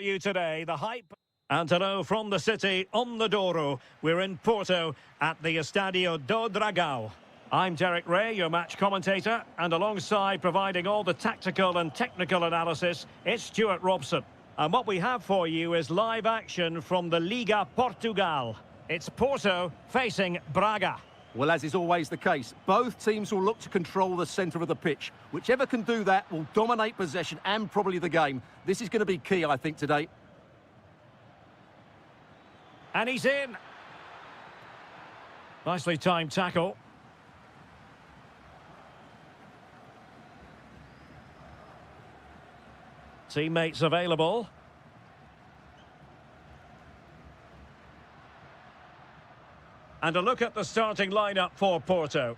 you today, the hype. And hello from the city on the Douro. We're in Porto at the Estadio do Dragão. I'm Derek Ray, your match commentator, and alongside providing all the tactical and technical analysis, it's Stuart Robson. And what we have for you is live action from the Liga Portugal. It's Porto facing Braga. Well, as is always the case, both teams will look to control the centre of the pitch. Whichever can do that will dominate possession and probably the game. This is going to be key, I think, today. And he's in. Nicely timed tackle. Teammates available. And a look at the starting lineup for Porto.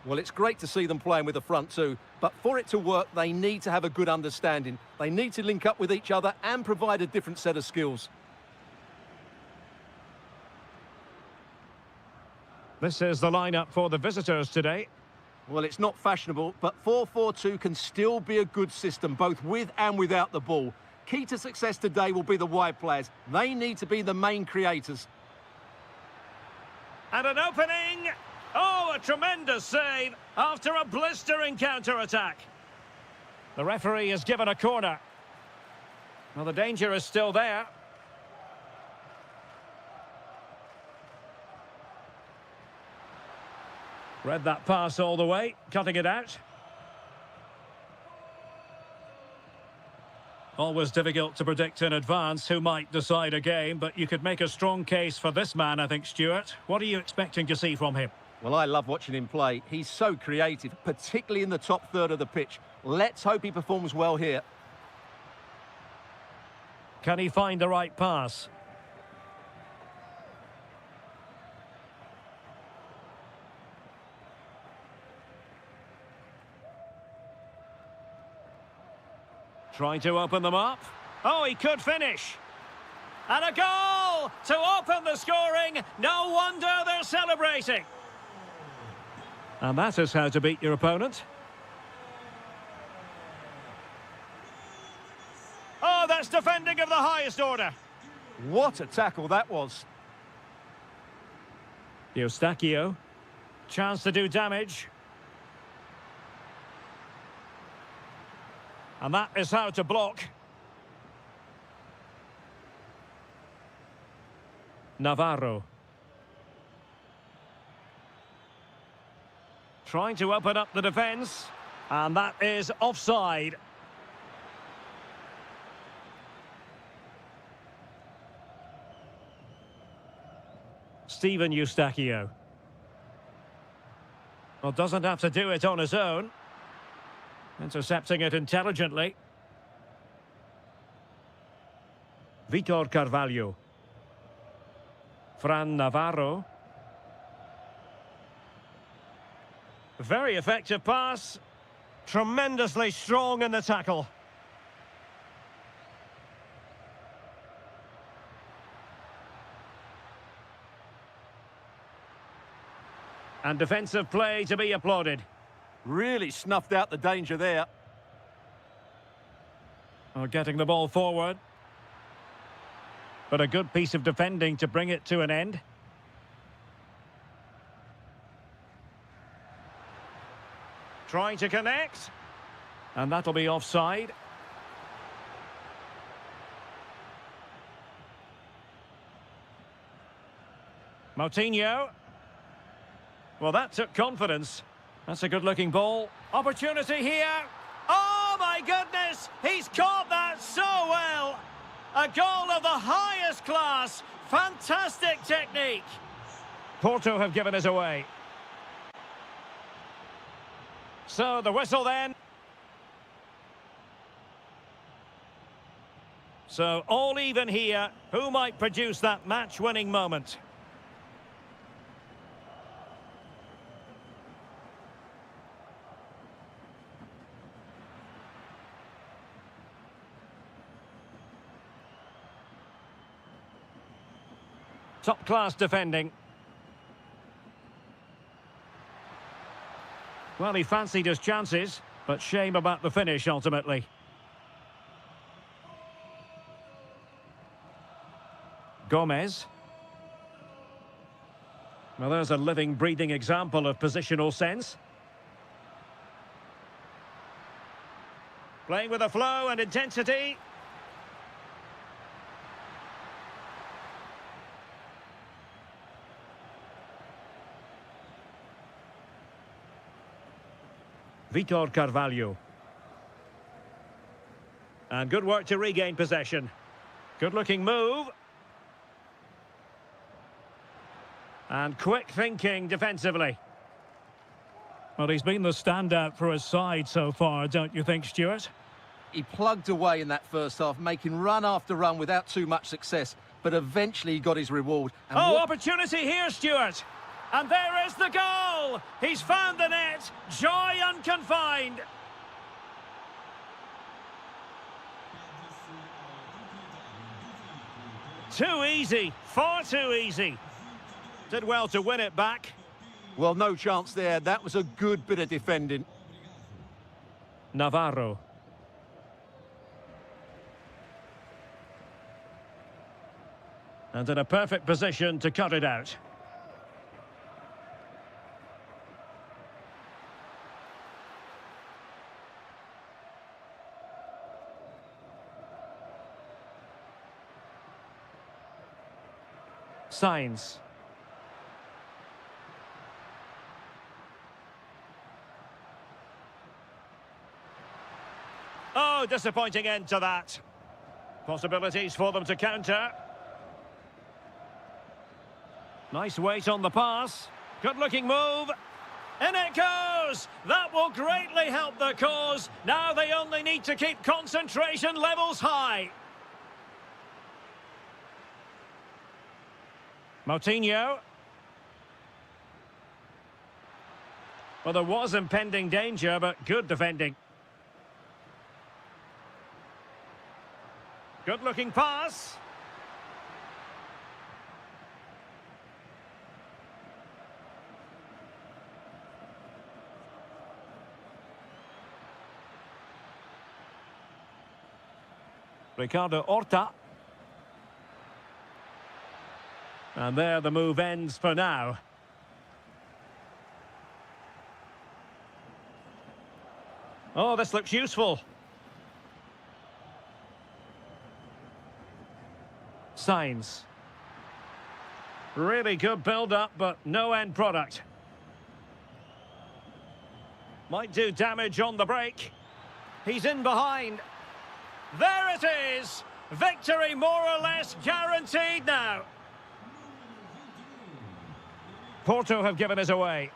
Well, it's great to see them playing with the front two, but for it to work, they need to have a good understanding. They need to link up with each other and provide a different set of skills. This is the lineup for the visitors today. Well, it's not fashionable, but 4-4-2 can still be a good system, both with and without the ball. Key to success today will be the wide players. They need to be the main creators. And an opening! Oh, a tremendous save after a blistering counter-attack. The referee has given a corner. Well, the danger is still there. Read that pass all the way, cutting it out. Always difficult to predict in advance who might decide a game, but you could make a strong case for this man, I think, Stuart. What are you expecting to see from him? Well, I love watching him play. He's so creative, particularly in the top third of the pitch. Let's hope he performs well here. Can he find the right pass? Trying to open them up. Oh, he could finish. And a goal to open the scoring. No wonder they're celebrating. And that is how to beat your opponent. Oh, that's defending of the highest order. What a tackle that was. Eustáquio. Chance to do damage. And that is how to block. Navarro. Trying to open up the defence. And that is offside. Steven Eustáquio. Well, doesn't have to do it on his own. Intercepting it intelligently. Vitor Carvalho. Fran Navarro. Very effective pass. Tremendously strong in the tackle. And defensive play to be applauded. Really snuffed out the danger there. Oh, getting the ball forward. But a good piece of defending to bring it to an end. Trying to connect. And that'll be offside. Moutinho. Well, that took confidence. That's a good-looking ball. Opportunity here. Oh, my goodness! He's caught that so well! A goal of the highest class. Fantastic technique. Porto have given us away. So, the whistle then. So, all even here. Who might produce that match-winning moment? Top-class defending. Well, he fancied his chances, but shame about the finish ultimately. Gomez. Well, there's a living, breathing example of positional sense. Playing with a flow and intensity. Vitor Carvalho. And good work to regain possession. Good-looking move. And quick thinking defensively. Well, he's been the standout for his side so far, don't you think, Stuart? He plugged away in that first half, making run after run without too much success, but eventually he got his reward. And opportunity here, Stuart. And there is the goal! He's found the net. Joy unconfined. Too easy. Far too easy. Did well to win it back. Well, no chance there. That was a good bit of defending. Navarro. And in a perfect position to cut it out. Signs. Oh, disappointing end to that. Possibilities for them to counter. Nice weight on the pass. Good-looking move. In it goes! That will greatly help the cause. Now they only need to keep concentration levels high. Moutinho. Well, there was impending danger, but good defending. Good-looking pass. Ricardo Horta. And there the move ends for now. Oh, this looks useful. Signs. Really good build-up, but no end product. Might do damage on the break. He's in behind. There it is! Victory more or less guaranteed now. Porto have given us away.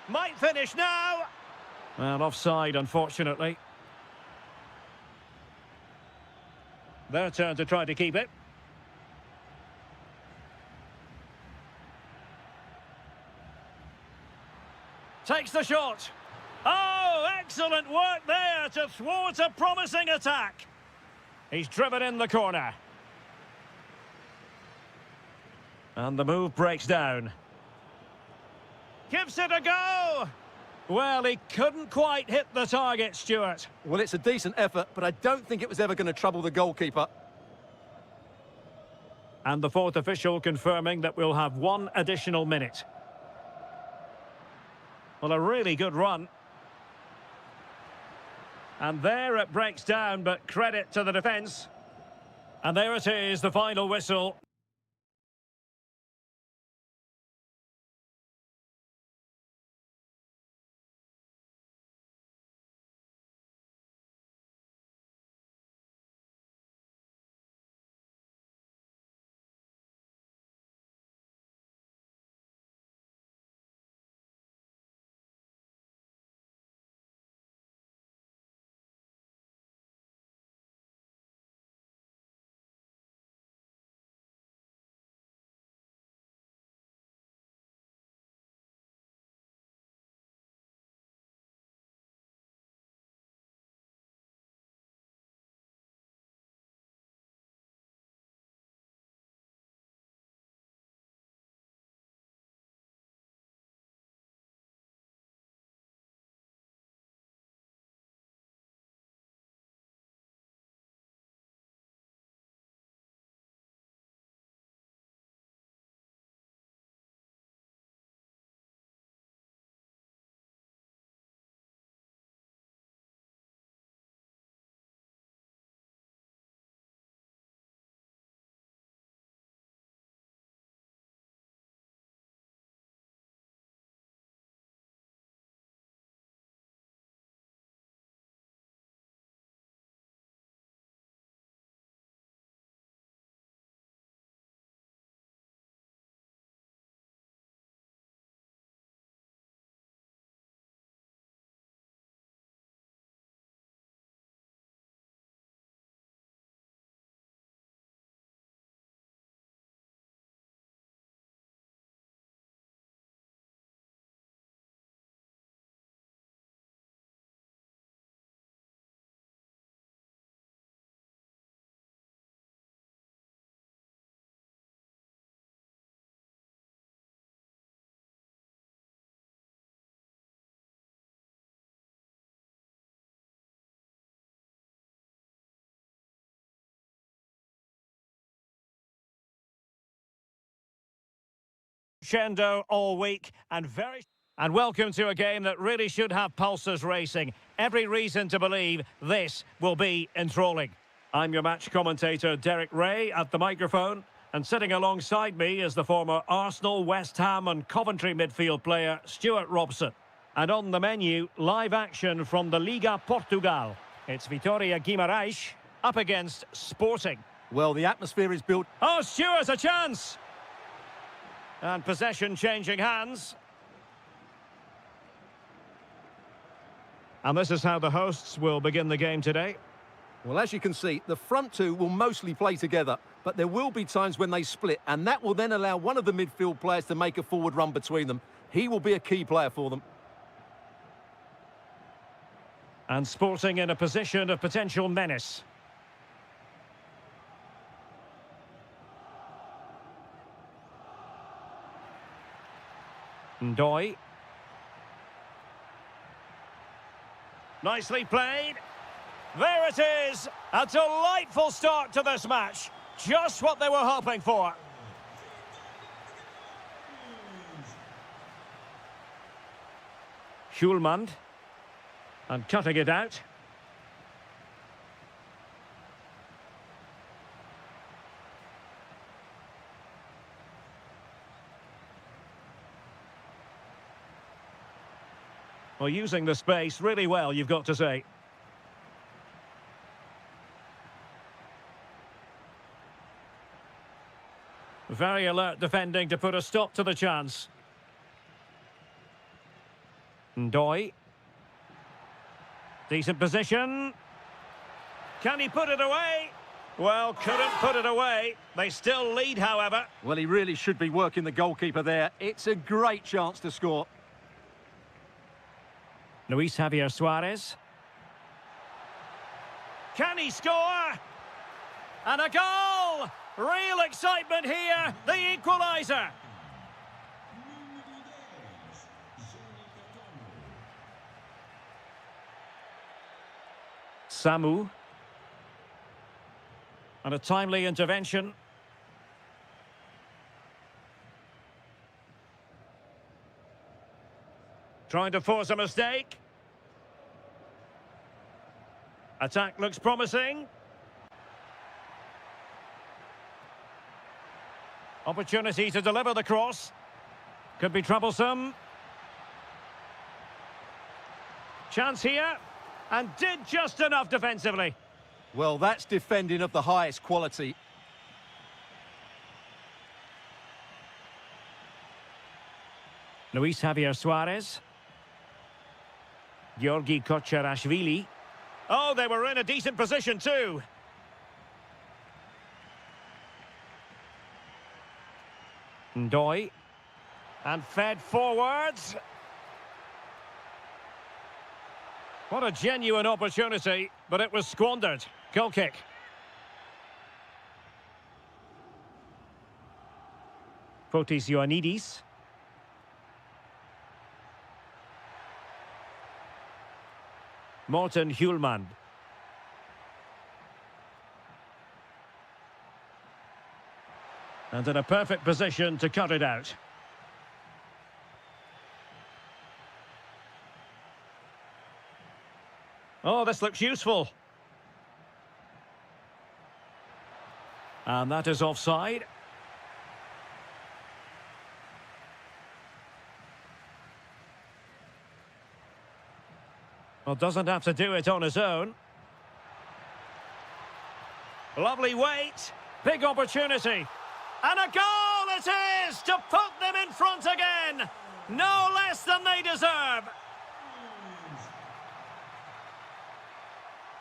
Might finish now. Well, offside, unfortunately. Their turn to try to keep it. Takes the shot. Oh, excellent work there to thwart a promising attack. He's driven in the corner. And the move breaks down. Gives it a go. Well, he couldn't quite hit the target, Stuart. Well, it's a decent effort, but I don't think it was ever going to trouble the goalkeeper. And the fourth official confirming that we'll have one additional minute. Well, a really good run. And there it breaks down, but credit to the defence. And there it is, the final whistle. Crescendo all week and welcome to a game that really should have pulses racing. Every reason to believe this will be enthralling. I'm your match commentator Derek Ray at the microphone, and sitting alongside me is the former Arsenal, West Ham and Coventry midfield player Stuart Robson. And on the menu, live action from the Liga Portugal. It's Vitória Guimarães up against Sporting. Well, the atmosphere is built. Oh, Stuart, a chance! And possession changing hands. And this is how the hosts will begin the game today. Well, as you can see, the front two will mostly play together, but there will be times when they split, and that will then allow one of the midfield players to make a forward run between them. He will be a key player for them. And Sporting in a position of potential menace. Ndoi. Nicely played. There it is. A delightful start to this match. Just what they were hoping for. Schulmand. And cutting it out. Well, using the space really well, you've got to say. Very alert defending to put a stop to the chance. Ndoi. Decent position. Can he put it away? Well, couldn't put it away. They still lead, however. Well, he really should be working the goalkeeper there. It's a great chance to score. Luis Javier Suarez. Can he score? And a goal! Real excitement here, the equaliser. Samu. And a timely intervention. Trying to force a mistake. Attack looks promising. Opportunity to deliver the cross. Could be troublesome. Chance here. And did just enough defensively. Well, that's defending of the highest quality. Luis Javier Suarez. Georgi Kocharashvili. Oh, they were in a decent position too. Ndoi. And fed forwards. What a genuine opportunity, but it was squandered. Goal kick. Fotis Ioannidis. Morten Hjulmand. And in a perfect position to cut it out. Oh, this looks useful. And that is offside. Well, doesn't have to do it on his own. Lovely weight. Big opportunity. And a goal it is to put them in front again. No less than they deserve.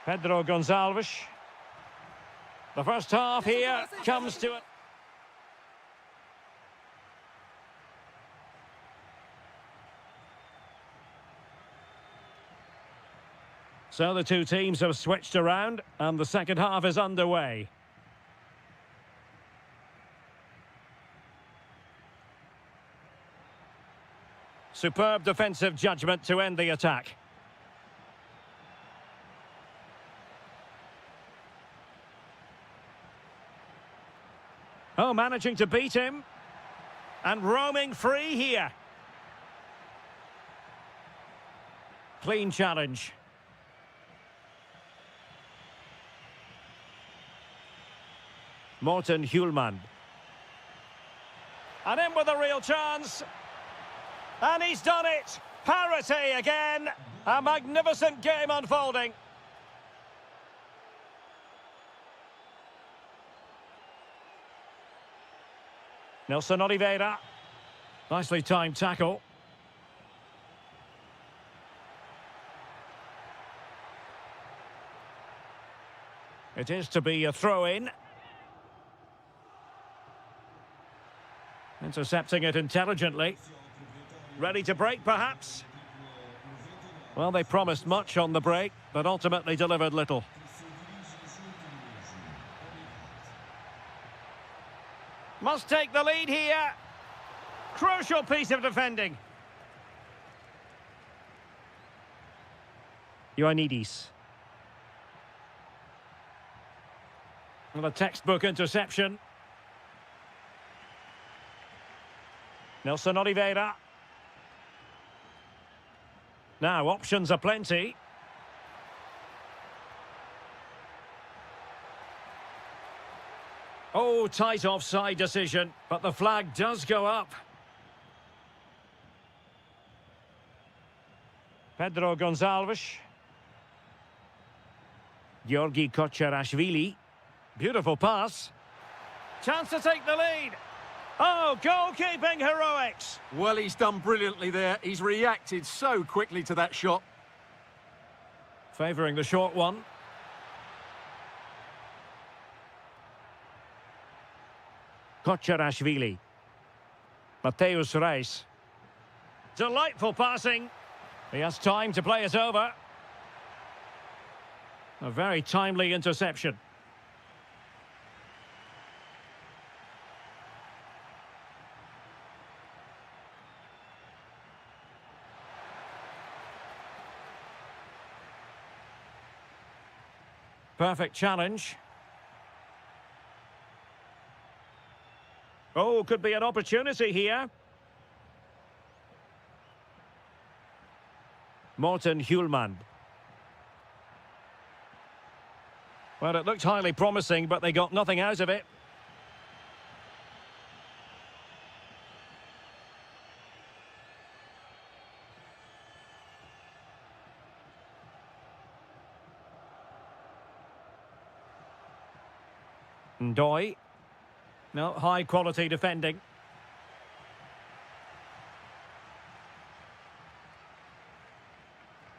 Pedro Gonçalves. The first half here comes to it. So the two teams have switched around and the second half is underway. Superb defensive judgment to end the attack. Oh, managing to beat him. And roaming free here. Clean challenge. Morten Hjulmand. And in with a real chance. And he's done it. Parity again. A magnificent game unfolding. Nelson Oliveira. Nicely timed tackle. It is to be a throw-in. Intercepting it intelligently. Ready to break, perhaps? Well, they promised much on the break, but ultimately delivered little. Must take the lead here. Crucial piece of defending. Ioannidis. Well, a textbook interception. Nelson Oliveira. Now, options are plenty. Oh, tight offside decision, but the flag does go up. Pedro Gonçalves. Georgi Kocherashvili. Beautiful pass. Chance to take the lead. Oh, goalkeeping heroics. Well, he's done brilliantly there. He's reacted so quickly to that shot. Favouring the short one. Kocherashvili. Mateusz Reis. Delightful passing. He has time to play it over. A very timely interception. Perfect challenge. Oh, could be an opportunity here. Morten Hjulmand. Well, it looked highly promising, but they got nothing out of it. Ndoi. No, high quality defending.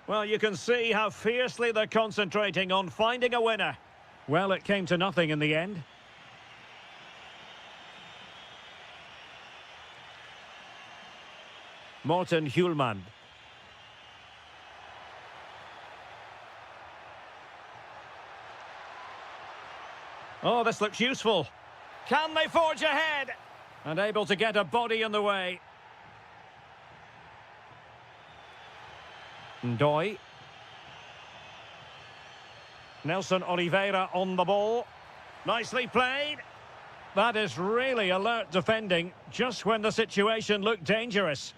Well, you can see how fiercely they're concentrating on finding a winner. Well, it came to nothing in the end. Morten Hjulmand. Oh, this looks useful. Can they forge ahead? And able to get a body in the way. Ndoi. Nelson Oliveira on the ball. Nicely played. That is really alert defending, just when the situation looked dangerous.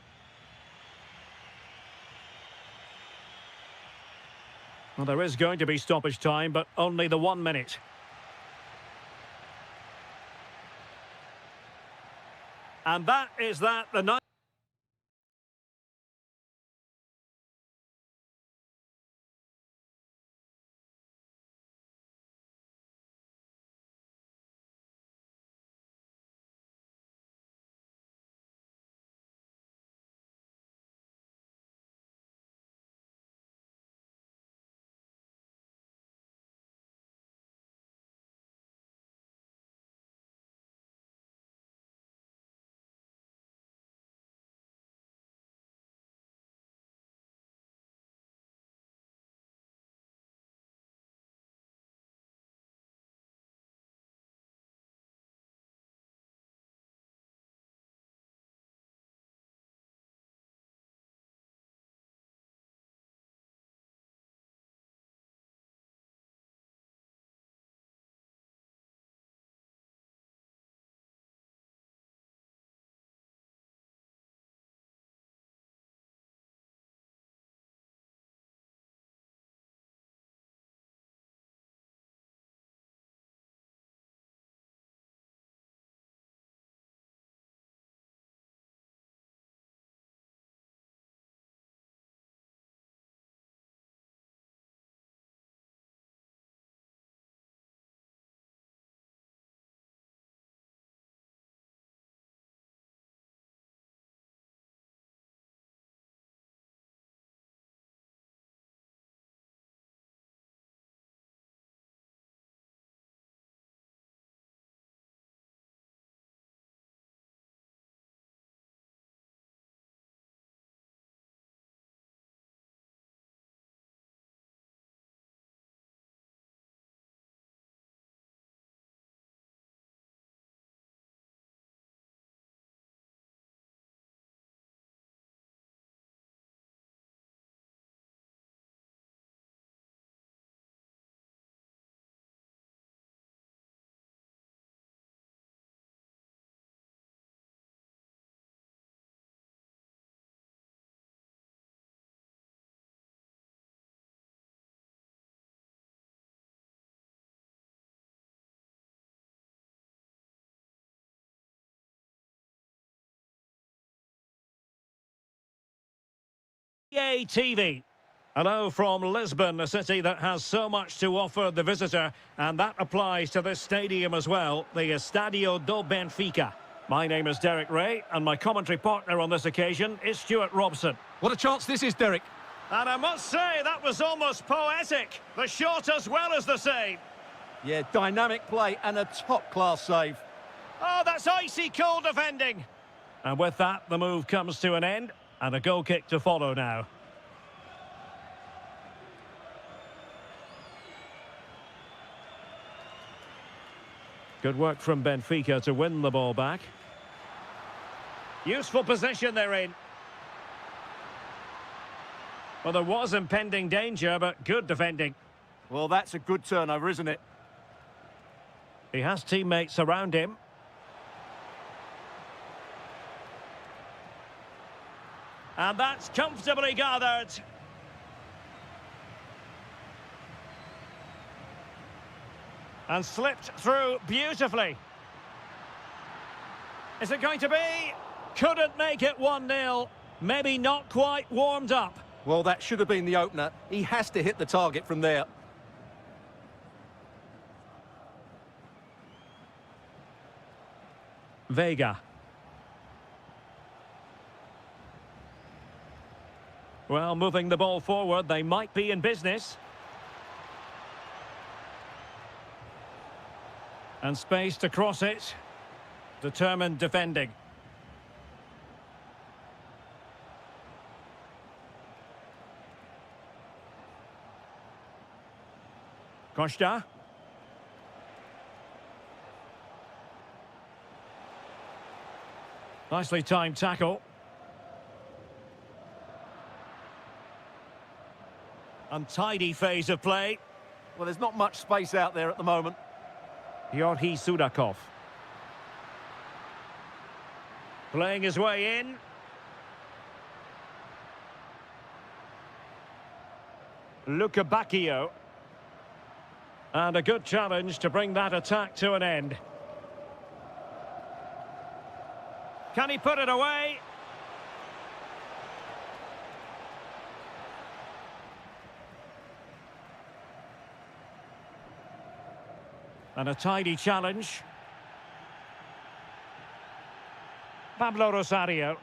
Well, there is going to be stoppage time, but only the 1 minute. And that is that. The EA TV. Hello from Lisbon, a city that has so much to offer the visitor, and that applies to this stadium as well, the Estadio do Benfica. My name is Derek Ray, and my commentary partner on this occasion is Stuart Robson. What a chance this is, Derek. And I must say, that was almost poetic. The shot as well as the save. Yeah, dynamic play and a top-class save. Oh, that's icy cold defending. And with that, the move comes to an end, and a goal kick to follow now. Good work from Benfica to win the ball back. Useful position they're in. Well, there was impending danger, but good defending. Well, that's a good turnover, isn't it? He has teammates around him. And that's comfortably gathered. And slipped through beautifully. Is it going to be? Couldn't make it 1-0. Maybe not quite warmed up. Well, that should have been the opener. He has to hit the target from there. Vega. Well, moving the ball forward, they might be in business. And space to cross it. Determined defending. Costa. Nicely timed tackle. Untidy phase of play. Well, there's not much space out there at the moment. Georgi Sudakov. Playing his way in. Luca Bacchio. And a good challenge to bring that attack to an end. Can he put it away? And a tidy challenge. Pablo Rosario.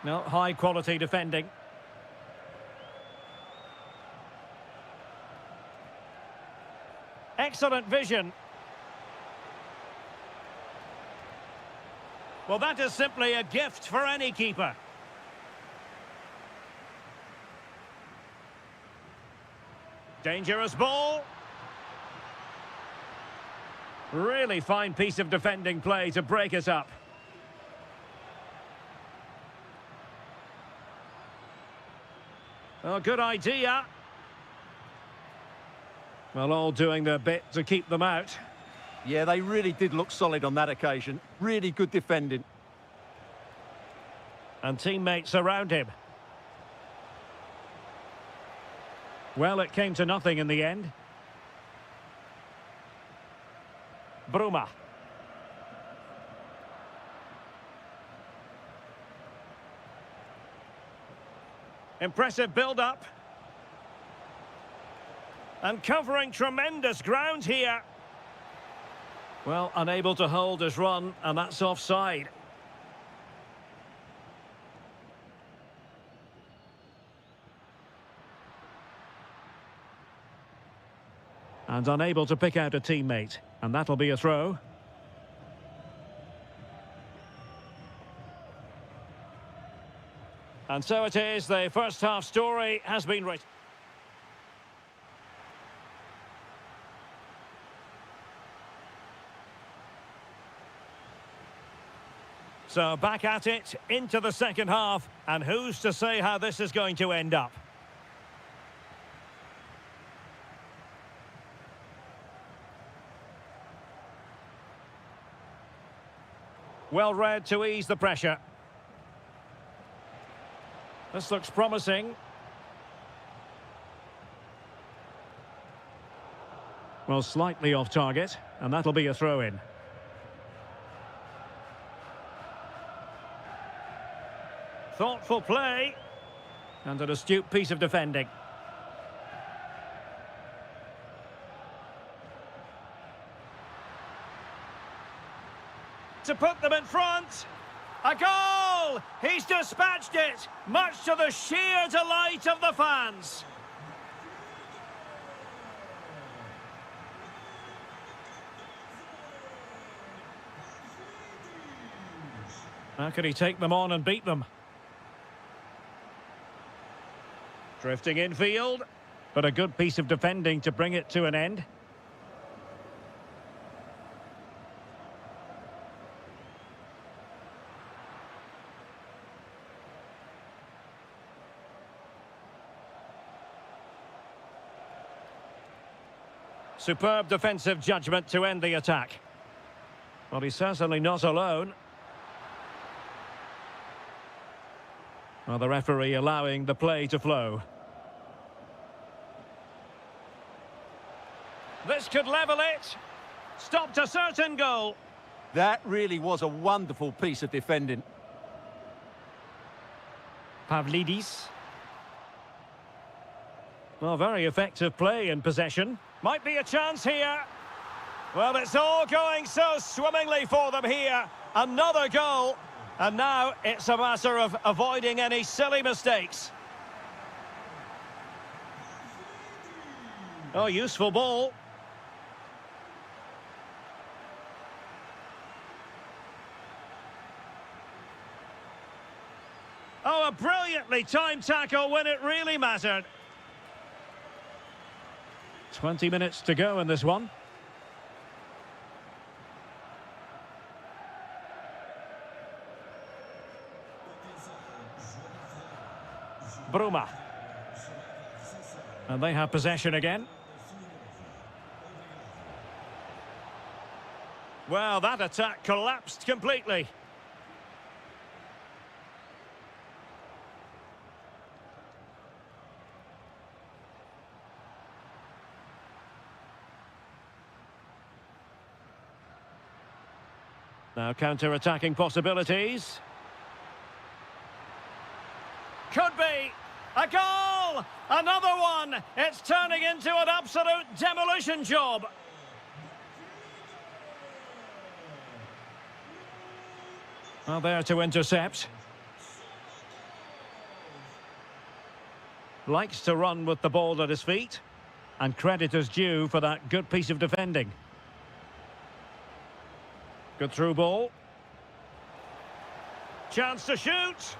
No, high quality defending. Excellent vision. Well, that is simply a gift for any keeper. Dangerous ball. Really fine piece of defending play to break us up. Oh, good idea. Well, all doing their bit to keep them out. Yeah, they really did look solid on that occasion. Really good defending. And teammates around him. Well, it came to nothing in the end. Bruma. Impressive build-up. And covering tremendous ground here. Well, unable to hold his run, and that's offside. And unable to pick out a teammate, and that'll be a throw. And so it is, the first half story has been written. So back at it, into the second half, and who's to say how this is going to end up? Well read to ease the pressure. This looks promising. Well, slightly off target. And that'll be a throw-in. Thoughtful play. And an astute piece of defending. To put them in front. A goal! He's dispatched it, much to the sheer delight of the fans. How can he take them on and beat them? Drifting infield, but a good piece of defending to bring it to an end. Superb defensive judgment to end the attack. Well, he's certainly not alone. Well, the referee allowing the play to flow. This could level it. Stopped a certain goal. That really was a wonderful piece of defending. Pavlidis. Well, very effective play in possession. Might be a chance here. Well, it's all going so swimmingly for them here. Another goal. And now it's a matter of avoiding any silly mistakes. Oh, useful ball. Oh, a brilliantly timed tackle when it really mattered. 20 minutes to go in this one. Bruma. And they have possession again. Well, that attack collapsed completely. Now counter-attacking possibilities. Could be. A goal! Another one! It's turning into an absolute demolition job. Well, there to intercept. Likes to run with the ball at his feet. And credit is due for that good piece of defending. Good through ball. Chance to shoot.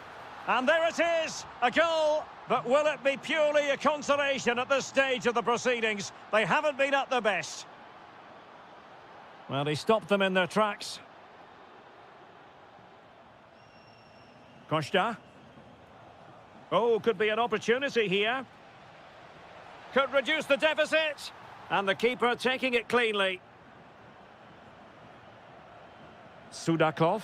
And there it is, a goal. But will it be purely a consolation at this stage of the proceedings? They haven't been at their best. Well, he stopped them in their tracks. Costa. Oh, could be an opportunity here. Could reduce the deficit. And the keeper taking it cleanly. Sudakov.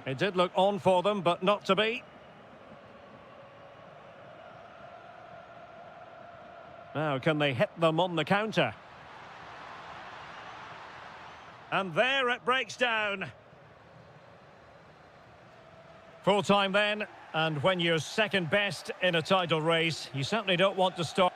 It did look on for them, but not to be. Now, can they hit them on the counter? And there it breaks down. Full time then, and when you're second best in a title race, you certainly don't want to start.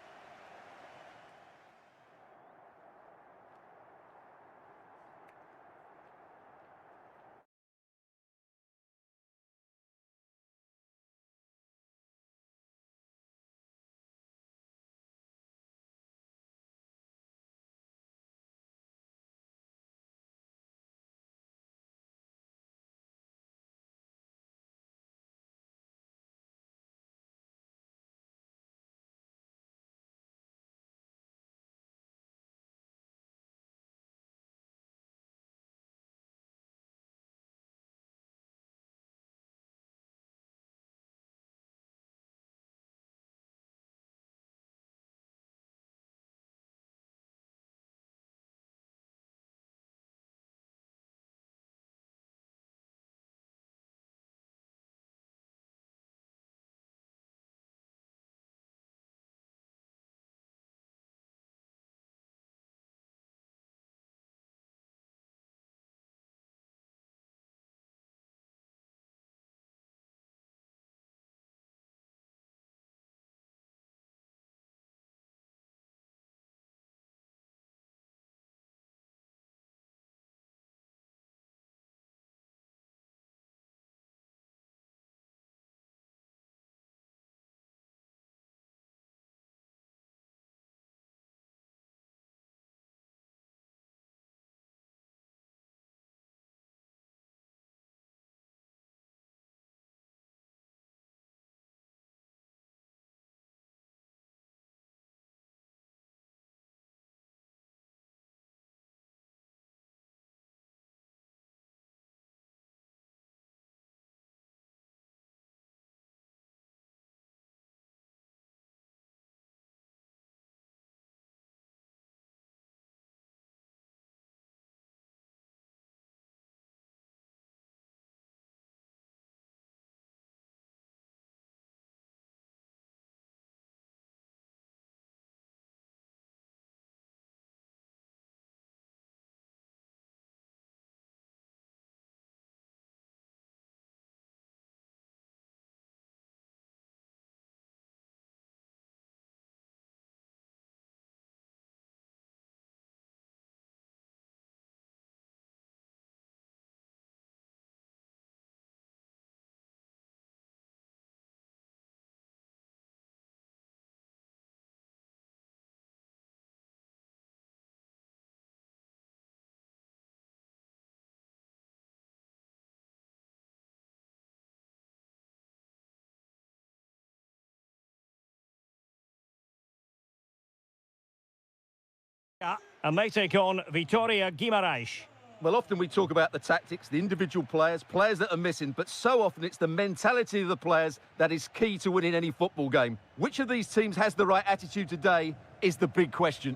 And they take on Vitória Guimarães. Well, often we talk about the tactics, the individual players that are missing, but so often it's the mentality of the players that is key to winning any football game. Which of these teams has the right attitude today is the big question.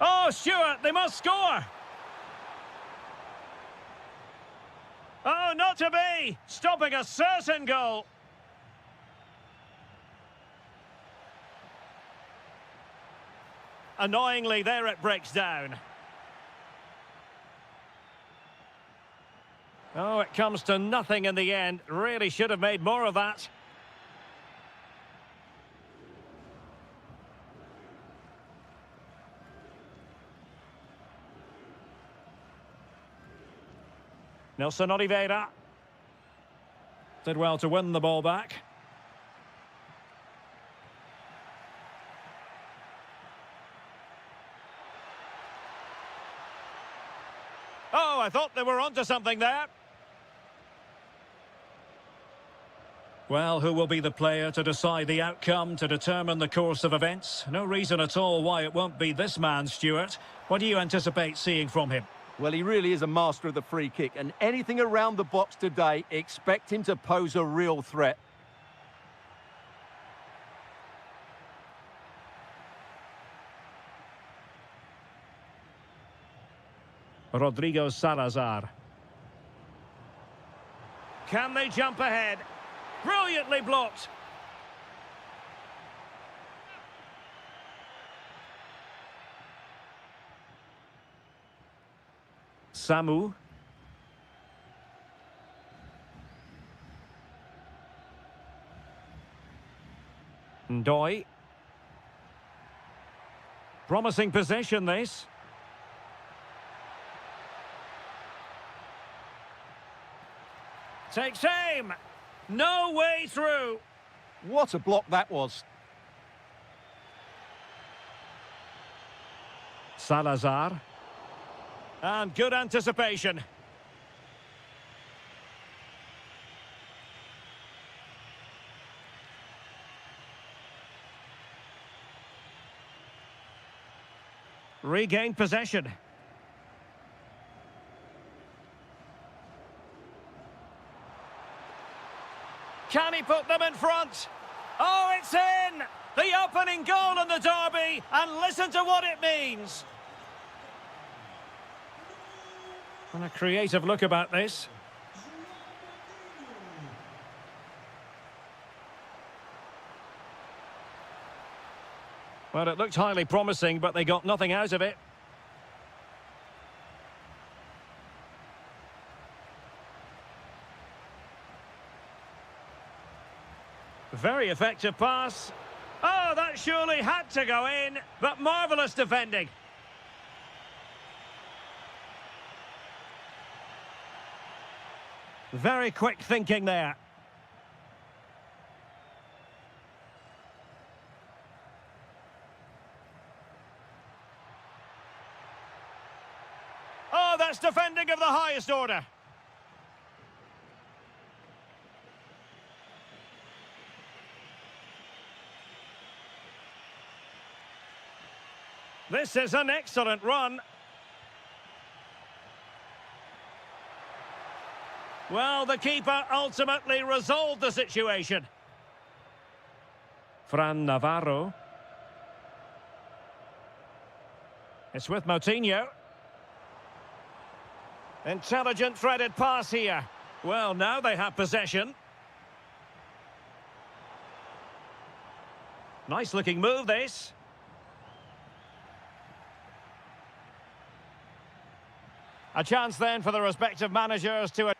Oh, Stuart, they must score! Oh, not to be! Stopping a certain goal! Annoyingly, there it breaks down. Oh, it comes to nothing in the end. Really should have made more of that. Nelson Oliveira did well to win the ball back. Oh, I thought they were onto something there. Well, who will be the player to decide the outcome, to determine the course of events? No reason at all why it won't be this man, Stuart. What do you anticipate seeing from him? Well, he really is a master of the free kick, and anything around the box today, expect him to pose a real threat. Rodrigo Salazar. Can they jump ahead? Brilliantly blocked. Samu. Ndoi. Promising possession, this. Takes aim. No way through. What a block that was. Salazar. And good anticipation. Regained possession. Can he put them in front? Oh, it's in! The opening goal in the derby, and listen to what it means. And a creative look about this. Well, it looked highly promising, but they got nothing out of it. Very effective pass. Oh, that surely had to go in, but marvellous defending. Very quick thinking there. Oh, that's defending of the highest order. This is an excellent run. Well, the keeper ultimately resolved the situation. Fran Navarro. It's with Moutinho. Intelligent threaded pass here. Well, now they have possession. Nice looking move, this. A chance then for the respective managers to...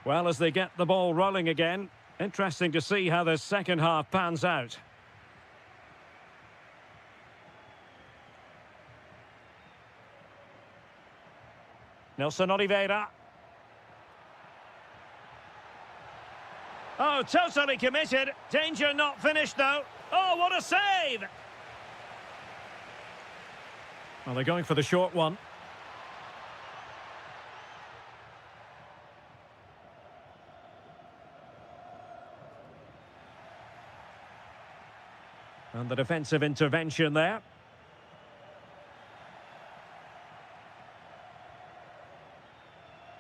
Well, as they get the ball rolling again, interesting to see how the second half pans out. Nelson Oliveira. Oh, totally committed. Danger not finished, though. Oh, what a save! Well, they're going for the short one. And the defensive intervention there.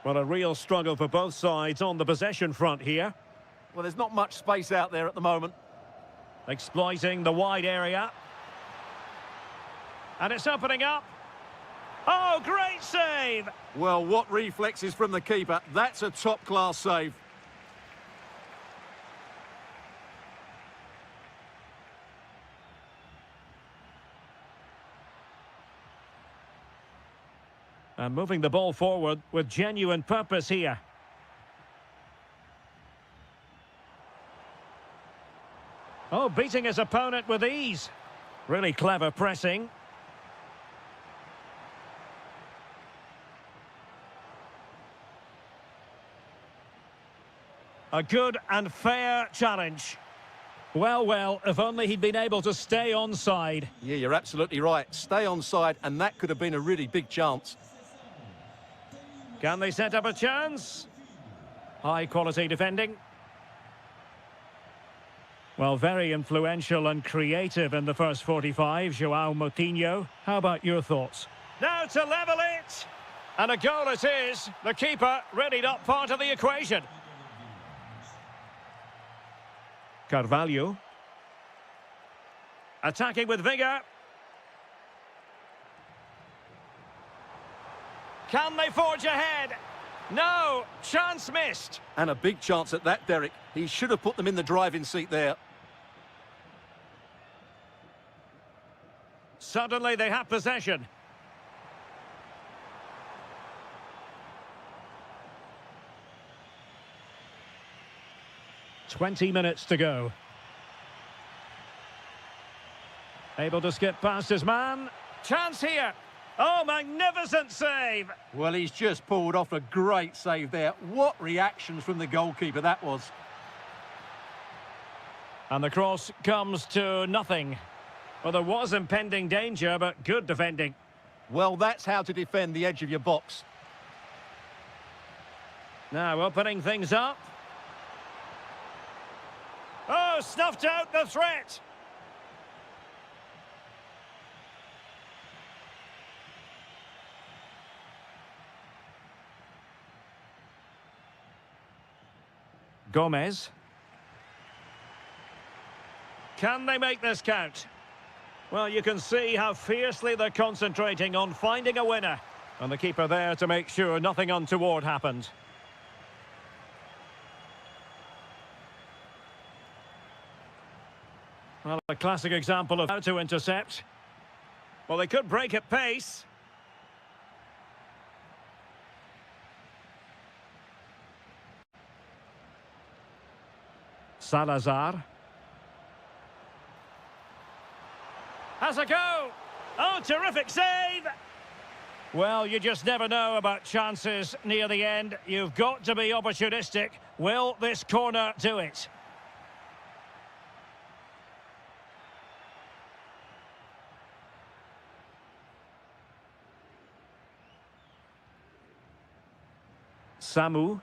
Well, a real struggle for both sides on the possession front here. Well, there's not much space out there at the moment. Exploiting the wide area. And it's opening up. Oh, great save! Well, what reflexes from the keeper. That's a top-class save. And moving the ball forward with genuine purpose here. Oh, beating his opponent with ease. Really clever pressing. A good and fair challenge. Well, if only he'd been able to stay onside. Yeah, you're absolutely right. Stay onside, and that could have been a really big chance. Can they set up a chance? High quality defending. Well, very influential and creative in the first 45, João Moutinho. How about your thoughts? Now to level it! And a goal it is. The keeper really not part of the equation. Carvalho. Attacking with vigour. Can they forge ahead? No, chance missed. And a big chance at that, Derek. He should have put them in the driving seat there. Suddenly they have possession. "20 minutes to go. Able to skip past his man. Chance here. Oh, magnificent save. Well, he's just pulled off a great save there. What reactions from the goalkeeper that was. And the cross comes to nothing. Well, there was impending danger, but good defending. Well, that's how to defend the edge of your box. Now opening things up. Oh, snuffed out the threat. Gomez. Can they make this count? Well, you can see how fiercely they're concentrating on finding a winner. And the keeper there to make sure nothing untoward happened. Well, a classic example of how to intercept. Well, they could break at pace. Salazar. Has a go. Oh, terrific save. Well, you just never know about chances near the end. You've got to be opportunistic. Will this corner do it? Samu.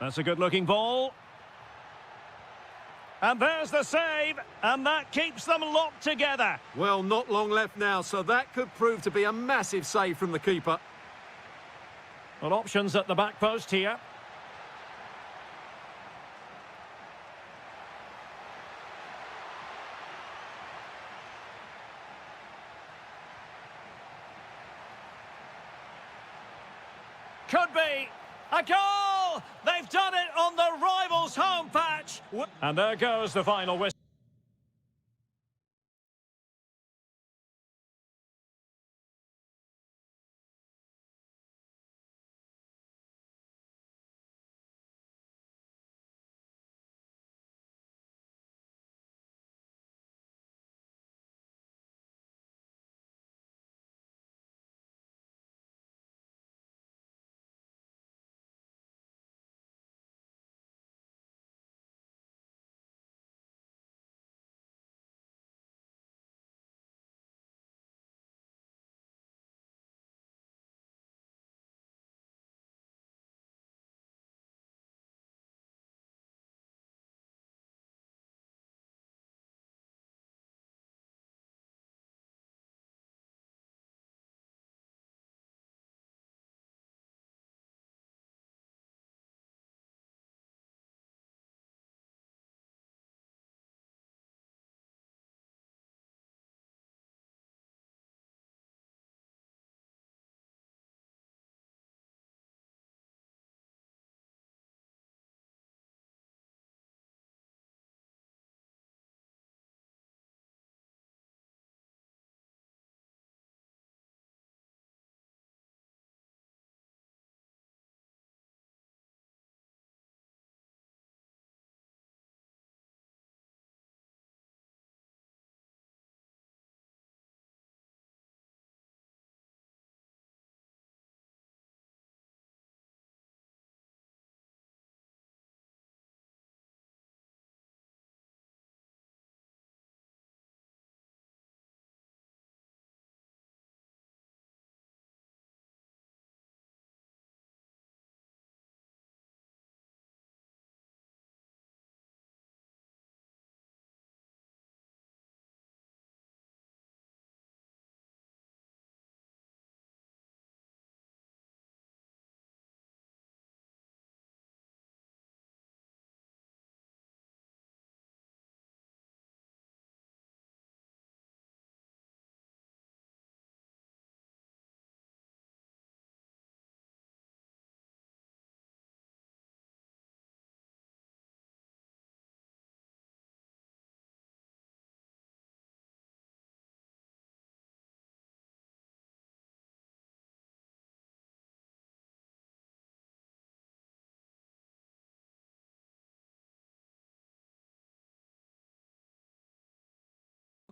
That's a good-looking ball. And there's the save, and that keeps them locked together. Well, not long left now, so that could prove to be a massive save from the keeper. Well, options at the back post here. Could be a goal! They've done it on the rivals' home patch. And there goes the final whistle.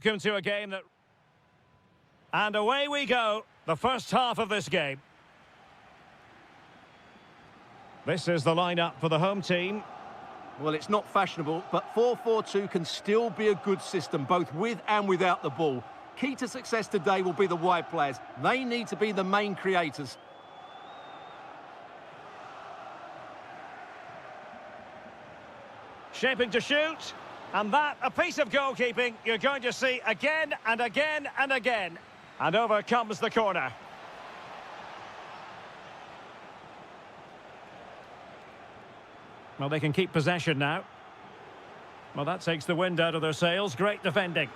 Welcome to a game that... And away we go, the first half of this game. This is the lineup for the home team. Well, it's not fashionable, but 4-4-2 can still be a good system, both with and without the ball. Key to success today will be the wide players. They need to be the main creators. Shaping to shoot. And that, a piece of goalkeeping you're going to see again and again and again. And over comes the corner. Well, they can keep possession now. Well, that takes the wind out of their sails. Great defending.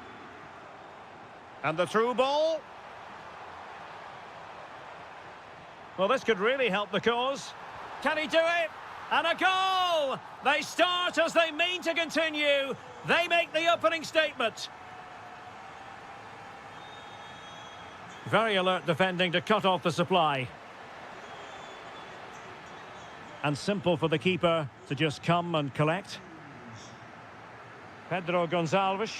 And the through ball. Well, this could really help the cause. Can he do it? And a goal! They start as they mean to continue. They make the opening statement. Very alert defending to cut off the supply. And simple for the keeper to just come and collect. Pedro Gonçalves.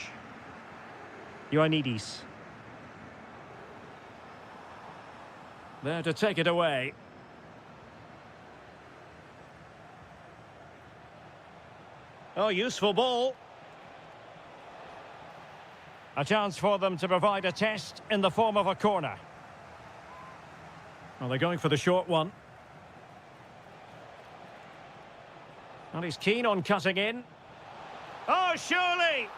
Ioannidis. There to take it away. Oh, useful ball. A chance for them to provide a test in the form of a corner. Well, they're going for the short one. And he's keen on cutting in. Oh, surely!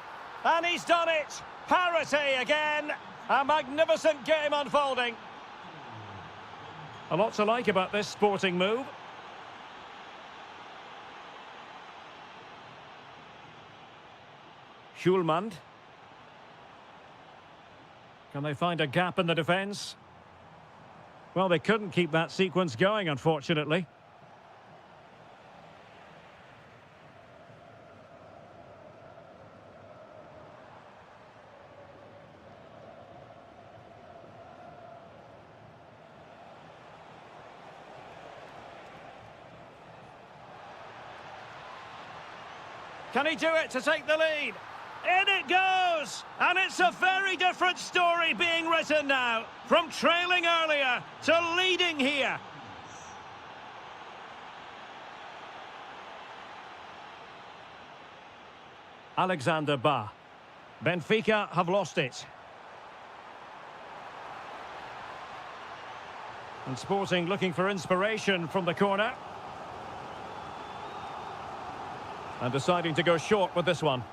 And he's done it! Parity again! A magnificent game unfolding. A lot to like about this sporting move. Schulman. Can they find a gap in the defence? Well, they couldn't keep that sequence going, unfortunately. Can he do it to take the lead? In it goes! And it's a very different story being written now. From trailing earlier to leading here. Alexander Ba. Benfica have lost it. And Sporting looking for inspiration from the corner. And deciding to go short with this one.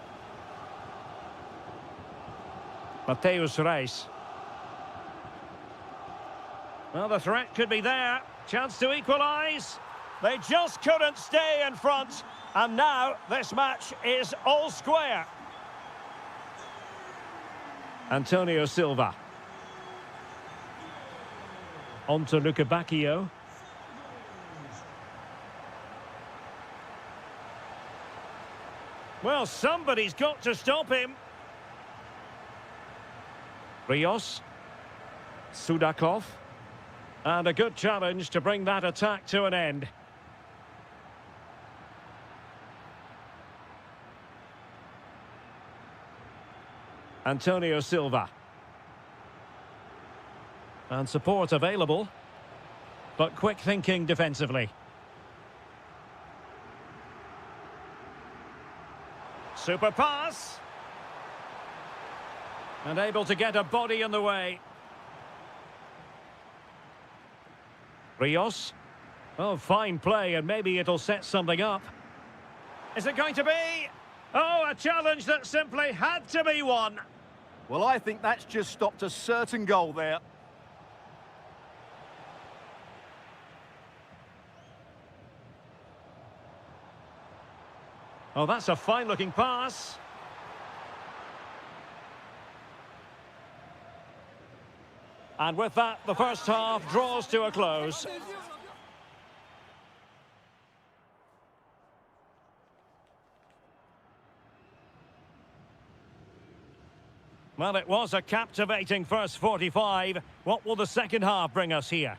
Mateus Reis. Well, the threat could be there. Chance to equalise. They just couldn't stay in front. And now this match is all square. Antonio Silva. On to Luca Bacchio. Well, somebody's got to stop him. Rios. Sudakov. And a good challenge to bring that attack to an end. Antonio Silva. And support available. But quick thinking defensively. Super pass. And able to get a body in the way. Rios. Oh, fine play, and maybe it'll set something up. Is it going to be? Oh, a challenge that simply had to be won. Well, I think that's just stopped a certain goal there. Oh, that's a fine-looking pass. And with that, the first half draws to a close. Well, it was a captivating first 45. What will the second half bring us here?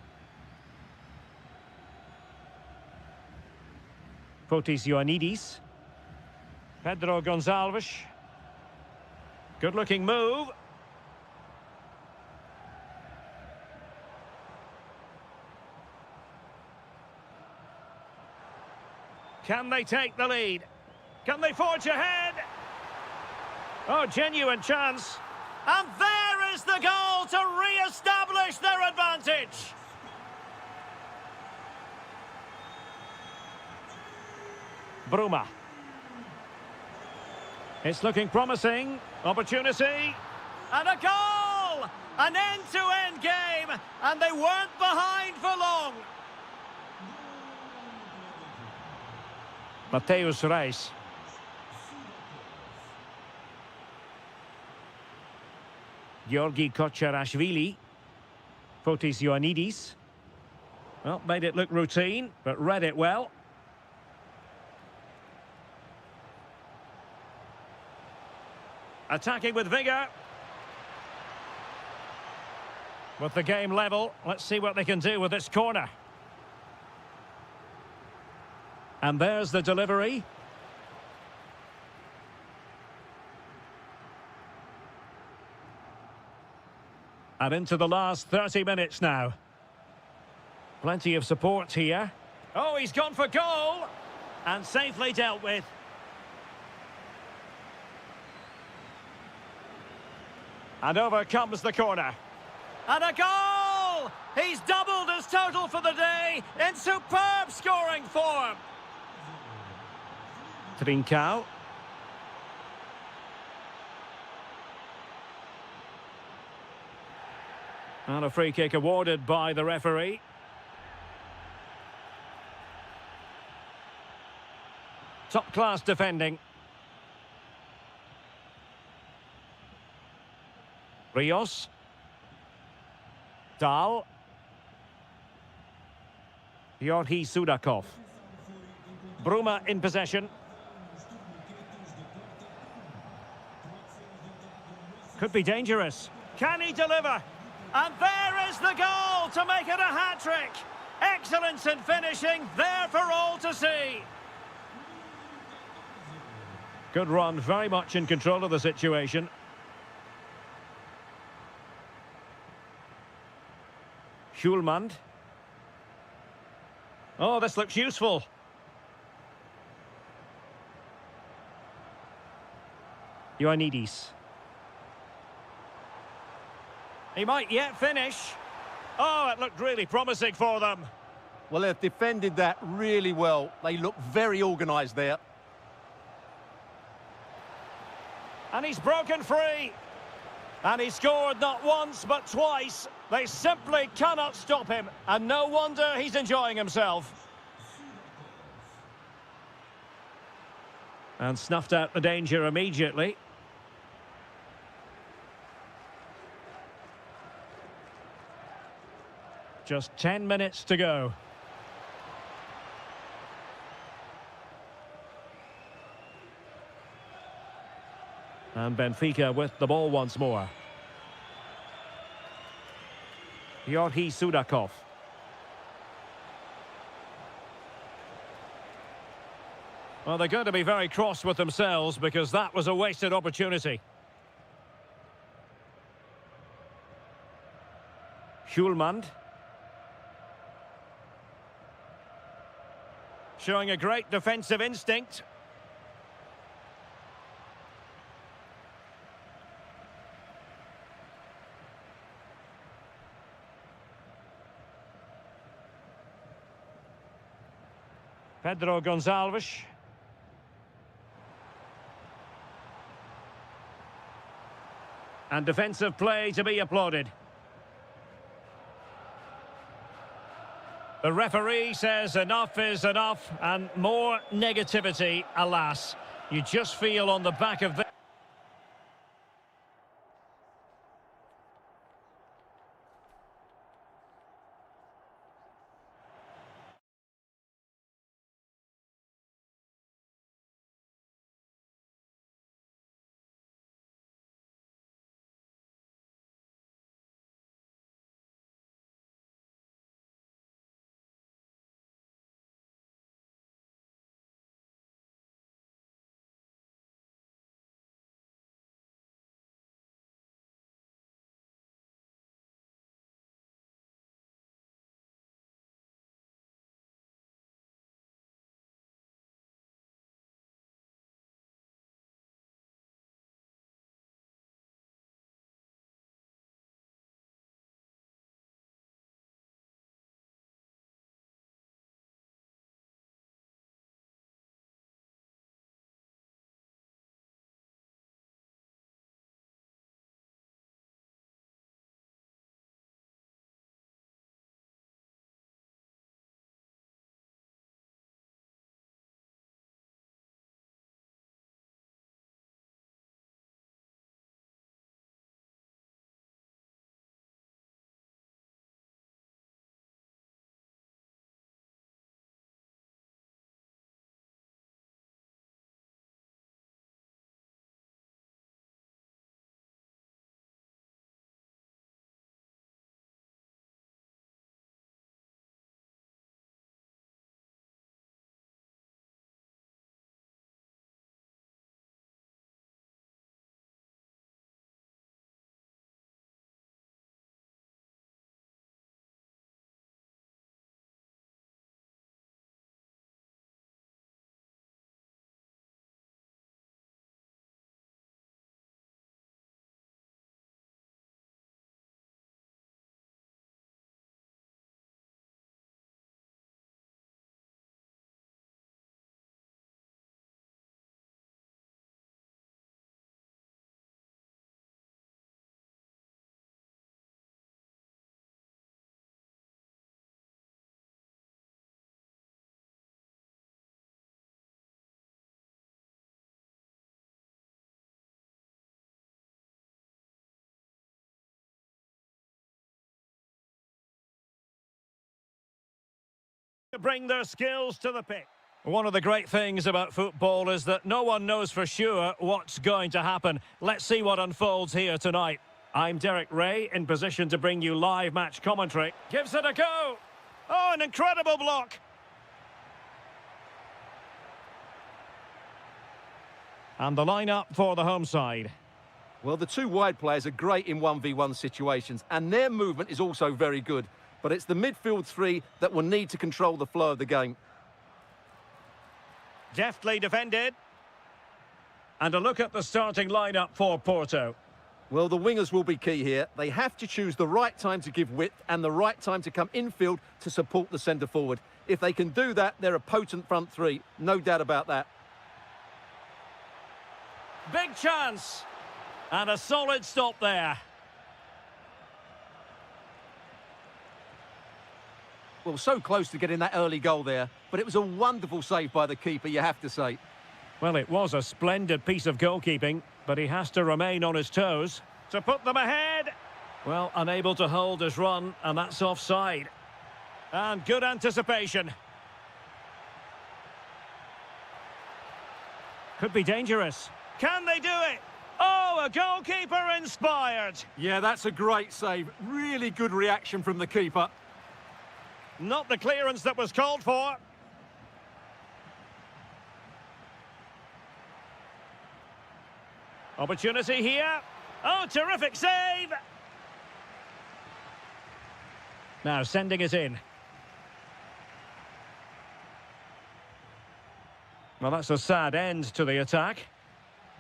Fotis Ioannidis. Pedro Gonçalves. Good-looking move. Can they take the lead? Can they forge ahead? Oh, genuine chance. And there is the goal to re-establish their advantage. Bruma. It's looking promising. Opportunity. And a goal! An end-to-end game. And they weren't behind for long. Mateusz Reis. Georgi Kocharashvili. Fotis Ioannidis. Well, made it look routine, but read it well. Attacking with vigour. With the game level, let's see what they can do with this corner. And there's the delivery. And into the last 30 minutes now. Plenty of support here. Oh, he's gone for goal! And safely dealt with. And over comes the corner. And a goal! He's doubled his total for the day in superb scoring form. Trincao. And a free kick awarded by the referee. Top-class defending. Rios. Dahl. Georgi Sudakov. Bruma in possession. Could be dangerous. Can he deliver? And there is the goal to make it a hat-trick. Excellence in finishing, there for all to see. Good run, very much in control of the situation. Schulmand. Oh, this looks useful. Ioannidis. He might yet finish. Oh, it looked really promising for them. Well, they've defended that really well. They look very organised there. And he's broken free. And he scored not once, but twice. They simply cannot stop him. And no wonder he's enjoying himself. And snuffed out the danger immediately. Just 10 minutes to go. And Benfica with the ball once more. Georgi Sudakov. Well, they're going to be very cross with themselves because that was a wasted opportunity. Schulmand. Showing a great defensive instinct. Pedro Gonçalves. And defensive play to be applauded. The referee says enough is enough, and more negativity, alas. You just feel on the back of this. to bring their skills to the pitch. One of the great things about football is that no one knows for sure what's going to happen. Let's see what unfolds here tonight. I'm Derek Ray, in position to bring you live match commentary. Gives it a go. Oh, an incredible block. And the lineup for the home side. Well, the two wide players are great in 1v1 situations, and their movement is also very good. But it's the midfield three that will need to control the flow of the game. Deftly defended. And a look at the starting lineup for Porto. Well, the wingers will be key here. They have to choose the right time to give width and the right time to come infield to support the centre-forward. If they can do that, they're a potent front three. No doubt about that. Big chance. And a solid stop there. Well, so close to getting that early goal there, but it was a wonderful save by the keeper, you have to say. Well, it was a splendid piece of goalkeeping, but he has to remain on his toes to put them ahead. Well, unable to hold his run, and that's offside. And good anticipation. Could be dangerous. Can they do it? Oh, a goalkeeper inspired. Yeah, that's a great save. Really good reaction from the keeper. Not the clearance that was called for. Opportunity here. Oh, terrific save. Now sending it in. Well, that's a sad end to the attack.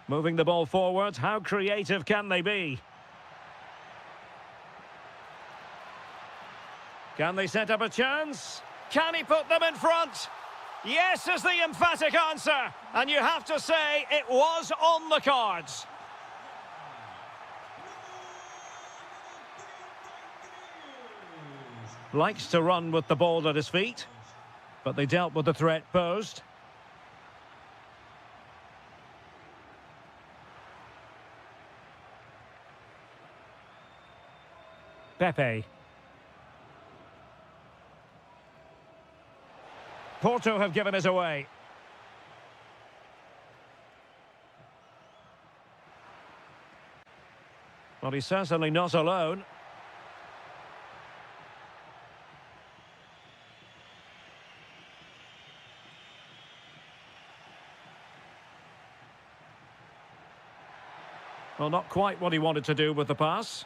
Moving the ball forward, how creative can they be? Can they set up a chance? Can he put them in front? Yes is the emphatic answer. And you have to say it was on the cards. Likes to run with the ball at his feet, but they dealt with the threat posed. Pepe. Porto have given it away. Well, he's certainly not alone. Well, not quite what he wanted to do with the pass.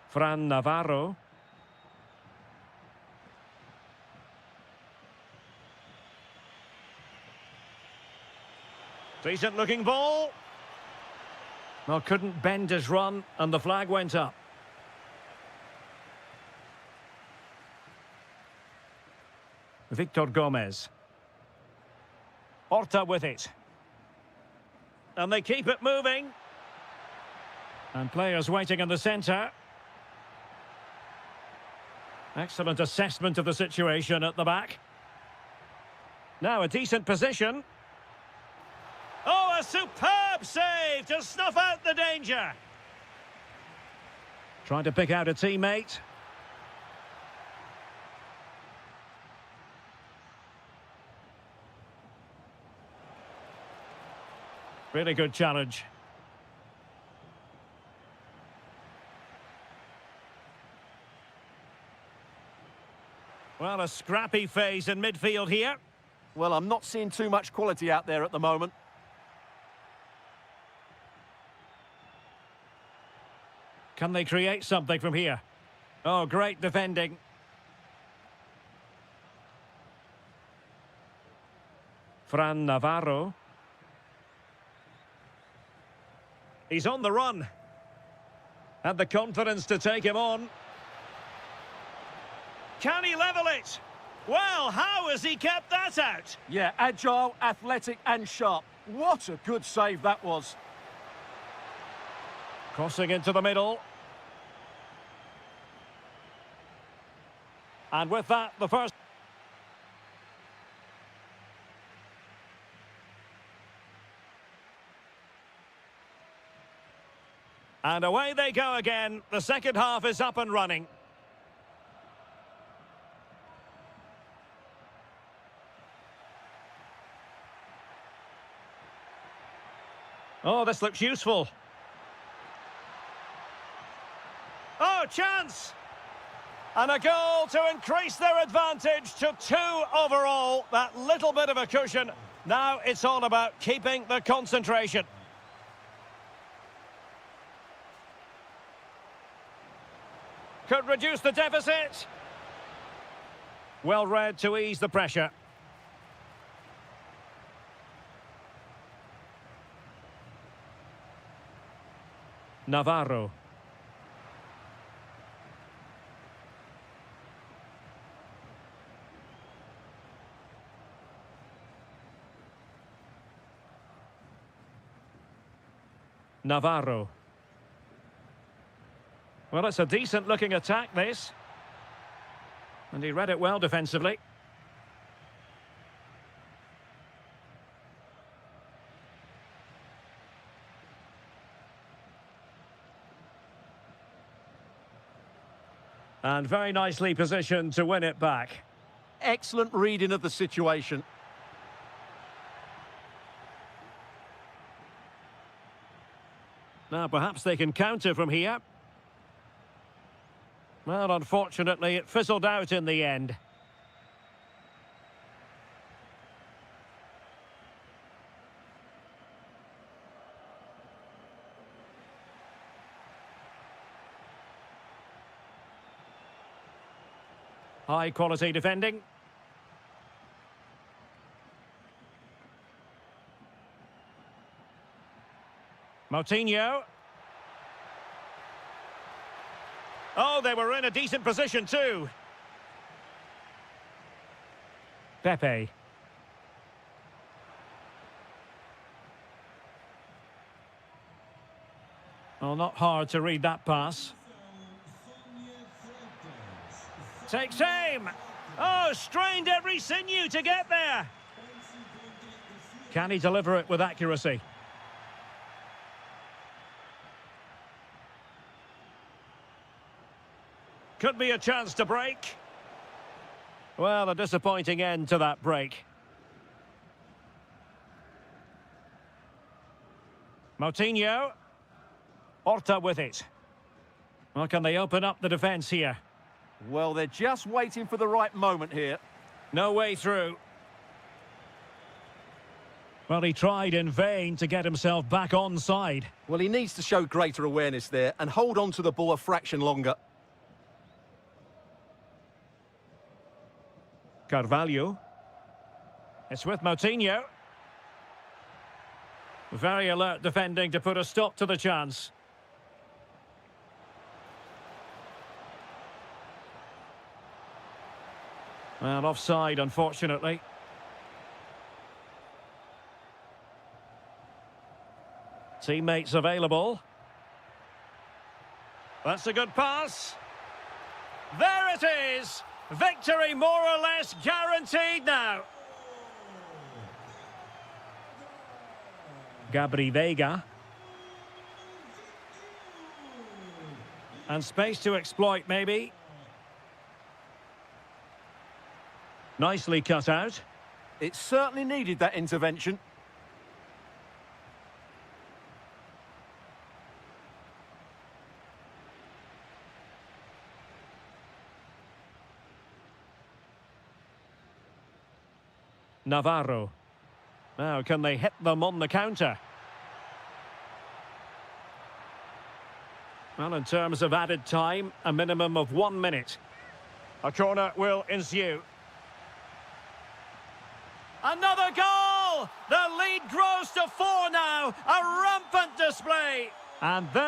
Fran Navarro. Decent looking ball. Well, couldn't bend his run and the flag went up. Victor Gomez. Horta with it. And they keep it moving. And players waiting in the centre. Excellent assessment of the situation at the back. Now a decent position. Oh, a superb save to snuff out the danger. Trying to pick out a teammate. Really good challenge. Well, a scrappy phase in midfield here. Well, I'm not seeing too much quality out there at the moment. Can they create something from here? Oh, great defending. Fran Navarro. He's on the run. Had the confidence to take him on. Can he level it? Well, how has he kept that out? Yeah, agile, athletic and sharp. What a good save that was. Crossing into the middle. And with that, the first... And away they go again. The second half is up and running. Oh, this looks useful. Oh, chance! And a goal to increase their advantage to 2 overall. That little bit of a cushion. Now it's all about keeping the concentration. Could reduce the deficit. Well read to ease the pressure. Navarro. Navarro. Well, it's a decent-looking attack, this. And he read it well defensively. And very nicely positioned to win it back. Excellent reading of the situation. Now, perhaps they can counter from here. Well, unfortunately, it fizzled out in the end. High-quality defending. Moutinho. Oh, they were in a decent position too. Pepe. Well, not hard to read that pass. Takes aim. Oh, strained every sinew to get there. Can he deliver it with accuracy? Could be a chance to break. Well, a disappointing end to that break. Moutinho. Horta with it. Well, can they open up the defence here? Well, they're just waiting for the right moment here. No way through. Well, he tried in vain to get himself back onside. Well, he needs to show greater awareness there and hold on to the ball a fraction longer. Carvalho. It's with Moutinho. Very alert defending to put a stop to the chance. Well, offside, unfortunately. Teammates available. That's a good pass. There it is! Victory more or less guaranteed now. Gabri Veiga. And space to exploit, maybe. Nicely cut out. It certainly needed that intervention. Navarro. Now, can they hit them on the counter? Well, in terms of added time, a minimum of 1 minute. A corner will ensue. Another goal! The lead grows to 4 now. A rampant display. And then...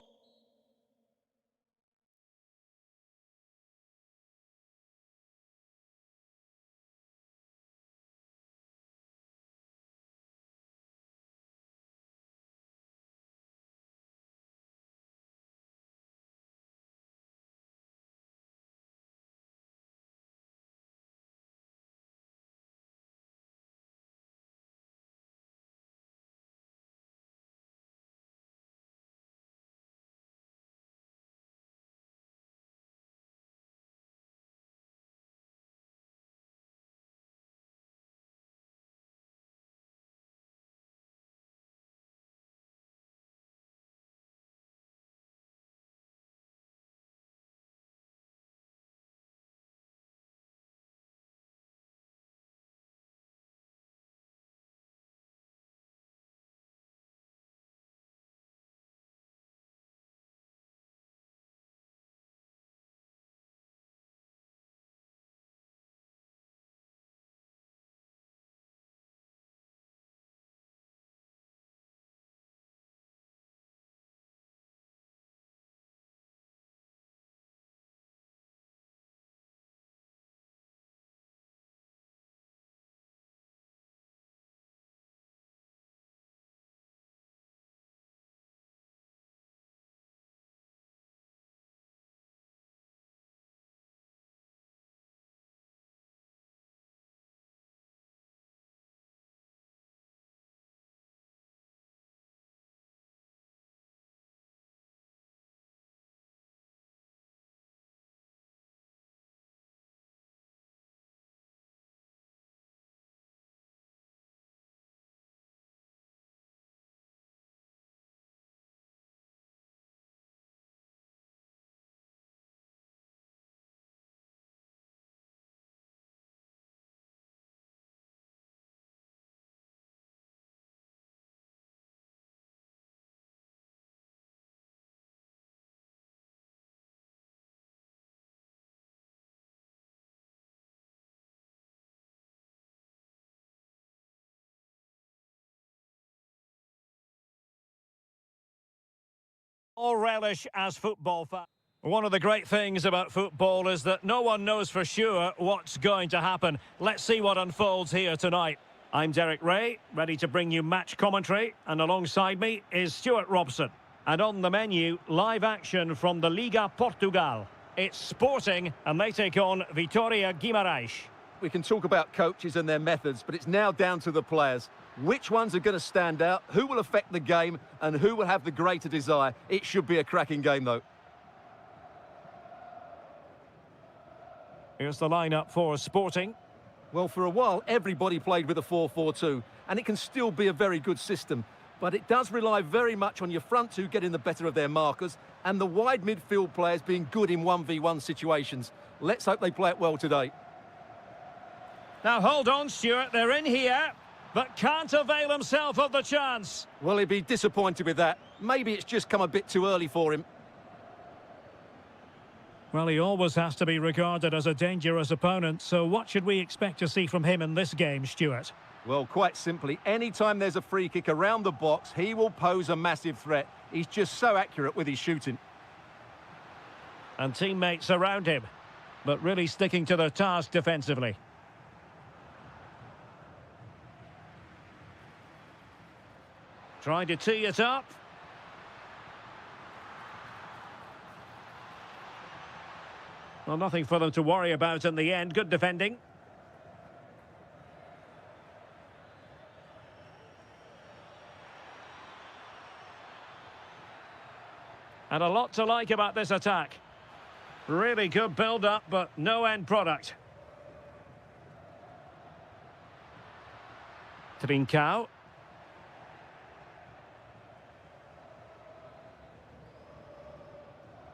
All relish as football fans. One of the great things about football is that no one knows for sure what's going to happen. Let's see what unfolds here tonight. I'm Derek Ray, ready to bring you match commentary, and alongside me is Stuart Robson. And on the menu, live action from the Liga Portugal. It's Sporting, and they take on Vitória Guimarães. We can talk about coaches and their methods, but it's now down to the players. Which ones are going to stand out, who will affect the game, and who will have the greater desire? It should be a cracking game, though. Here's the lineup for Sporting. Well, for a while, everybody played with a 4-4-2, and it can still be a very good system. But it does rely very much on your front two getting the better of their markers, and the wide midfield players being good in 1v1 situations. Let's hope they play it well today. Now, hold on, Stuart. They're in here, but can't avail himself of the chance. Well, he'd be disappointed with that. Maybe it's just come a bit too early for him. Well, he always has to be regarded as a dangerous opponent, so what should we expect to see from him in this game, Stuart? Well, quite simply, anytime there's a free kick around the box, he will pose a massive threat. He's just so accurate with his shooting. And teammates around him, but really sticking to their task defensively. Trying to tee it up. Well, nothing for them to worry about in the end. Good defending. And a lot to like about this attack. Really good build-up, but no end product. Trincao.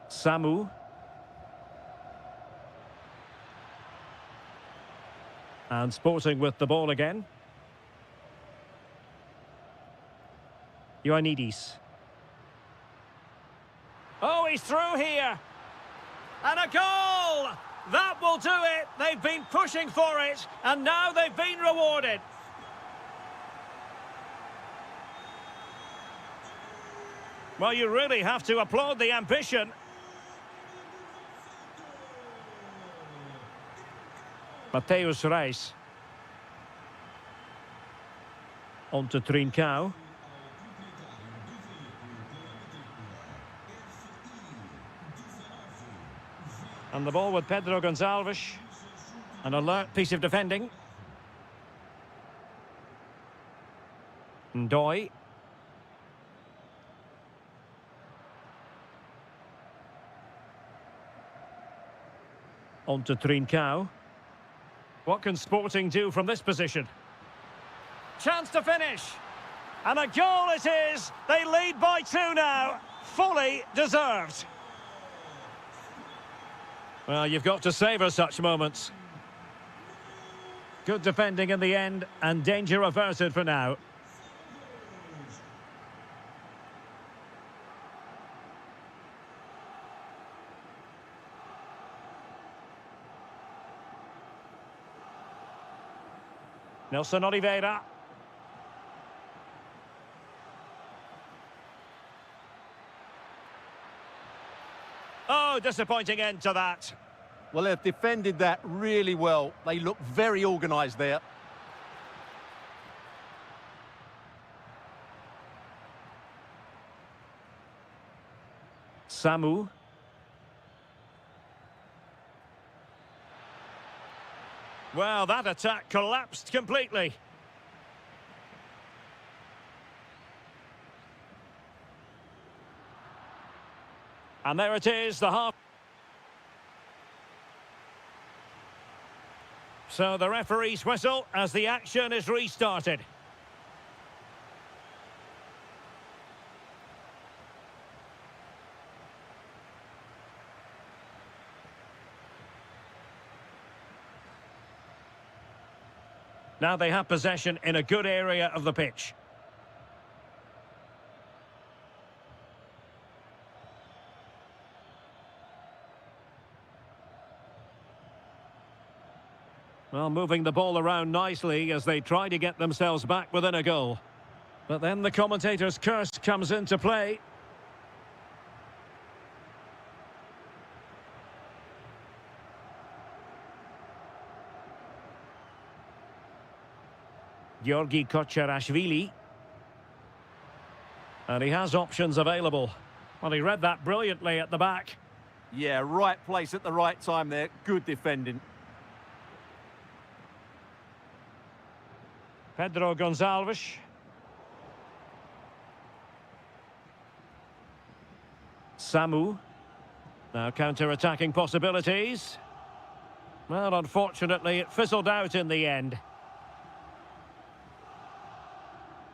Samu. And Sporting with the ball again. Ioannidis. Oh, he's through here. And a goal! That will do it. They've been pushing for it, and now they've been rewarded. Well, you really have to applaud the ambition. Mateus Reis. On to Trincao. And the ball with Pedro Gonçalves. An alert piece of defending. Ndoi. On to Trincao. What can Sporting do from this position? Chance to finish. And a goal it is. They lead by 2 now. Fully deserved. Well, you've got to savour such moments. Good defending in the end, and danger averted for now. Nelson Oliveira. Oh, disappointing end to that. Well, they've defended that really well. They look very organised there. Samu. Well, that attack collapsed completely. And there it is, the half. So the referee's whistle as the action is restarted. Now they have possession in a good area of the pitch. Well, moving the ball around nicely as they try to get themselves back within a goal. But then the commentator's curse comes into play. Georgi Kocherashvili. And he has options available. Well, he read that brilliantly at the back. Yeah, right place at the right time there. Good defending. Pedro Gonçalves. Samu. Now counter-attacking possibilities. Well, unfortunately, it fizzled out in the end.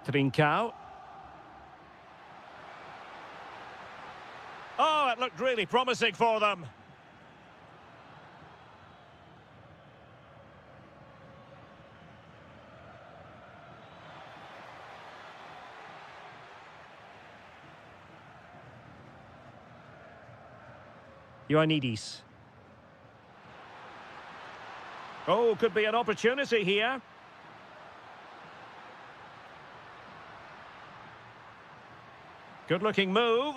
Trincao. Oh, it looked really promising for them. Ioannidis. Oh, could be an opportunity here. Good-looking move.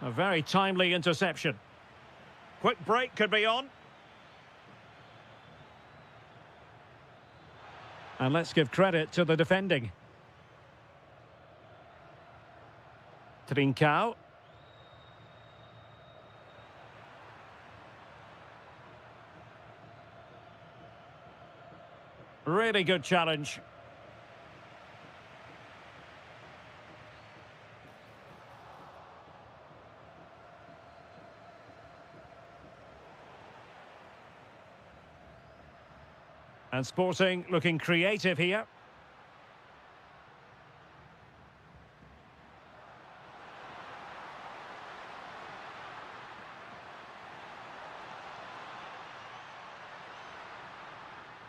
A very timely interception. Quick break could be on. And let's give credit to the defending. Trincao. Really good challenge. And Sporting looking creative here.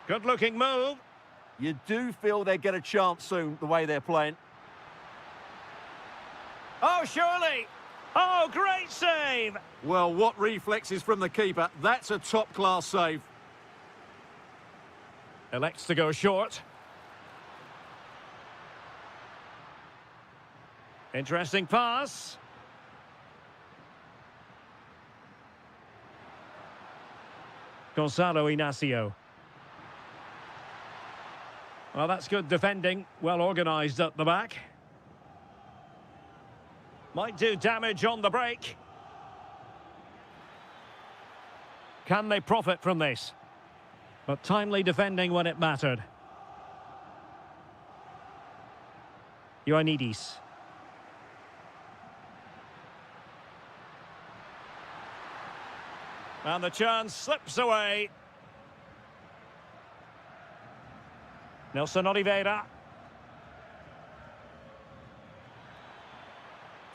Good-looking move. You do feel they get a chance soon, the way they're playing. Oh, surely. Oh, great save. Well, what reflexes from the keeper. That's a top-class save. Elects to go short. Interesting pass. Gonzalo Inacio. Well, that's good defending. Well organised at the back. Might do damage on the break. Can they profit from this? But timely defending when it mattered. Ioannidis. And the chance slips away. Nelson Oliveira.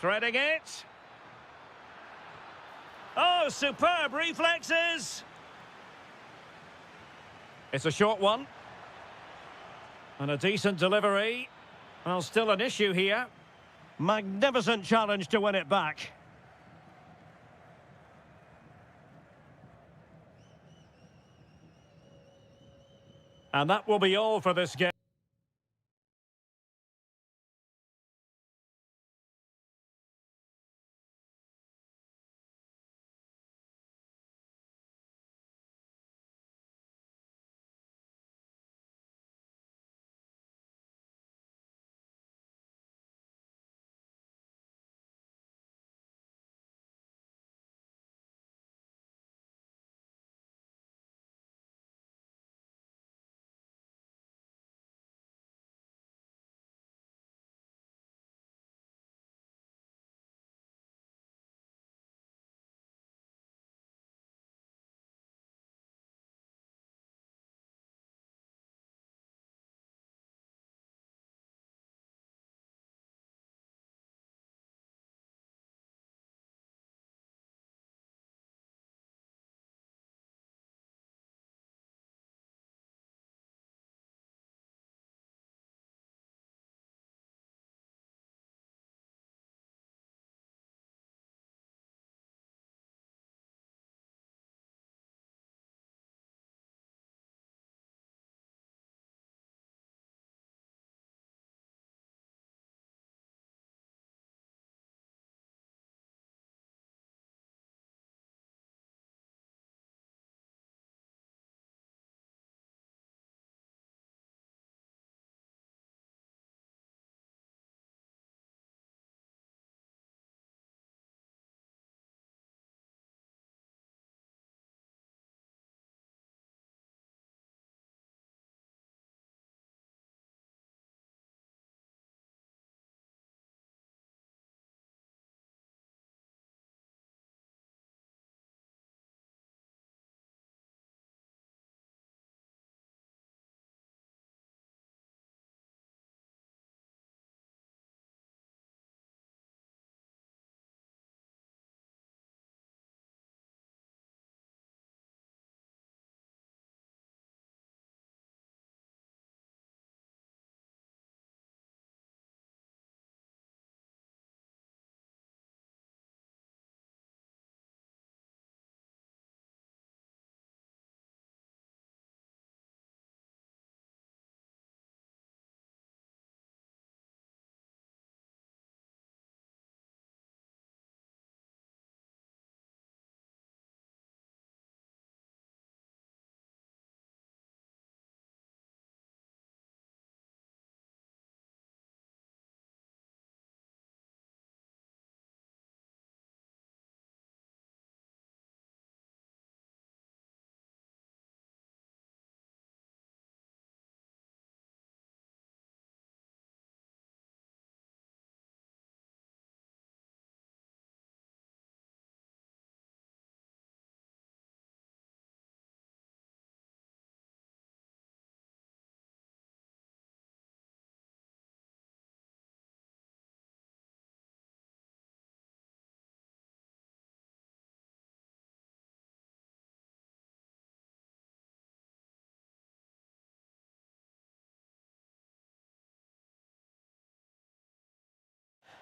Threading it. Oh, superb reflexes. It's a short one. And a decent delivery. Well, still an issue here. Magnificent challenge to win it back. And that will be all for this game.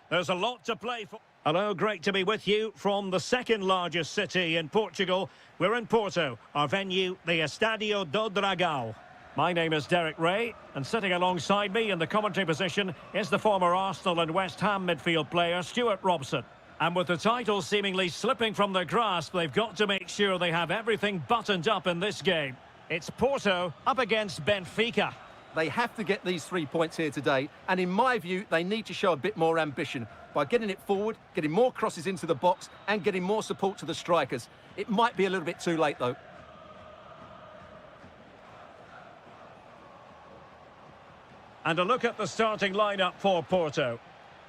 There's a lot to play for. Hello, great to be with you from the second largest city in Portugal. We're in Porto, our venue, the Estádio do Dragão. My name is Derek Ray, and sitting alongside me in the commentary position is the former Arsenal and West Ham midfield player, Stuart Robson. And with the title seemingly slipping from their grasp, they've got to make sure they have everything buttoned up in this game. It's Porto up against Benfica. They have to get these 3 points here today, and in my view, they need to show a bit more ambition by getting it forward, getting more crosses into the box, and getting more support to the strikers. It might be a little bit too late, though. And a look at the starting lineup for Porto.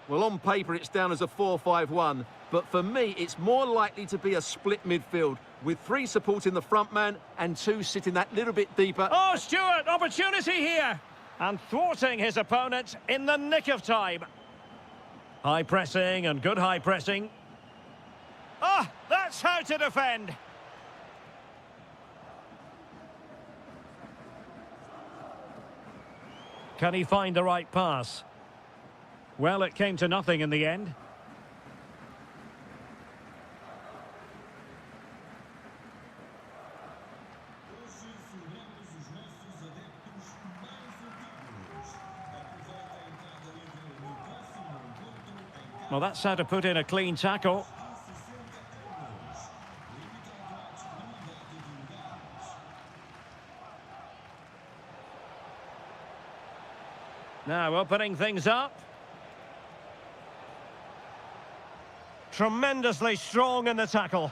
Well, on paper, it's down as a 4-5-1, but for me, it's more likely to be a split midfield, with 3 supporting the front man and 2 sitting that little bit deeper. Oh, Stuart, opportunity here! And thwarting his opponent in the nick of time. High pressing and good high pressing. Ah, that's how to defend. Can he find the right pass? Well, it came to nothing in the end. Well, that's how to put in a clean tackle. Now opening things up. Tremendously strong in the tackle.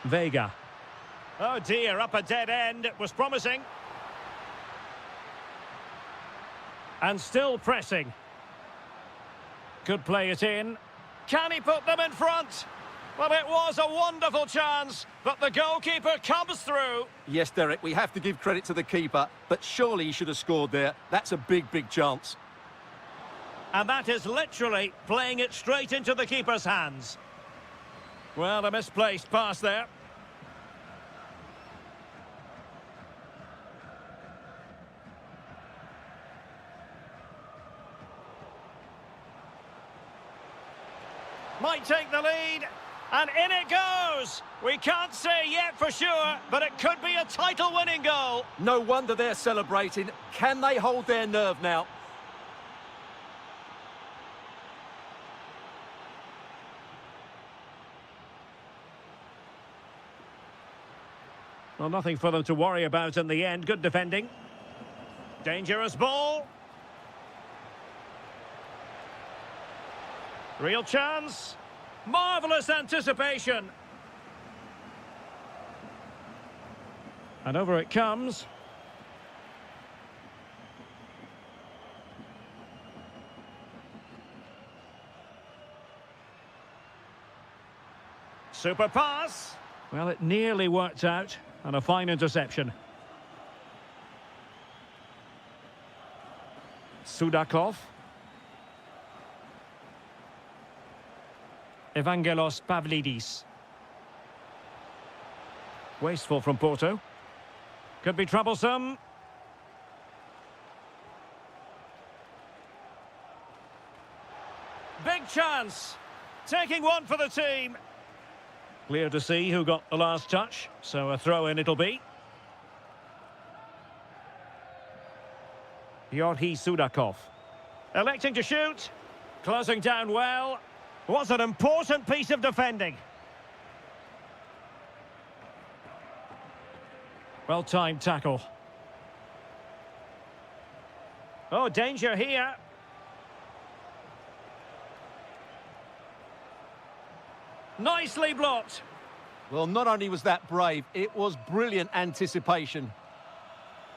Vega. Oh dear, up a dead end. It was promising. And still pressing. Could play it in. Can he put them in front? Well, it was a wonderful chance, but the goalkeeper comes through. Yes, Derek, we have to give credit to the keeper, but surely he should have scored there. That's a big, big chance. And that is literally playing it straight into the keeper's hands. Well, a misplaced pass there. Might take the lead, and in it goes! We can't say yet for sure, but it could be a title-winning goal. No wonder they're celebrating. Can they hold their nerve now? Well, nothing for them to worry about in the end. Good defending. Dangerous ball. Real chance. Marvellous anticipation. And over it comes. Super pass. Well, it nearly worked out. And a fine interception. Sudakov. Evangelos Pavlidis. Wasteful from Porto. Could be troublesome. Big chance. Taking one for the team. Clear to see who got the last touch, so a throw-in it'll be. Yorhi Sudakov. Electing to shoot. Closing down well. Was an important piece of defending. Well-timed tackle. Oh, danger here. Nicely blocked. Well, not only was that brave, it was brilliant anticipation.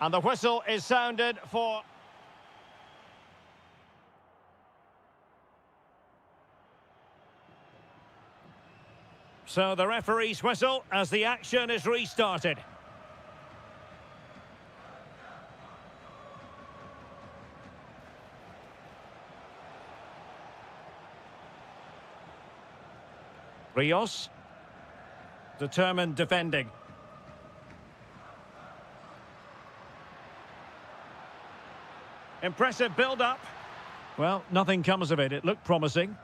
And the whistle is sounded for... So the referee's whistle as the action is restarted. Rios. Determined defending. Impressive build-up. Well, nothing comes of it. It looked promising.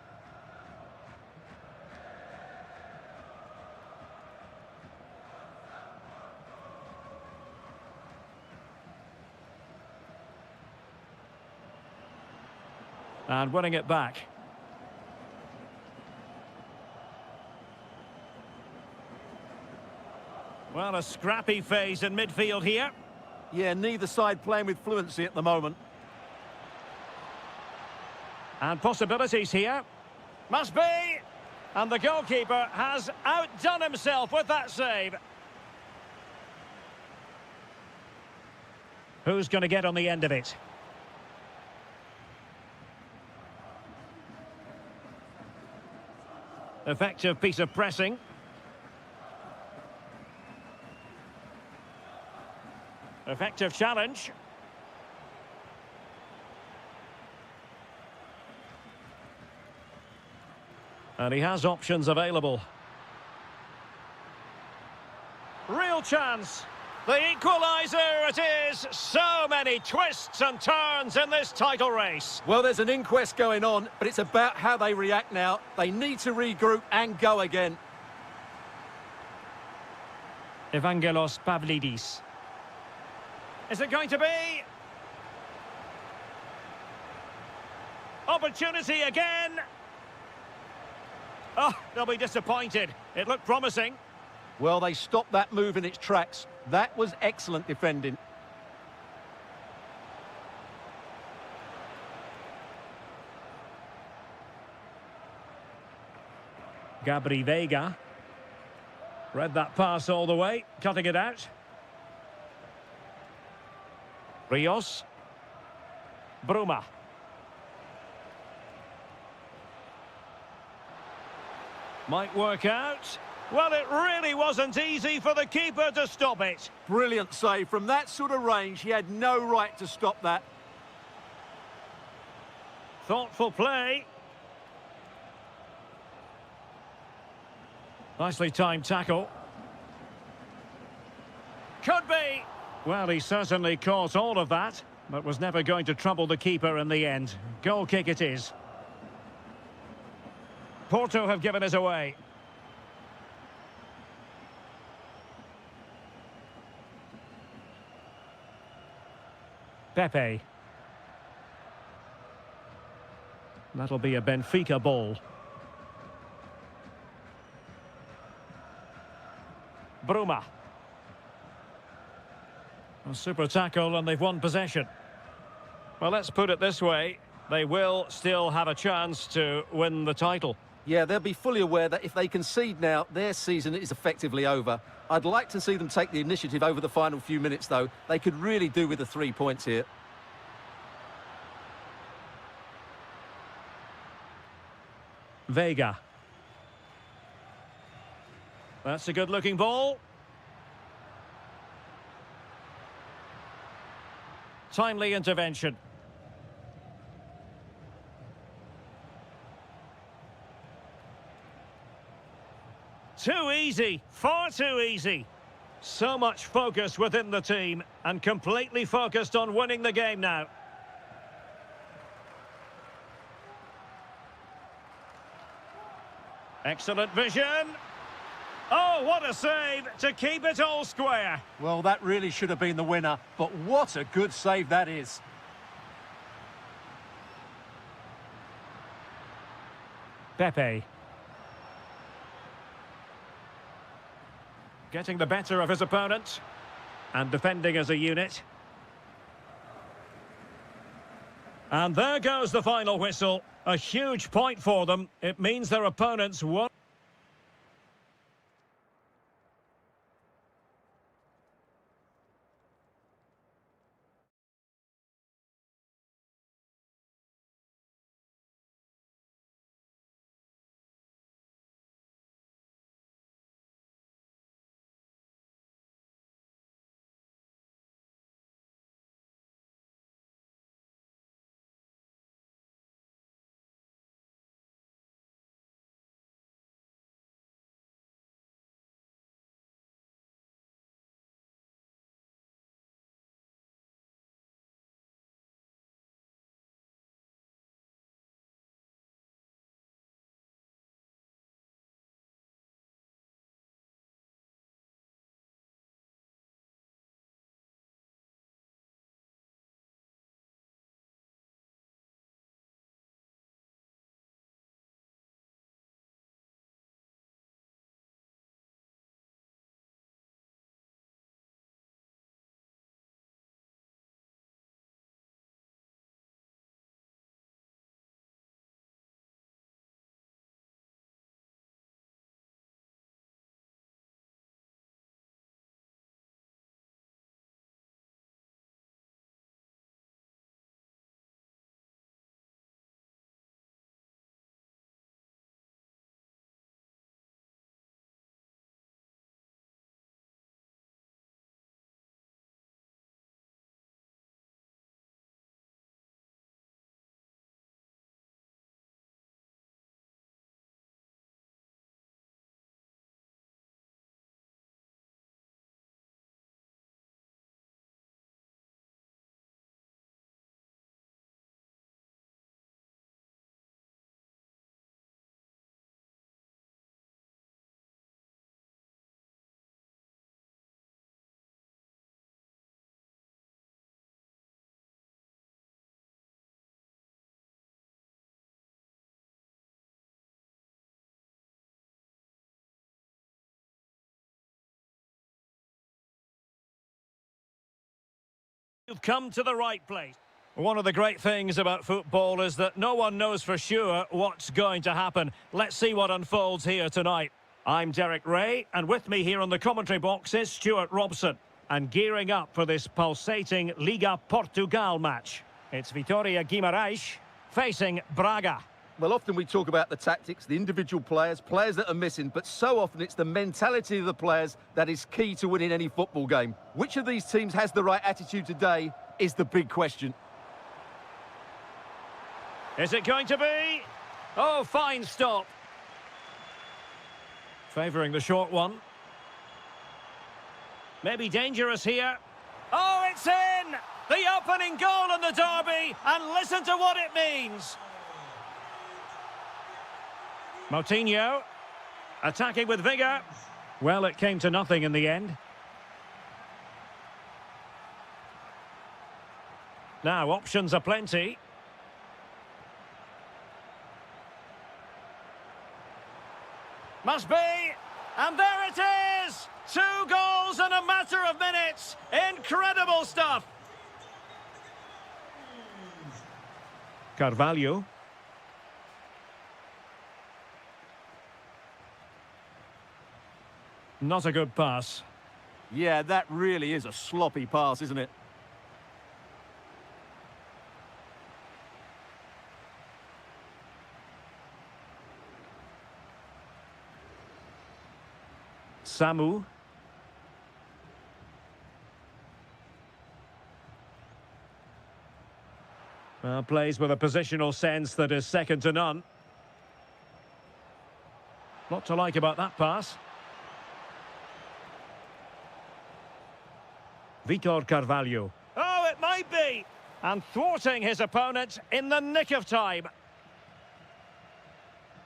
And winning it back. Well, a scrappy phase in midfield here. Yeah, neither side playing with fluency at the moment. And possibilities here. Must be! And the goalkeeper has outdone himself with that save. Who's going to get on the end of it? Effective piece of pressing. Effective challenge. And he has options available. Real chance. The equaliser it is. So many twists and turns in this title race. Well, there's an inquest going on, but it's about how they react now. They need to regroup and go again. Evangelos Pavlidis. Is it going to be? Opportunity again. Oh, they'll be disappointed. It looked promising. Well, they stopped that move in its tracks. That was excellent defending. Gabri Veiga. Read that pass all the way, cutting it out. Rios. Bruma. Might work out. Well, it really wasn't easy for the keeper to stop it. Brilliant save. From that sort of range, he had no right to stop that. Thoughtful play. Nicely timed tackle. Could be. Well, he certainly caught all of that, but was never going to trouble the keeper in the end. Goal kick it is. Porto have given us away. Pepe. That'll be a Benfica ball. Bruma. A super tackle and they've won possession. Well, let's put it this way. They will still have a chance to win the title. Yeah, they'll be fully aware that if they concede now, their season is effectively over. I'd like to see them take the initiative over the final few minutes, though. They could really do with the 3 points here. Veiga. That's a good-looking ball. Timely intervention. Too easy, far too easy. So much focus within the team and completely focused on winning the game now. Excellent vision. Oh, what a save to keep it all square. Well, that really should have been the winner, but what a good save that is. Pepe. Getting the better of his opponent and defending as a unit. And there goes the final whistle. A huge point for them. It means their opponents won't You've come to the right place. One of the great things about football is that no one knows for sure what's going to happen. Let's see what unfolds here tonight. I'm Derek Ray, and with me here on the commentary box is Stuart Robson. And gearing up for this pulsating Liga Portugal match. It's Vitória Guimarães facing Braga. Well, often we talk about the tactics, the individual players, players that are missing, but so often it's the mentality of the players that is key to winning any football game. Which of these teams has the right attitude today is the big question. Is it going to be? Oh, fine stop. Favouring the short one. Maybe dangerous here. Oh, it's in! The opening goal in the derby, and listen to what it means. Moutinho, attacking with vigour. Well, it came to nothing in the end. Now, options are plenty. Must be, and there it is! 2 goals in a matter of minutes. Incredible stuff. Carvalho. Not a good pass. Yeah, that really is a sloppy pass, isn't it? Samu. Plays with a positional sense that is second to none. Lot to like about that pass. Vitor Carvalho. Oh, it might be! And thwarting his opponent in the nick of time.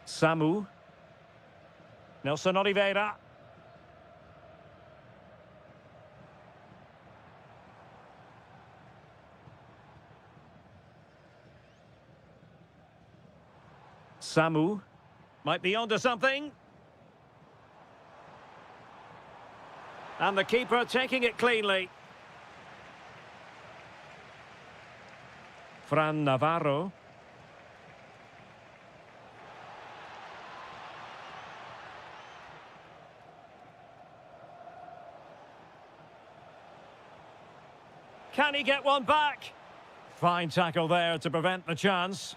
Samu. Nelson Oliveira. Samu might be onto something. And the keeper taking it cleanly. Fran Navarro. Can he get one back? Fine tackle there to prevent the chance.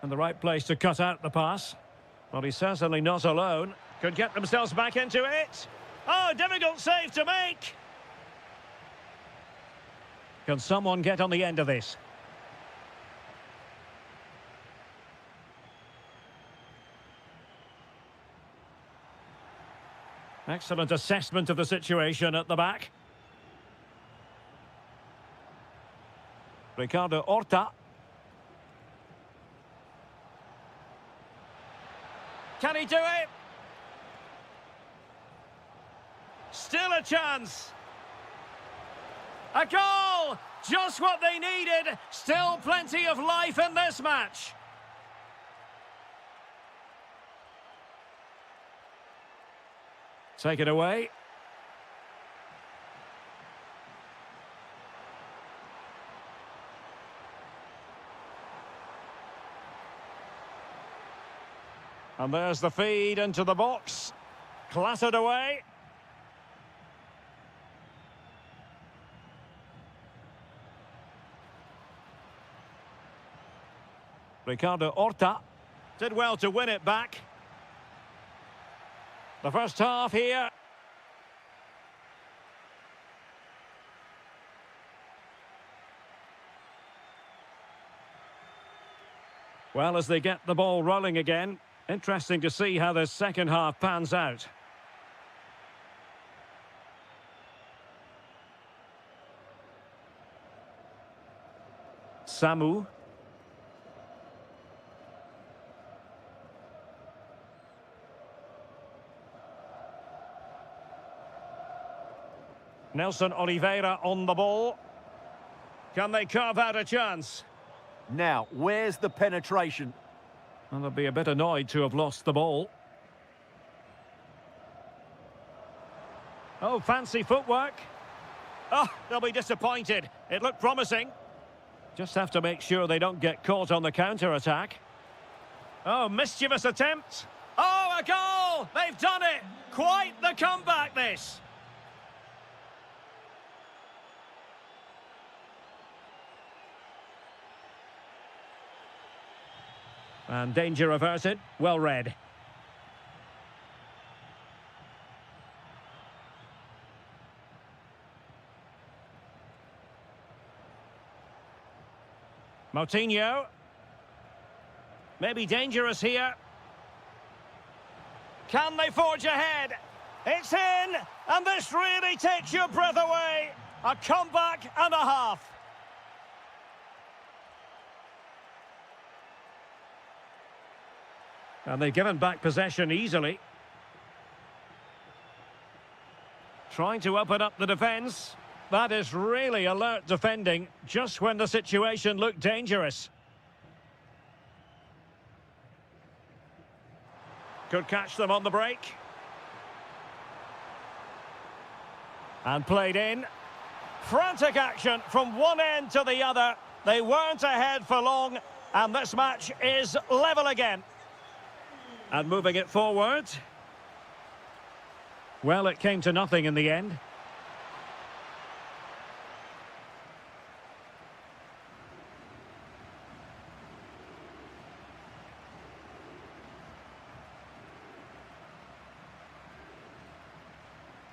And the right place to cut out the pass. Well, he's certainly not alone. Could get themselves back into it. Oh, difficult save to make. Can someone get on the end of this? Excellent assessment of the situation at the back. Ricardo Horta. Can he do it? Still a chance. A goal! Just what they needed. Still plenty of life in this match. Take it away. And there's the feed into the box. Clattered away. Ricardo Horta did well to win it back. The first half here. Well, as they get the ball rolling again, interesting to see how the second half pans out. Samu. Nelson Oliveira on the ball. Can they carve out a chance? Now, where's the penetration? And they'll be a bit annoyed to have lost the ball. Oh, fancy footwork. Oh, they'll be disappointed. It looked promising. Just have to make sure they don't get caught on the counter-attack. Oh, mischievous attempt. Oh, a goal! They've done it! Quite the comeback, this. And danger averted. Well read. Moutinho. Maybe dangerous here. Can they forge ahead? It's in! And this really takes your breath away. A comeback and a half. And they've given back possession easily. Trying to open up the defence. That is really alert defending, just when the situation looked dangerous. Could catch them on the break. And played in. Frantic action from one end to the other. They weren't ahead for long, and this match is level again. And moving it forward. Well, it came to nothing in the end.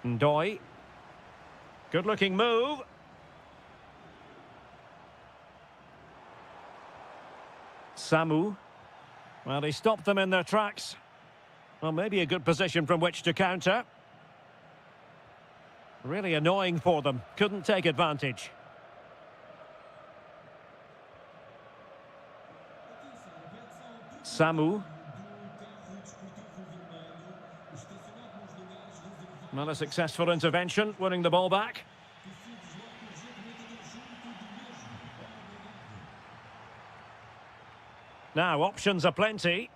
Ndoye. Good-looking move. Samu. Well, he stopped them in their tracks. Well, maybe a good position from which to counter. Really annoying for them. Couldn't take advantage. Samu. Not a successful intervention, winning the ball back. Now, options are plenty.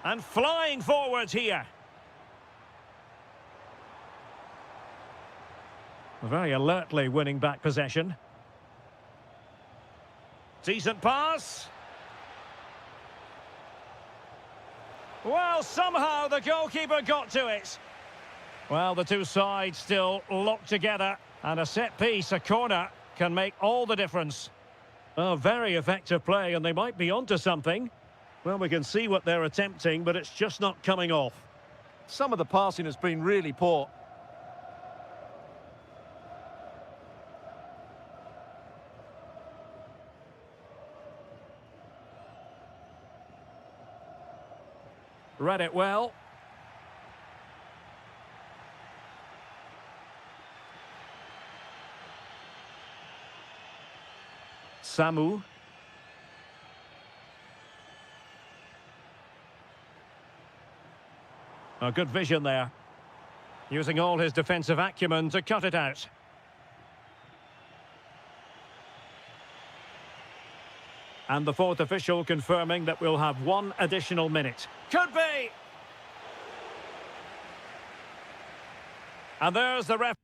And flying forwards here. Very alertly winning back possession. Decent pass. Well, somehow the goalkeeper got to it. Well, the two sides still locked together. And a set piece, a corner, can make all the difference. Oh, very effective play, and they might be onto something. Well, we can see what they're attempting, but it's just not coming off. Some of the passing has been really poor. Read it well. Samu. A good vision there. Using all his defensive acumen to cut it out. And the fourth official confirming that we'll have one additional minute. Could be! And there's the ref.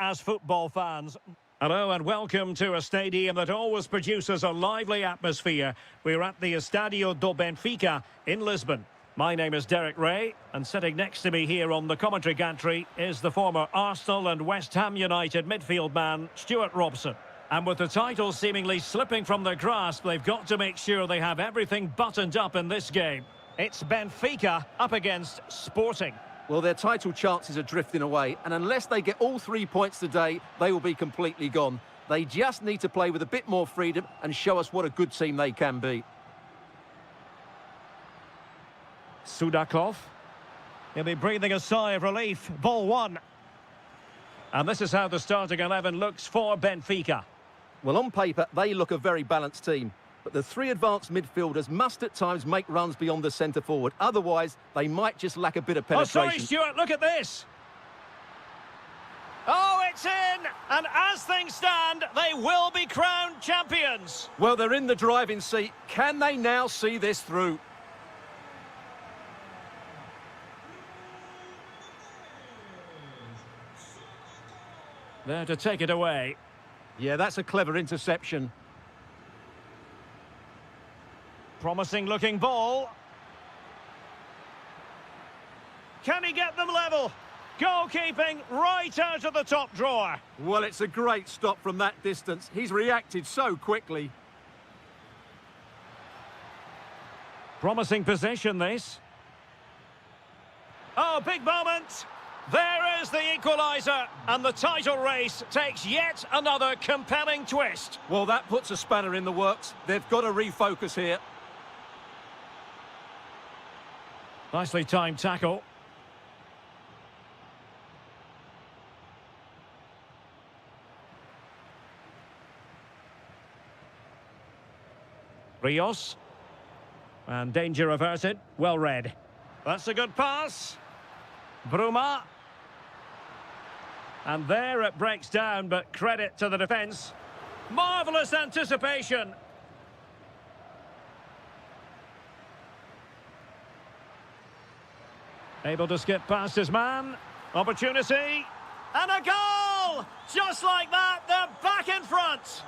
as football fans. Hello and welcome to a stadium that always produces a lively atmosphere. We're at the Estadio do Benfica in Lisbon. My name is Derek Ray, and sitting next to me here on the commentary gantry is the former Arsenal and West Ham United midfield man, Stuart Robson. And with the title seemingly slipping from their grasp, they've got to make sure they have everything buttoned up in this game. It's Benfica up against Sporting. Well, their title chances are drifting away, and unless they get all 3 points today, they will be completely gone. They just need to play with a bit more freedom and show us what a good team they can be. Sudakov. He'll be breathing a sigh of relief. Ball one. And this is how the starting 11 looks for Benfica. Well, on paper, they look a very balanced team. But the three advanced midfielders must at times make runs beyond the centre forward. Otherwise, they might just lack a bit of penetration. Oh, sorry, Stuart, look at this. Oh, it's in! And as things stand, they will be crowned champions. Well, they're in the driving seat. Can they now see this through? There to take it away. Yeah, that's a clever interception. Promising looking ball. Can he get them level? Goalkeeping right out of the top drawer. Well, it's a great stop from that distance. He's reacted so quickly. Promising position, this. Oh, big moment. There is the equaliser, and the title race takes yet another compelling twist. Well, that puts a spanner in the works. They've got to refocus here. Nicely timed tackle. Rios. And danger averted. Well read. That's a good pass. Bruma. And there it breaks down, but credit to the defence. Marvellous anticipation. Able to skip past his man. Opportunity. And a goal! Just like that, they're back in front.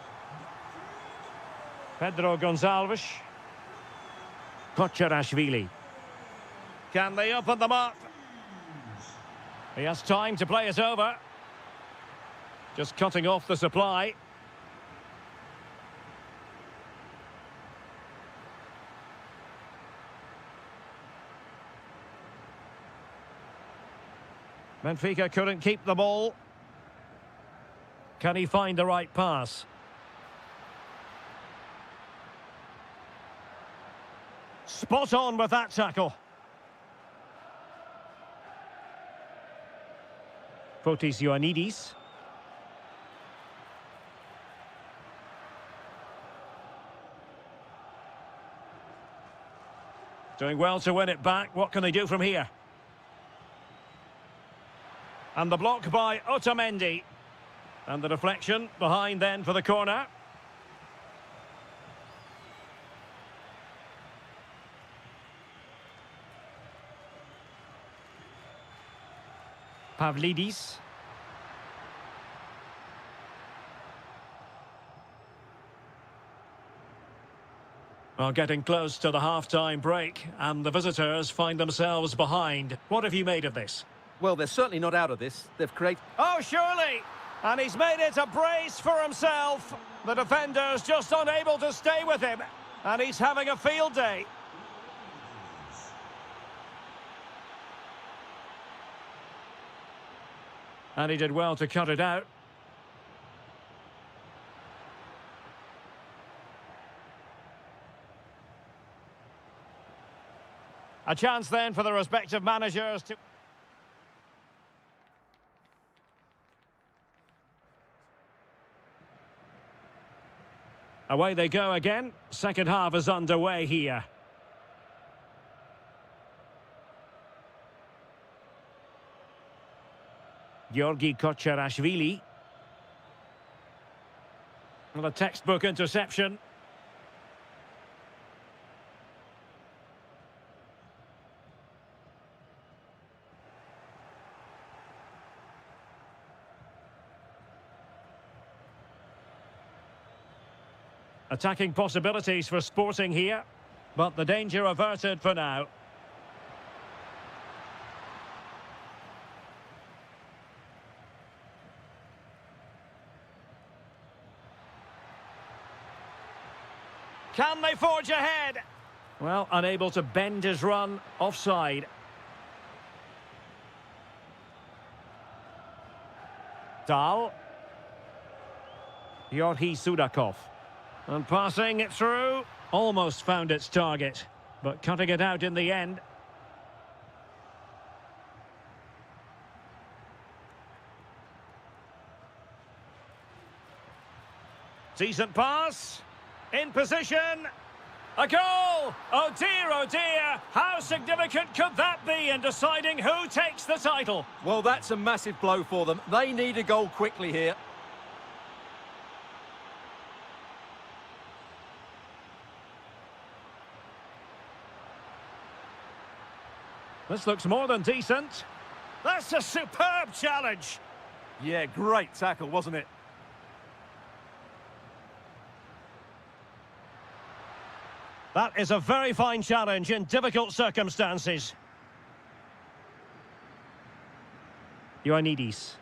Pedro Gonçalves. Kocherashvili. Can they open them up? He has time to play it over. Just cutting off the supply. Benfica couldn't keep the ball. Can he find the right pass? Spot on with that tackle. Fotis Ioannidis. Doing well to win it back. What can they do from here? And the block by Otamendi. And the deflection behind then for the corner. Pavlidis. Well, getting close to the half-time break, and the visitors find themselves behind. What have you made of this? Well, they're certainly not out of this. They've created... Oh, surely! And he's made it a brace for himself. The defender's just unable to stay with him. And he's having a field day. And he did well to cut it out. A chance then for the respective managers to... Away they go again. Second half is underway here. Georgi Kocherashvili. Well, a textbook interception. Attacking possibilities for Sporting here, but the danger averted for now. Can they forge ahead? Well, unable to bend his run, offside. Dahl. Yorhi Sudakov. And passing it through. Almost found its target, but cutting it out in the end. Decent pass. In position. A goal! Oh dear, how significant could that be in deciding who takes the title? Well, that's a massive blow for them. They need a goal quickly here. This looks more than decent. That's a superb challenge. Yeah, great tackle, wasn't it? That is a very fine challenge in difficult circumstances. Ioannidis.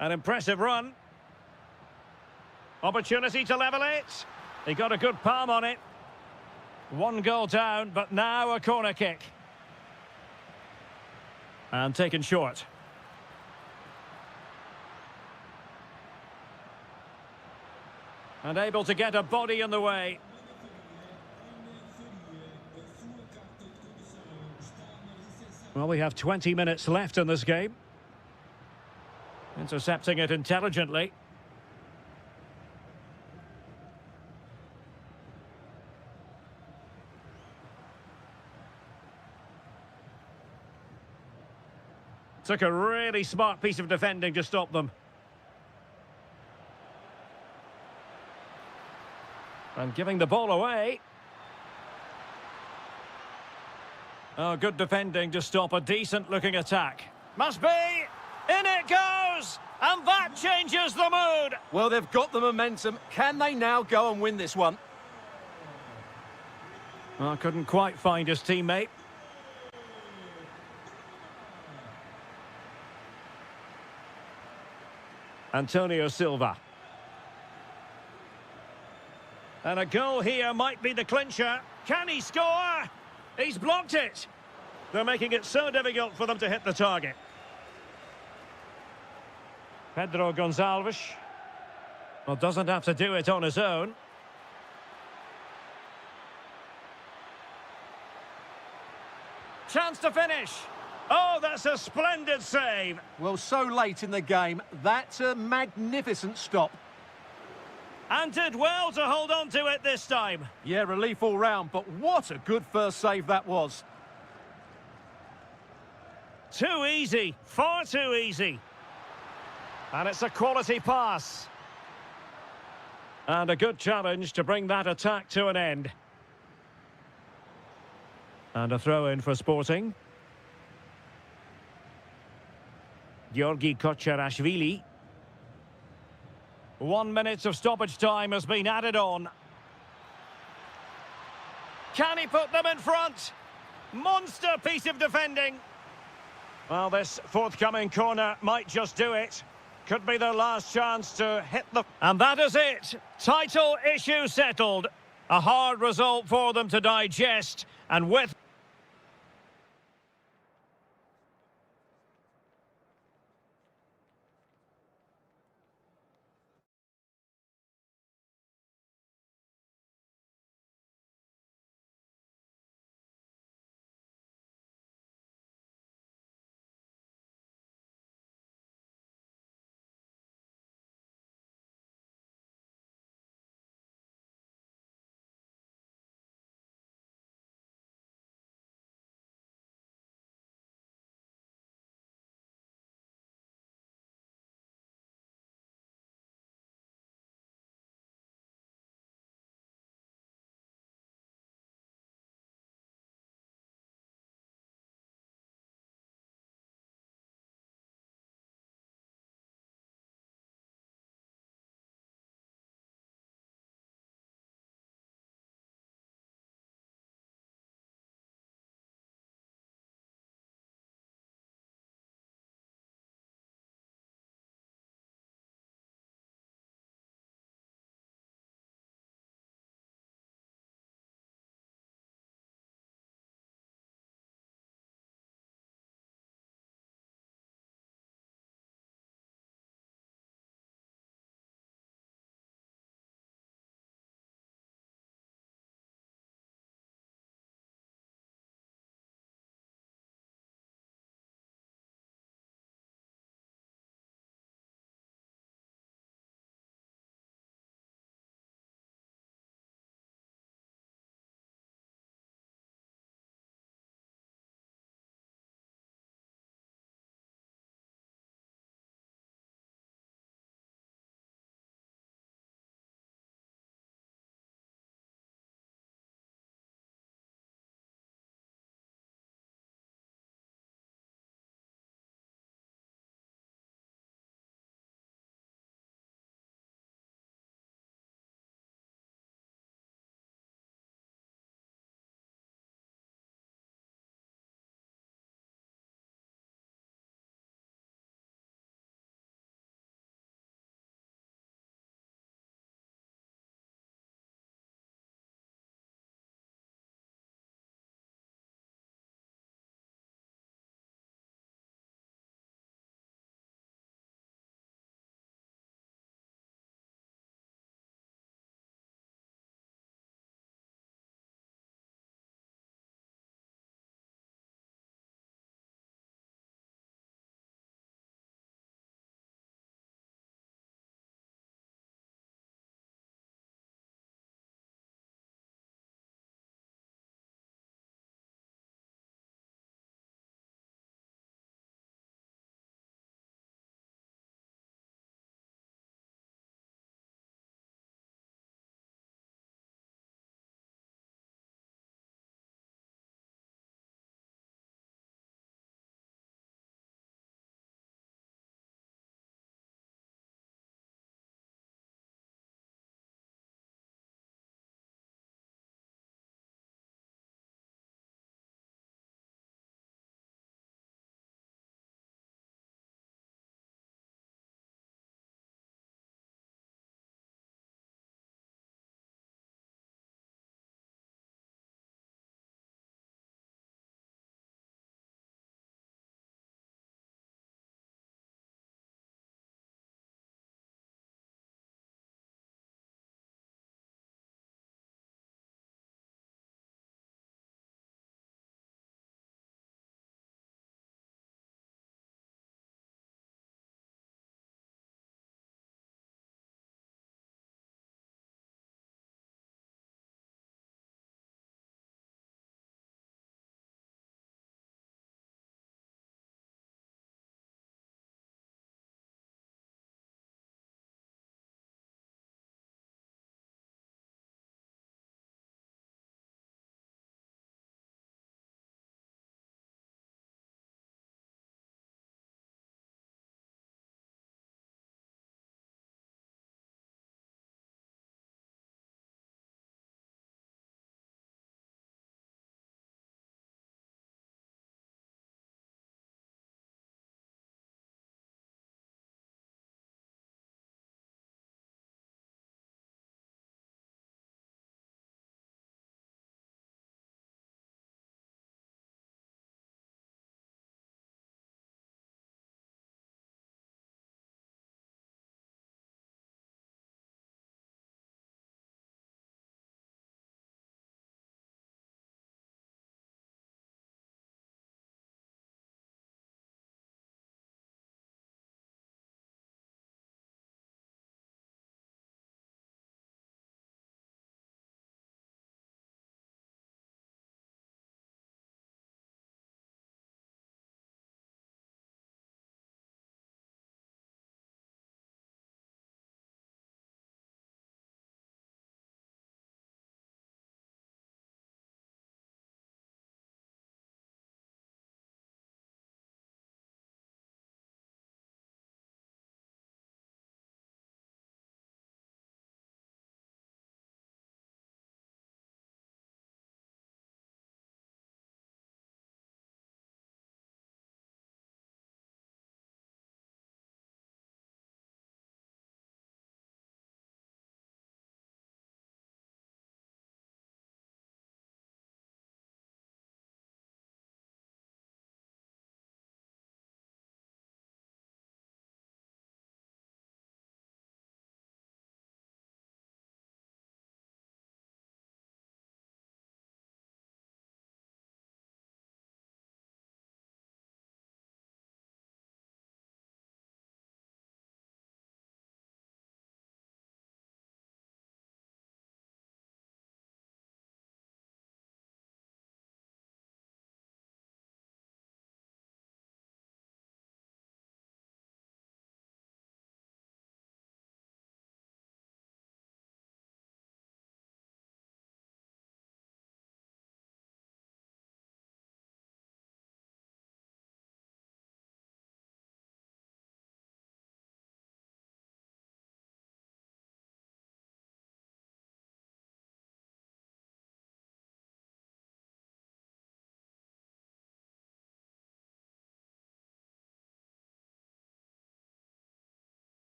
An impressive run. Opportunity to level it. He got a good palm on it. One goal down, but now a corner kick. And taken short. And able to get a body in the way. Well, we have 20 minutes left in this game. Intercepting it intelligently. Took a really smart piece of defending to stop them. And giving the ball away. Oh, good defending to stop a decent-looking attack. Must be! In it goes! And that changes the mood! Well, they've got the momentum. Can they now go and win this one? Well, couldn't quite find his teammate. Antonio Silva. And a goal here might be the clincher. Can he score? He's blocked it. They're making it so difficult for them to hit the target. Pedro Gonçalves. Well, doesn't have to do it on his own. Chance to finish. Oh, that's a splendid save. Well, so late in the game, that's a magnificent stop. And did well to hold on to it this time. Yeah, relief all round, but what a good first save that was. Too easy, far too easy. And it's a quality pass. And a good challenge to bring that attack to an end. And a throw-in for Sporting. Georgi Kocherashvili. 1 minute of stoppage time has been added on. Can he put them in front? Monster piece of defending. Well, this forthcoming corner might just do it. Could be their last chance to hit the... And that is it. Title issue settled. A hard result for them to digest. And with...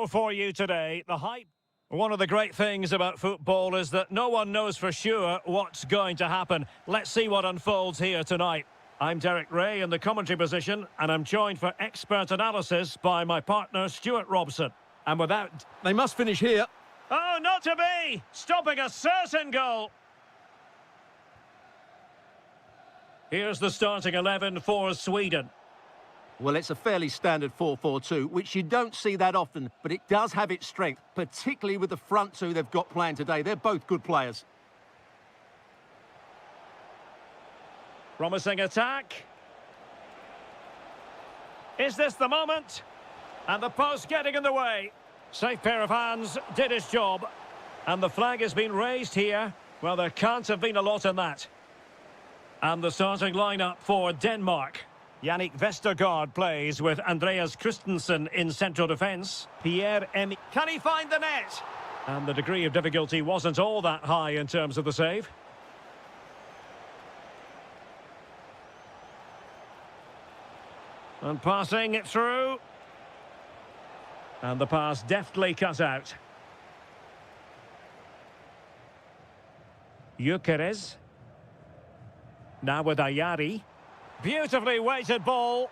For you today, the hype. One of the great things about football is that no one knows for sure what's going to happen. Let's see what unfolds here tonight. I'm Derek Ray in the commentary position, and I'm joined for expert analysis by my partner, Stuart Robson. And without... They must finish here. Oh, not to be! Stopping a certain goal. Here's the starting 11 for Sweden. Well, it's a fairly standard 4-4-2, which you don't see that often, but it does have its strength, particularly with the front two they've got playing today. They're both good players. Promising attack. Is this the moment? And the post getting in the way. Safe pair of hands, did his job. And the flag has been raised here. Well, there can't have been a lot in that. And the starting lineup for Denmark. Yannick Vestergaard plays with Andreas Christensen in central defence. Pierre-Emile. Can he find the net? And the degree of difficulty wasn't all that high in terms of the save. And passing it through. And the pass deftly cut out. Gyökeres. Now with Ayari. Beautifully weighted ball.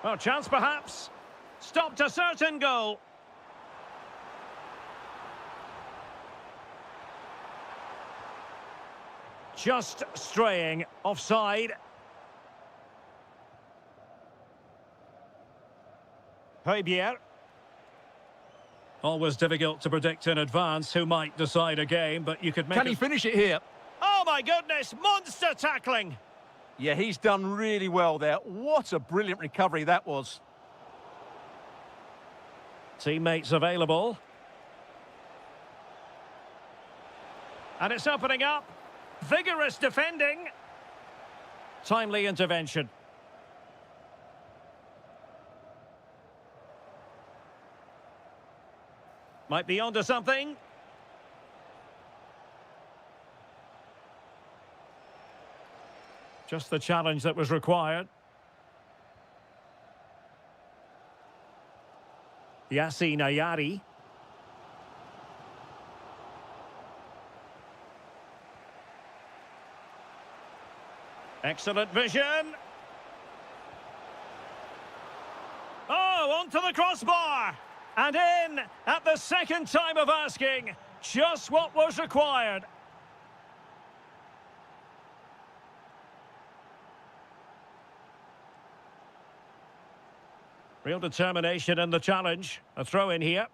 Oh, chance perhaps. Stopped a certain goal. Just straying offside. Højbjerg. Always difficult to predict in advance who might decide a game, but you could make Can he finish it here? Oh my goodness, monster tackling! Yeah, he's done really well there. What a brilliant recovery that was. Teammates available. And it's opening up. Vigorous defending. Timely intervention. Might be onto something. Just the challenge that was required. Yassine Ayari. Excellent vision. Oh, onto the crossbar. And in at the second time of asking. Just what was required. Real determination in the challenge. A throw in here.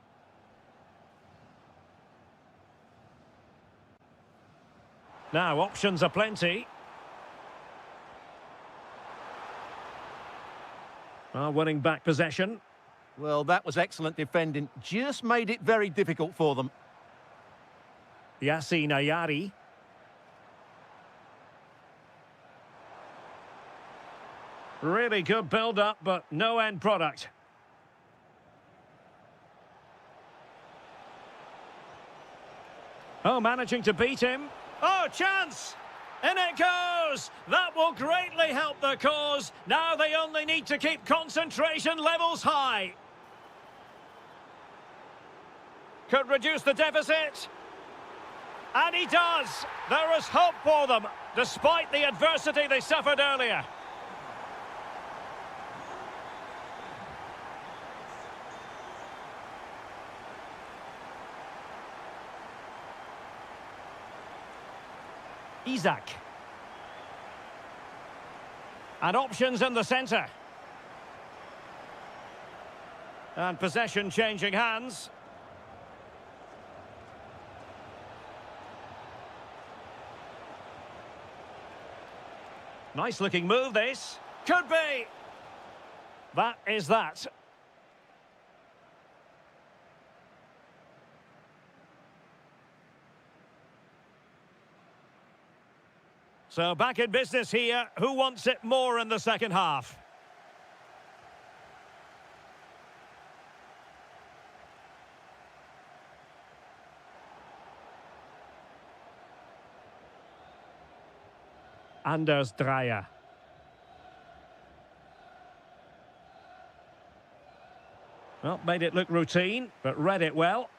Now, options are plenty. Winning back possession. Well, that was excellent defending. Just made it very difficult for them. Yassine Ayari. Really good build-up, but no end product. Oh, managing to beat him. Oh, chance! In it goes! That will greatly help the cause. Now they only need to keep concentration levels high. Could reduce the deficit. And he does. There is hope for them, despite the adversity they suffered earlier. Isaac. And options in the centre. And possession changing hands. Nice looking move this. Could be. That is that. So back in business here. Who wants it more in the second half? Anders Dreyer. Well, made it look routine, but read it well.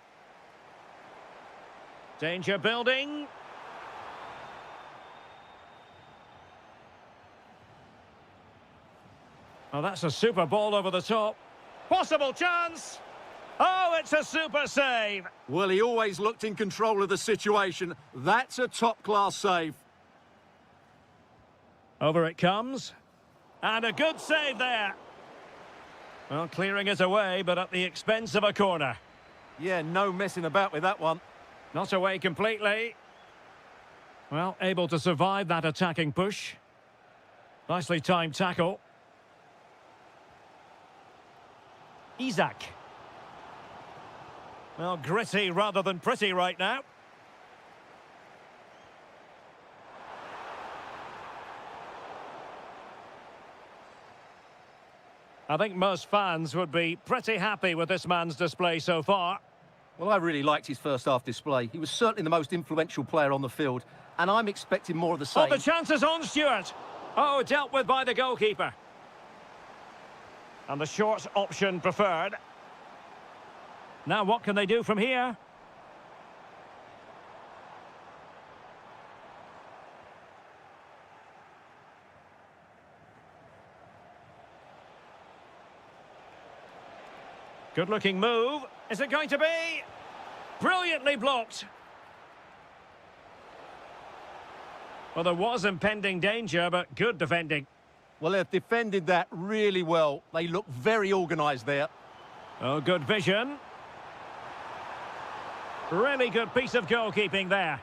Danger building. Oh, that's a super ball over the top. Possible chance. Oh, it's a super save. Well, he always looked in control of the situation. That's a top-class save. Over it comes. And a good save there. Well, clearing it away, but at the expense of a corner. Yeah, no messing about with that one. Not away completely. Well, able to survive that attacking push. Nicely timed tackle. Isak. Well, gritty rather than pretty right now. I think most fans would be pretty happy with this man's display so far. Well, I really liked his first half display. He was certainly the most influential player on the field, and I'm expecting more of the same. Oh, the chance is on, Stuart. Oh, dealt with by the goalkeeper. And the short option preferred. Now what can they do from here? Good-looking move. Is it going to be? Brilliantly blocked. Well, there was impending danger, but good defending. Well, they've defended that really well. They look very organised there. Oh, good vision. Really good piece of goalkeeping there.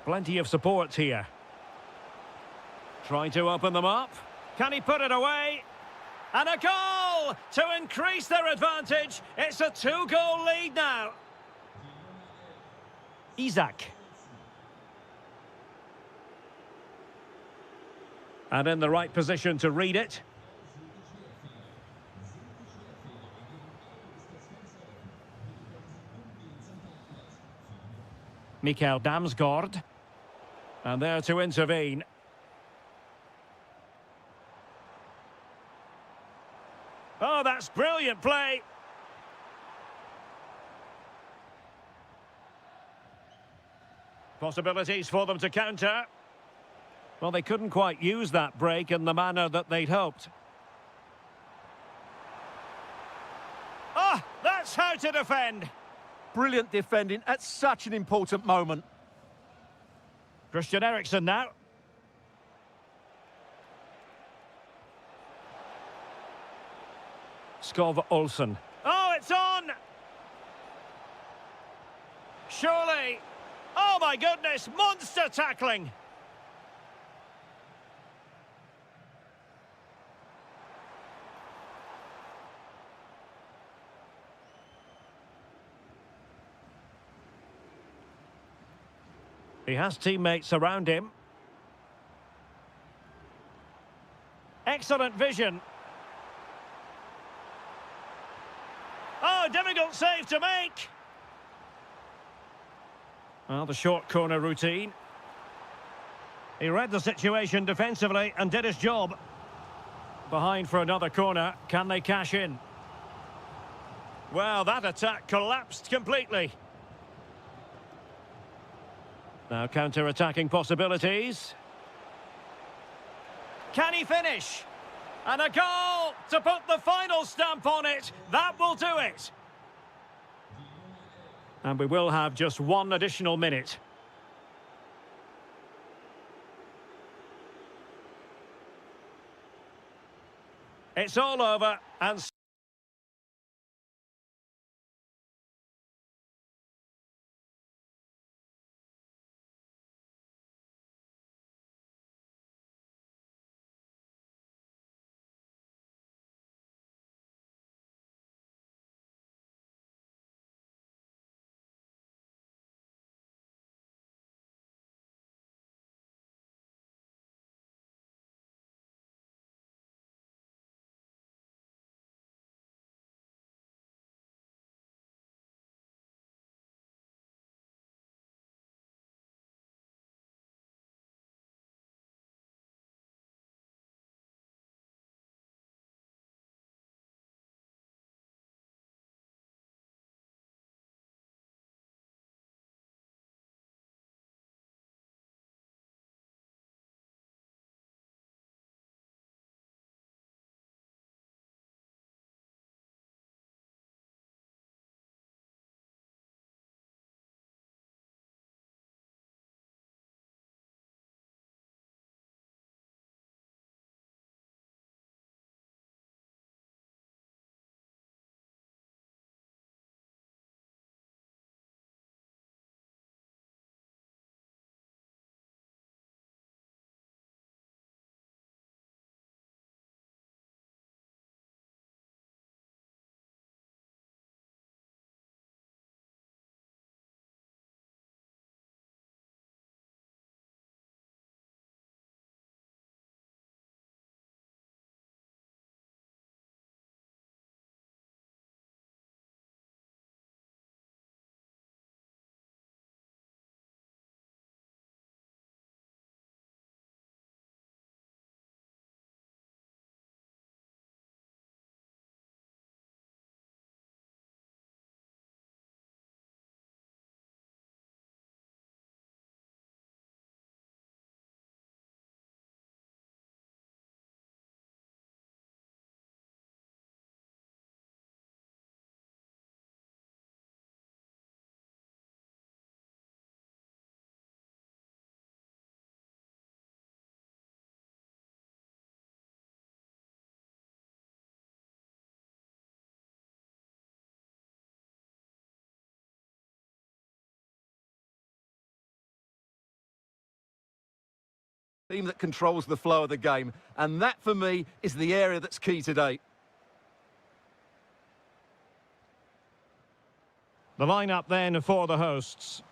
Plenty of support here. Trying to open them up. Can he put it away? And a goal to increase their advantage. It's a 2-goal lead now. Isak. And in the right position to read it. Mikael Damsgaard. And there to intervene. Oh, that's brilliant play. Possibilities for them to counter. Well, they couldn't quite use that break in the manner that they'd hoped. Oh, that's how to defend. Brilliant defending at such an important moment. Christian Eriksen now. Skov Olsen. Oh, it's on! Surely. Oh, my goodness, monster tackling. He has teammates around him. Excellent vision. Oh, difficult save to make. Well, the short corner routine. He read the situation defensively and did his job. Behind for another corner. Can they cash in? Well, that attack collapsed completely. Now counter-attacking possibilities. Can he finish? And a goal to put the final stamp on it. That will do it. And we will have just one additional minute. It's all over and... team that controls the flow of the game. And that, for me, is the area that's key today. The lineup then for the hosts.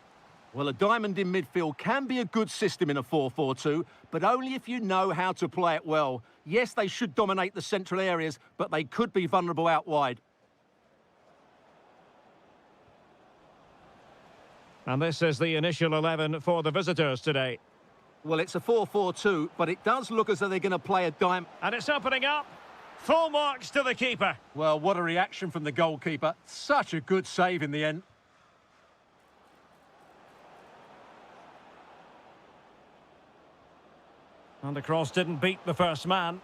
Well, a diamond in midfield can be a good system in a 4-4-2, but only if you know how to play it well. Yes, they should dominate the central areas, but they could be vulnerable out wide. And this is the initial 11 for the visitors today. Well, it's a 4-4-2, but it does look as though they're going to play a dime. And it's opening up. Full marks to the keeper. Well, what a reaction from the goalkeeper. Such a good save in the end. And the cross didn't beat the first man.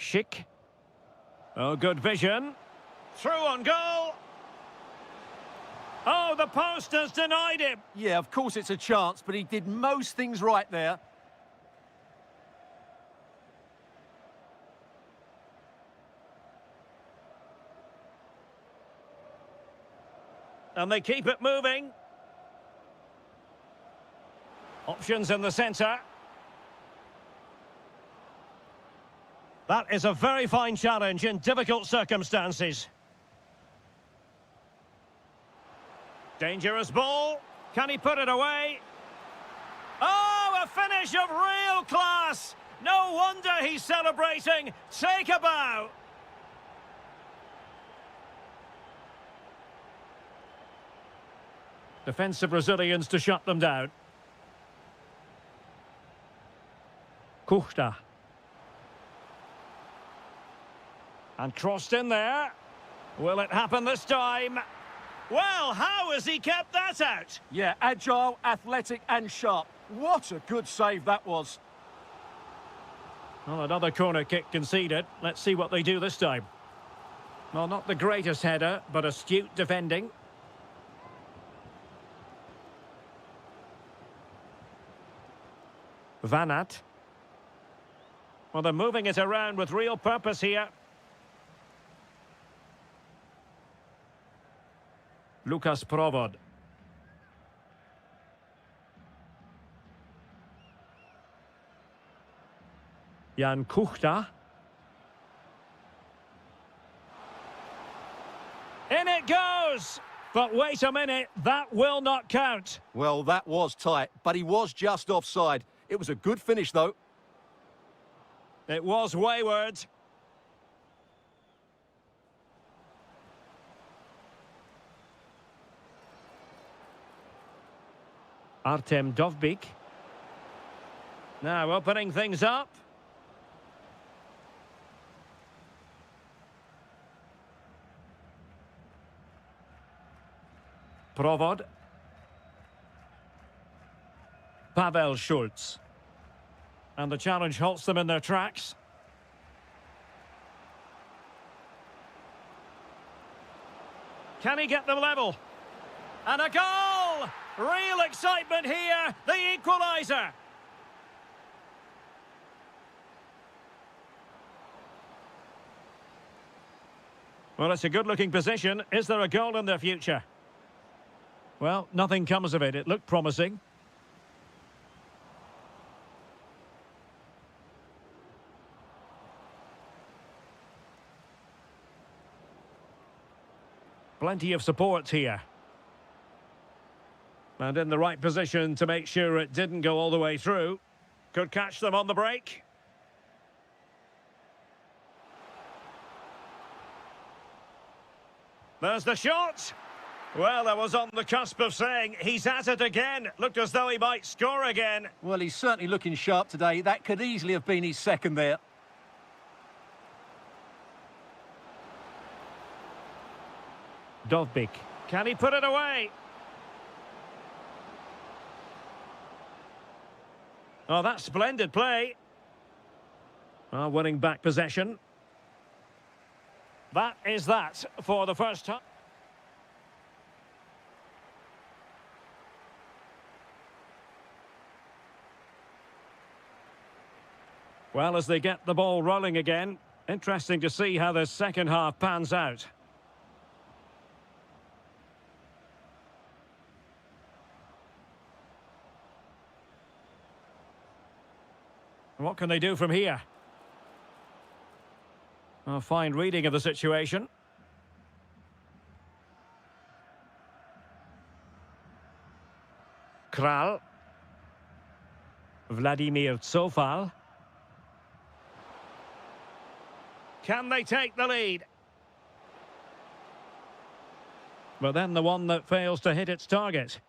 Schick. Oh, good vision. Through on goal. Oh, the post has denied him. Yeah, of course it's a chance, but he did most things right there. And they keep it moving. Options in the centre. That is a very fine challenge in difficult circumstances. Dangerous ball. Can he put it away? Oh, a finish of real class. No wonder he's celebrating. Take a bow. Defensive Brazilians to shut them down. Kuchta. And crossed in there. Will it happen this time? Well, how has he kept that out? Yeah, agile, athletic and sharp. What a good save that was. Well, another corner kick conceded. Let's see what they do this time. Well, not the greatest header, but astute defending. Vanat. Well, they're moving it around with real purpose here. Lucas Provod. Jan Kuchta. In it goes! But wait a minute, that will not count. Well, that was tight, but he was just offside. It was a good finish, though. It was wayward. Artem Dovbyk. Now opening things up. Provod. Pavel Schulz. And the challenge halts them in their tracks. Can he get them level? And a goal! Real excitement here, the equaliser. Well, it's a good-looking position. Is there a goal in their future? Well, nothing comes of it. It looked promising. Plenty of support here. And in the right position to make sure it didn't go all the way through. Could catch them on the break. There's the shot. Well, I was on the cusp of saying he's at it again. Looked as though he might score again. Well, he's certainly looking sharp today. That could easily have been his second there. Dovbyk. Can he put it away? Oh, that's splendid play. Well, winning back possession. That is that for the first time. Well, as they get the ball rolling again, interesting to see how the second half pans out. What can they do from here? A fine reading of the situation. Kral. Vladimir Tsofal. Can they take the lead? But then the one that fails to hit its target.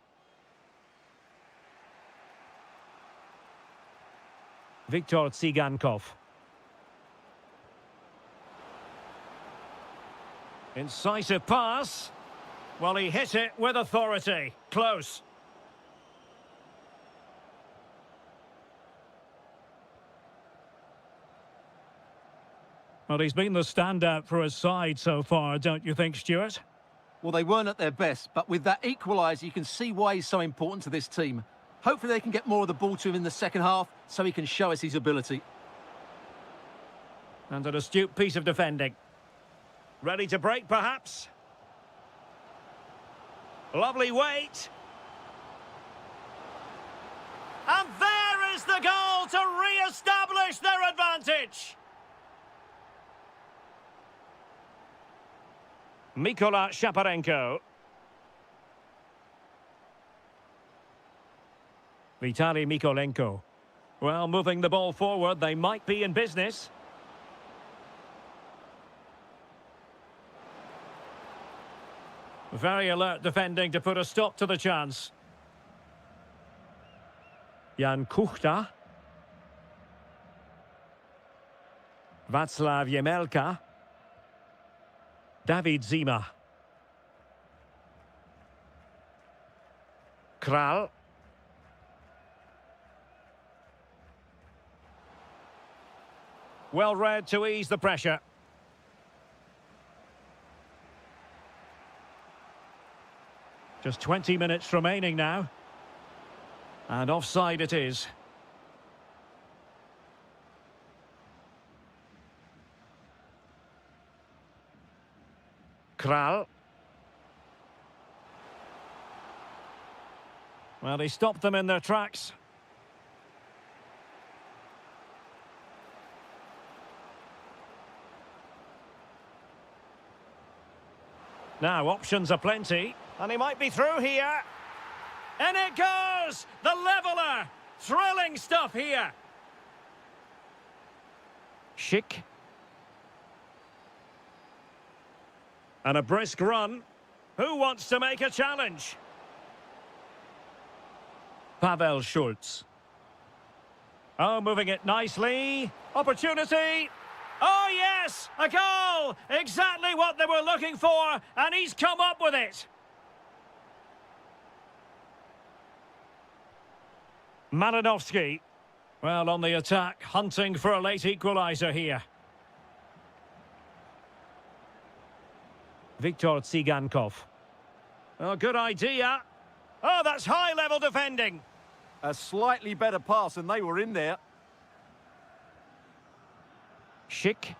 Viktor Tsigankov. Incisive pass. Well, he hit it with authority. Close. Well, he's been the standout for his side so far, don't you think, Stuart? Well, they weren't at their best, but with that equaliser, you can see why he's so important to this team. Hopefully they can get more of the ball to him in the second half so he can show us his ability. And an astute piece of defending. Ready to break, perhaps? Lovely weight. And there is the goal to re-establish their advantage. Mykola Shaparenko. Vitaly Mykolenko. Well, moving the ball forward, they might be in business. Very alert defending to put a stop to the chance. Jan Kuchta. Václav Jemelka. David Zima. Kral. Well read to ease the pressure. Just 20 minutes remaining now. And offside it is. Kral. Well, he stopped them in their tracks. Now, options are plenty. And he might be through here. And it goes! The leveller! Thrilling stuff here. Schick. And a brisk run. Who wants to make a challenge? Pavel Schultz. Oh, moving it nicely. Opportunity. Oh, yes! A goal! Exactly what they were looking for, and he's come up with it. Malinovsky. Well, on the attack, hunting for a late equaliser here. Viktor Tsigankov. Oh, good idea. Oh, that's high-level defending. A slightly better pass, and they were in there. Schick.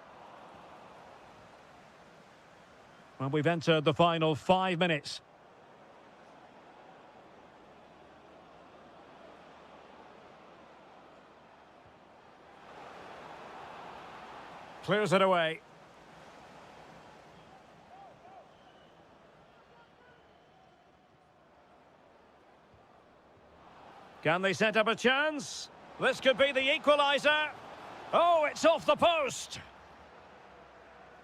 Well, we've entered the final 5 minutes. Clears it away. Can they set up a chance? This could be the equaliser. Oh, it's off the post.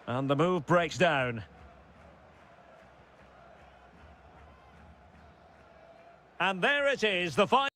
And the move breaks down. And there it is, the final.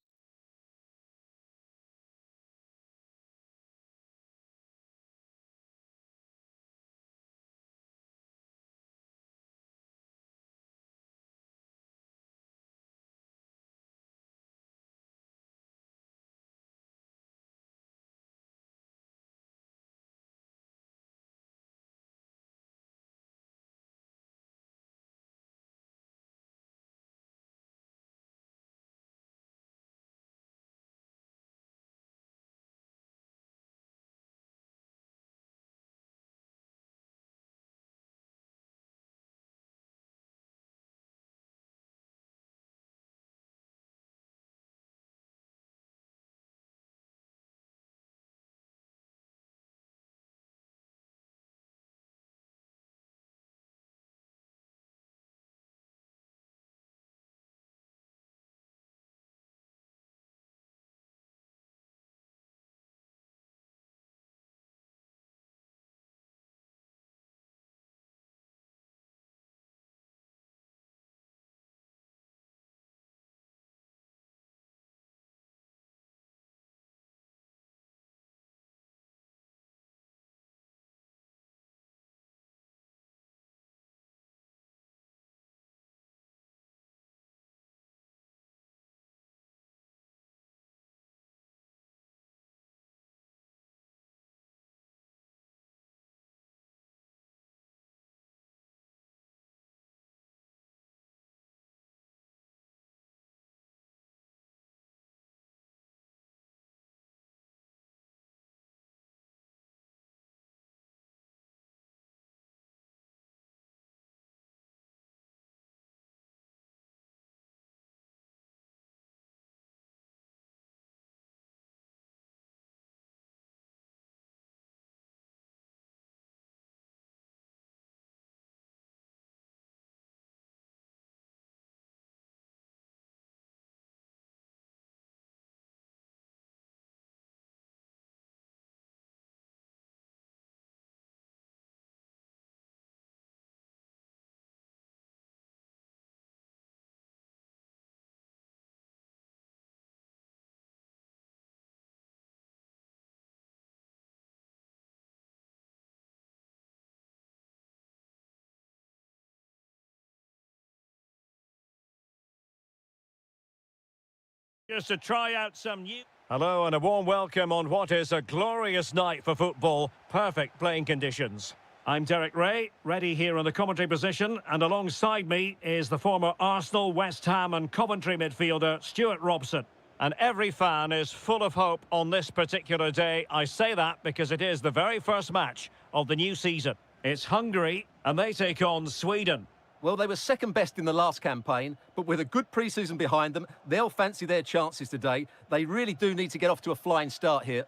Just to try out some new... Hello and a warm welcome on what is a glorious night for football. Perfect playing conditions. I'm Derek Ray, ready here on the commentary position, and alongside me is the former Arsenal, West Ham and Coventry midfielder Stuart Robson. And every fan is full of hope on this particular day. I say that because it is the very first match of the new season. It's Hungary, and they take on Sweden. Well, they were second best in the last campaign, but with a good pre-season behind them, they'll fancy their chances today. They really do need to get off to a flying start here.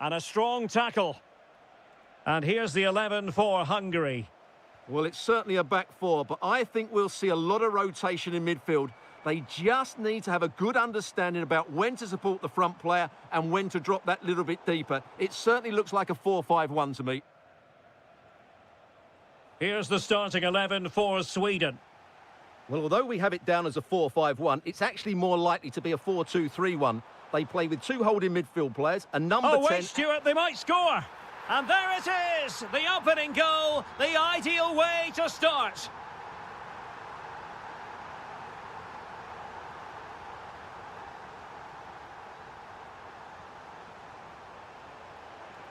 And a strong tackle. And here's the 11 for Hungary. Well, it's certainly a back four, but I think we'll see a lot of rotation in midfield. They just need to have a good understanding about when to support the front player and when to drop that little bit deeper. It certainly looks like a 4-5-1 to me. Here's the starting 11 for Sweden. Well, although we have it down as a 4-5-1, it's actually more likely to be a 4-2-3-1. They play with two holding midfield players, a number 10... Oh, wait, Stuart, they might score! And there it is! The opening goal, the ideal way to start.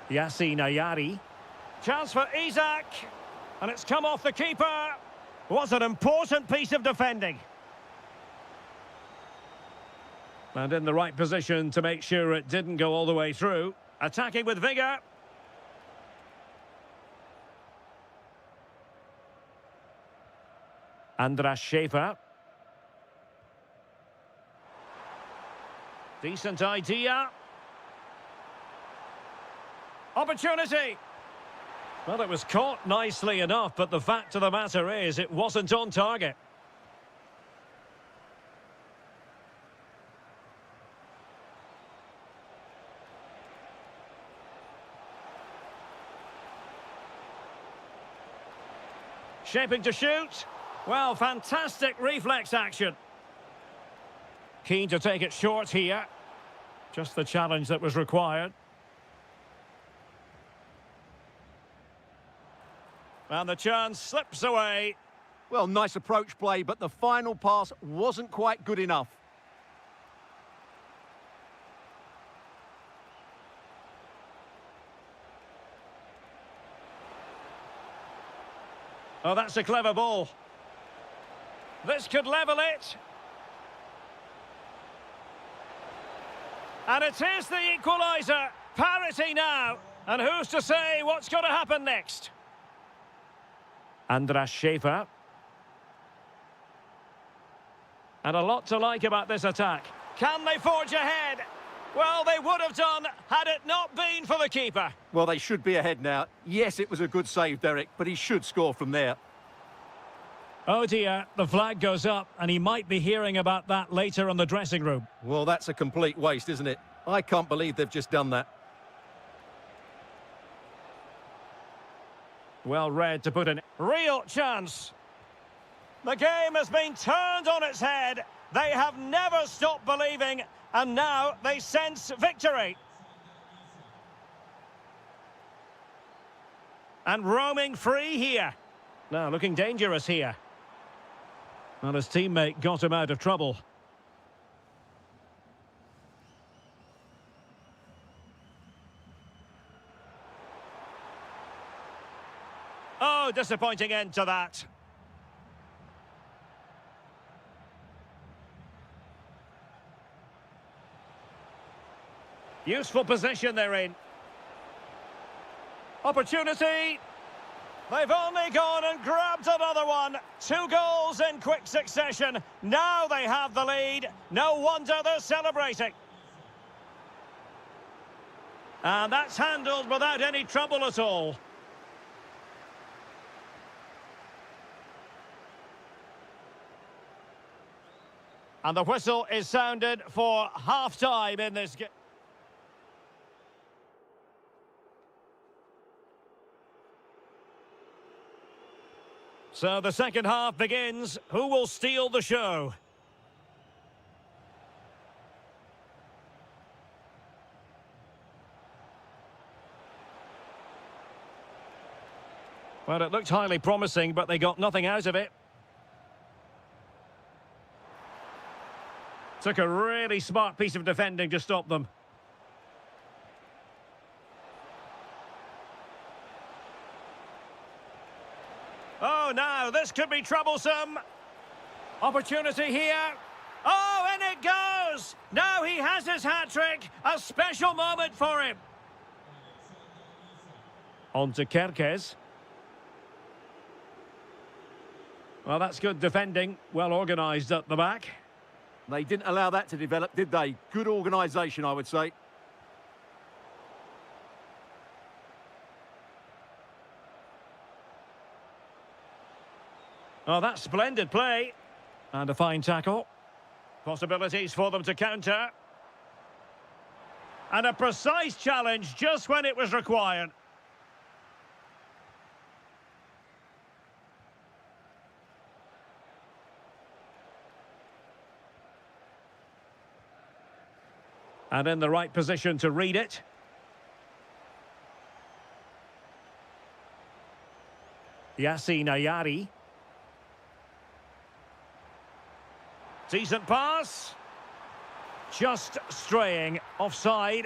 Yassine Ayari. Chance for Isak. And it's come off the keeper. Was an important piece of defending. And in the right position to make sure it didn't go all the way through. Attacking with vigour. Andras Schäfer. Decent idea. Opportunity. Well, it was caught nicely enough, but the fact of the matter is it wasn't on target. Shaping to shoot. Well, fantastic reflex action. Keen to take it short here. Just the challenge that was required. And the chance slips away. Well, nice approach play, but the final pass wasn't quite good enough. Oh, that's a clever ball. This could level it. And it is the equaliser. Parity now. And who's to say what's going to happen next? Andras Schäfer. And a lot to like about this attack. Can they forge ahead? Well, they would have done had it not been for the keeper. Well, they should be ahead now. Yes, it was a good save, Derek, but he should score from there. Oh dear, the flag goes up and he might be hearing about that later in the dressing room. Well, that's a complete waste, isn't it? I can't believe they've just done that. Well read to put in. Real chance. The game has been turned on its head. They have never stopped believing, and now they sense victory. And roaming free here. Now looking dangerous here. Well, his teammate got him out of trouble. Oh, disappointing end to that. Useful position they're in. Opportunity. They've only gone and grabbed another one. 2 goals in quick succession. Now they have the lead. No wonder they're celebrating. And that's handled without any trouble at all. And the whistle is sounded for half-time in this game. So the second half begins. Who will steal the show? Well, it looked highly promising, but they got nothing out of it. Took a really smart piece of defending to stop them. Oh, now this could be troublesome. Opportunity here. Oh, and it goes! Now he has his hat-trick. A special moment for him. On to Kerkez. Well, that's good defending. Well organised at the back. They didn't allow that to develop, did they? Good organisation, I would say. Oh, that's splendid play. And a fine tackle. Possibilities for them to counter. And a precise challenge just when it was required. And in the right position to read it. Yassine Ayari. Decent pass. Just straying offside.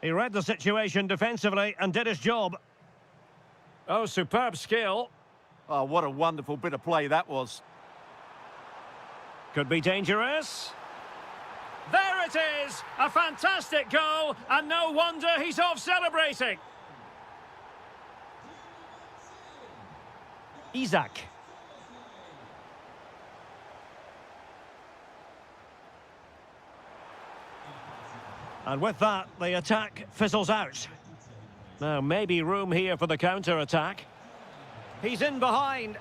He read the situation defensively and did his job. Oh, superb skill. Oh, what a wonderful bit of play that was. Could be dangerous. There it is! A fantastic goal, and no wonder he's off celebrating. Isaac. And with that, the attack fizzles out. Now, maybe room here for the counter-attack. He's in behind.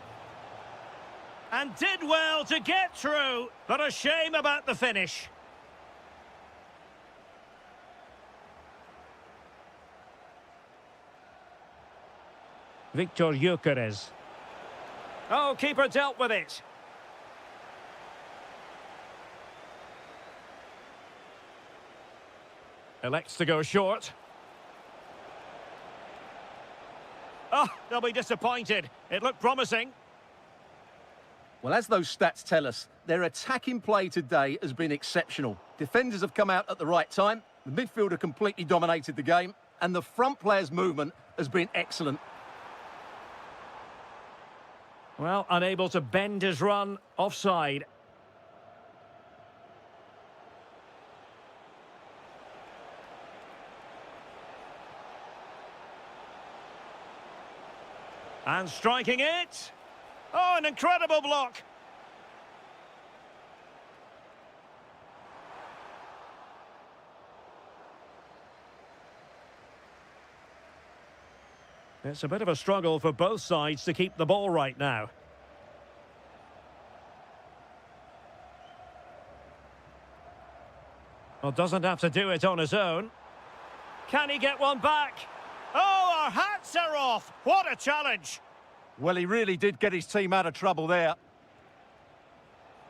And did well to get through, but a shame about the finish. Victor Gyökeres. Oh, keeper dealt with it. Elects to go short. Oh, they'll be disappointed. It looked promising. Well, as those stats tell us, their attacking play today has been exceptional. Defenders have come out at the right time, the midfielder completely dominated the game, and the front players' movement has been excellent. Well, unable to bend his run, offside. And striking it. Oh, an incredible block. It's a bit of a struggle for both sides to keep the ball right now. Well, doesn't have to do it on his own. Can he get one back? Oh, our hats are off. What a challenge. Well, he really did get his team out of trouble there.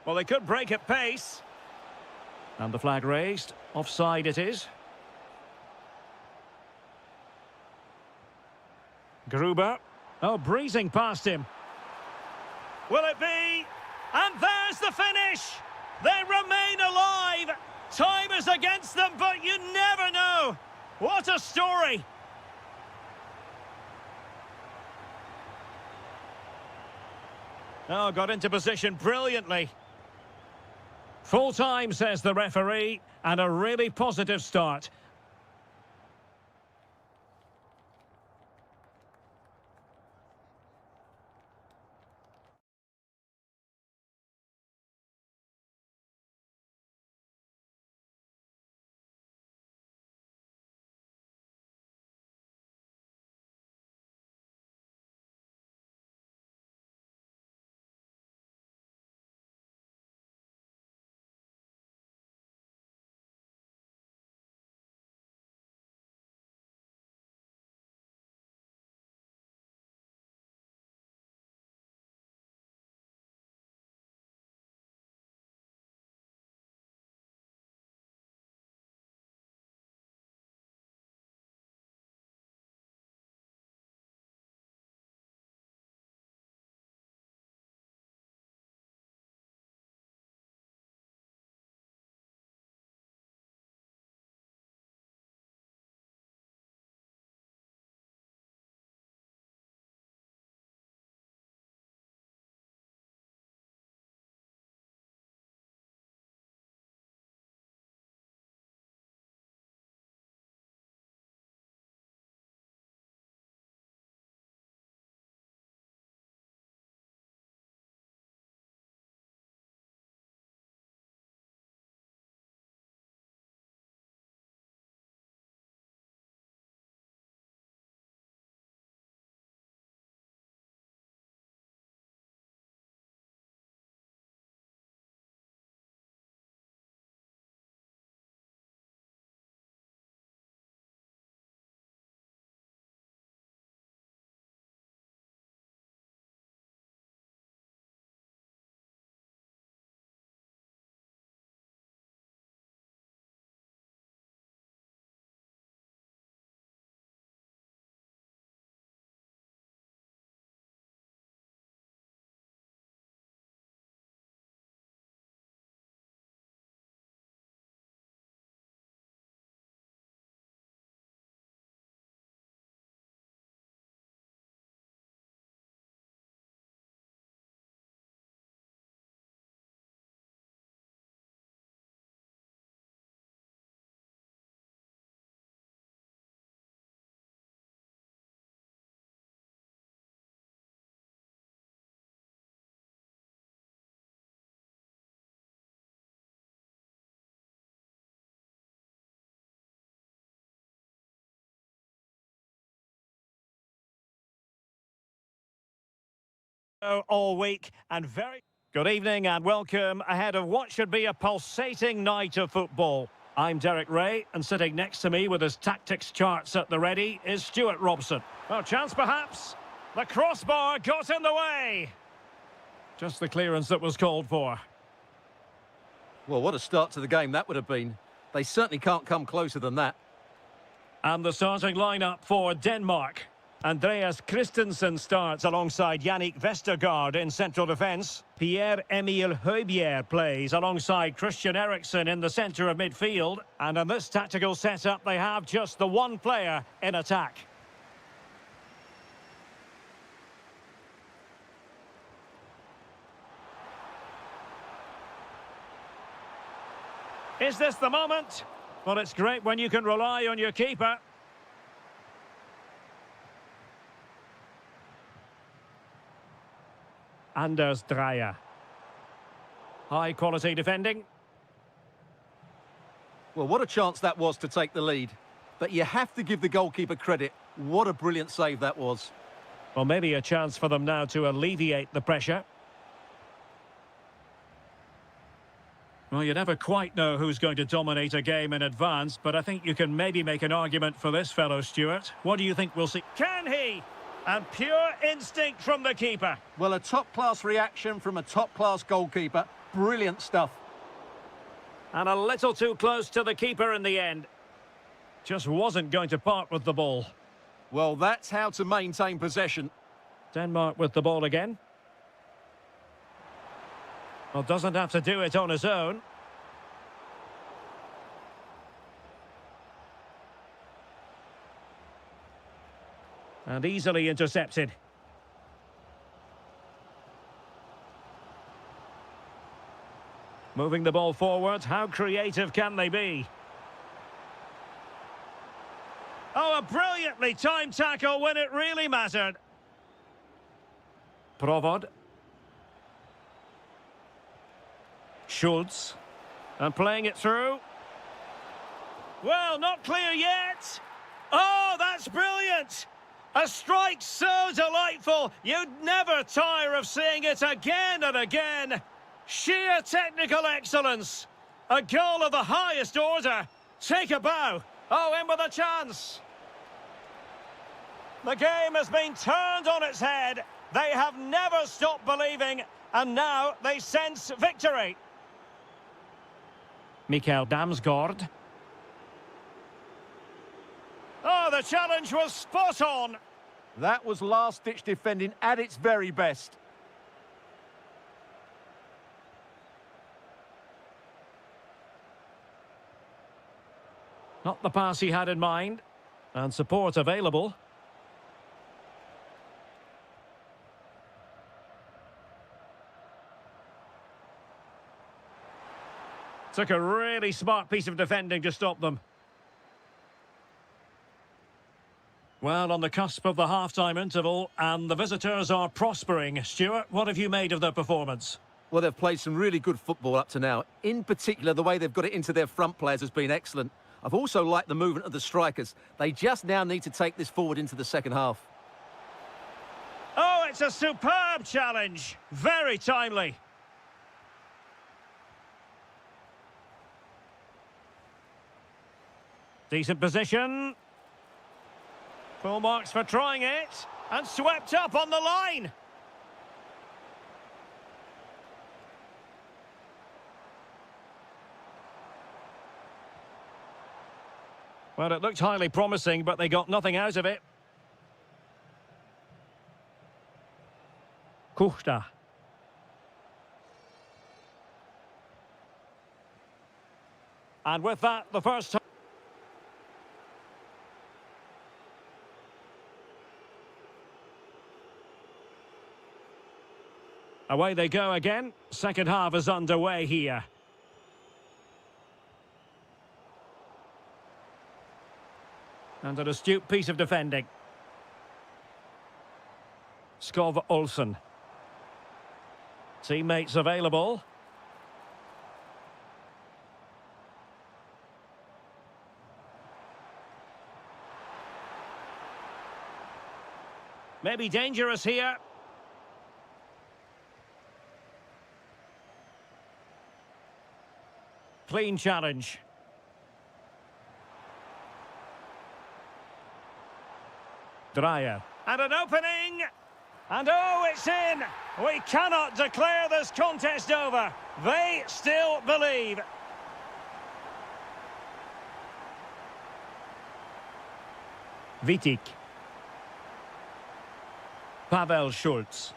Well, they could break at pace. And the flag raised. Offside it is. Gruber. Oh, breezing past him. Will it be? And there's the finish! They remain alive! Time is against them, but you never know! What a story! Oh, got into position brilliantly. Full time, says the referee, and a really positive start. All week and very good evening and welcome ahead of what should be a pulsating night of football. I'm Derek Ray, and sitting next to me with his tactics charts at the ready is Stuart Robson. Well, chance perhaps. The crossbar got in the way. Just the clearance that was called for. Well, what a start to the game that would have been. They certainly can't come closer than that. And the starting lineup for Denmark. Andreas Christensen starts alongside Yannick Vestergaard in central defence. Pierre-Emile Højbjerg plays alongside Christian Eriksen in the centre of midfield. And in this tactical setup, they have just the one player in attack. Is this the moment? Well, it's great when you can rely on your keeper. Anders Dreyer. High quality defending. Well, what a chance that was to take the lead. But you have to give the goalkeeper credit. What a brilliant save that was. Well, maybe a chance for them now to alleviate the pressure. Well, you never quite know who's going to dominate a game in advance, but I think you can maybe make an argument for this fellow, Stuart. What do you think we'll see? Can he? And pure instinct from the keeper. Well, a top-class reaction from a top-class goalkeeper. Brilliant stuff. And a little too close to the keeper in the end. Just wasn't going to part with the ball. Well, that's how to maintain possession. Denmark with the ball again. Well, doesn't have to do it on his own. And easily intercepted. Moving the ball forward, how creative can they be? Oh, a brilliantly timed tackle when it really mattered. Provod. Schultz. And playing it through. Well, not clear yet. Oh, that's brilliant. A strike so delightful, you'd never tire of seeing it again and again. Sheer technical excellence. A goal of the highest order. Take a bow. Oh, in with a chance. The game has been turned on its head. They have never stopped believing, and now they sense victory. Mikael Damsgaard. Oh, the challenge was spot on. That was last-ditch defending at its very best. Not the pass he had in mind. And support available. Took a really smart piece of defending to stop them. Well, on the cusp of the half-time interval, and the visitors are prospering. Stuart, what have you made of their performance? Well, they've played some really good football up to now. In particular, the way they've got it into their front players has been excellent. I've also liked the movement of the strikers. They just now need to take this forward into the second half. Oh, it's a superb challenge. Very timely. Decent position. Full marks for trying it. And swept up on the line. Well, it looked highly promising, but they got nothing out of it. Kuchta. And with that, the first time. Away they go again. Second half is underway here. And an astute piece of defending. Skov Olsen. Teammates available. Maybe dangerous here. clean challenge. Dreyer. And an opening! And oh, it's in! We cannot declare this contest over. They still believe. Vitic. Pavel Schultz.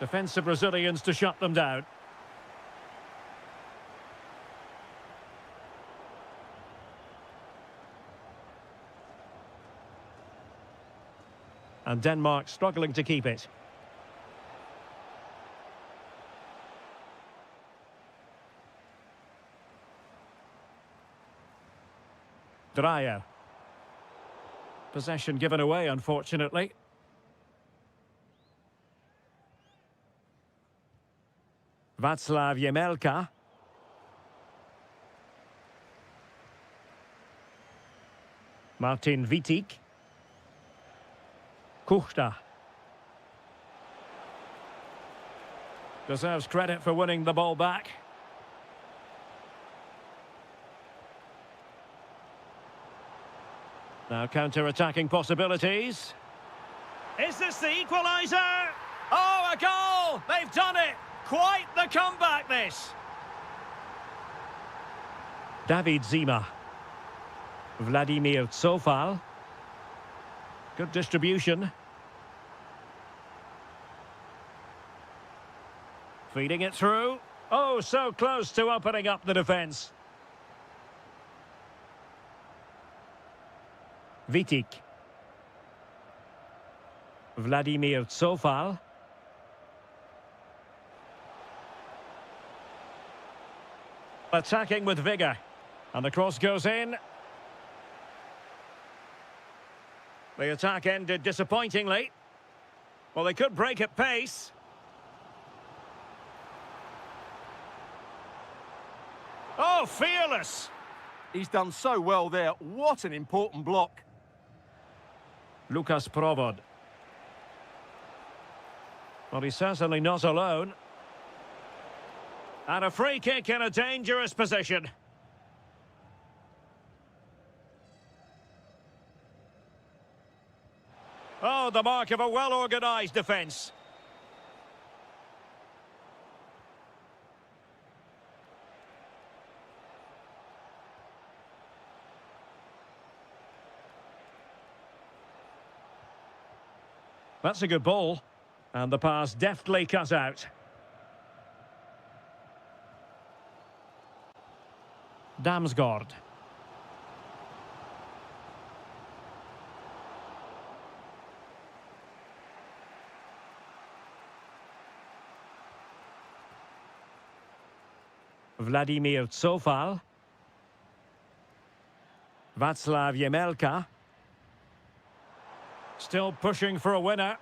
Defensive Brazilians to shut them down. And Denmark struggling to keep it. Dreyer. Possession given away, unfortunately. Václav Jemelka. Martin Vitic. Kuchta. Deserves credit for winning the ball back. Now counter-attacking possibilities. Is this the equaliser? Oh, a goal! They've done it! Quite the comeback, this! David Zima. Vladimir Tsofal. Good distribution. Feeding it through. Oh, so close to opening up the defence. Vitic. Vladimir Tsofal. Attacking with vigour. And the cross goes in. The attack ended disappointingly. Well, they could break at pace. Oh, fearless! He's done so well there. What an important block. Lukas Provod. Well, he's certainly not alone. And a free kick in a dangerous position. Oh, the mark of a well-organised defence. That's a good ball. And the pass deftly cut out. Damsgaard. Vladimir Tsofal. Václav Jemelka. Still pushing for a winner.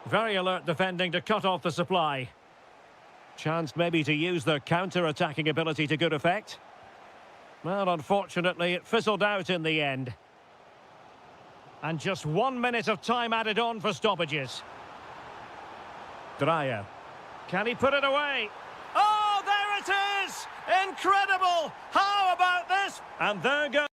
Very alert defending to cut off the supply. Chance maybe to use their counter-attacking ability to good effect. Well, unfortunately, it fizzled out in the end. And just 1 minute of time added on for stoppages. Dreyer. Can he put it away? Oh, there it is! Incredible! How about this? And there goes...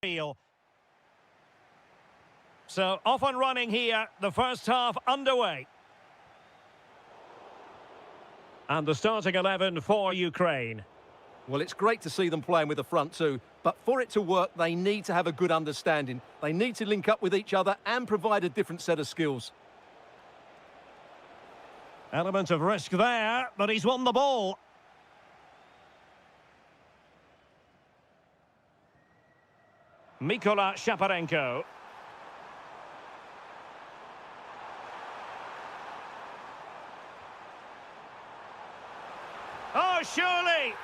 feel. So off and running here, the first half underway. And the starting 11 for Ukraine. Well, it's great to see them playing with the front two, but for it to work, they need to have a good understanding. They need to link up with each other and provide a different set of skills. Element of risk there, but he's won the ball. Mykola Shaparenko. Oh, surely!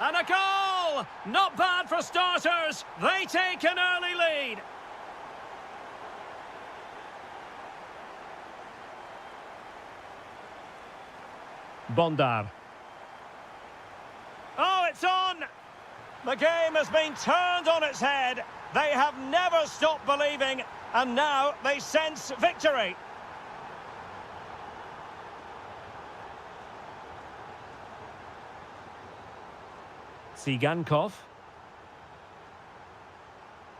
And a goal! Not bad for starters. They take an early lead. Bondar. Oh, it's on! The game has been turned on its head. They have never stopped believing, and now they sense victory. Tsigankov.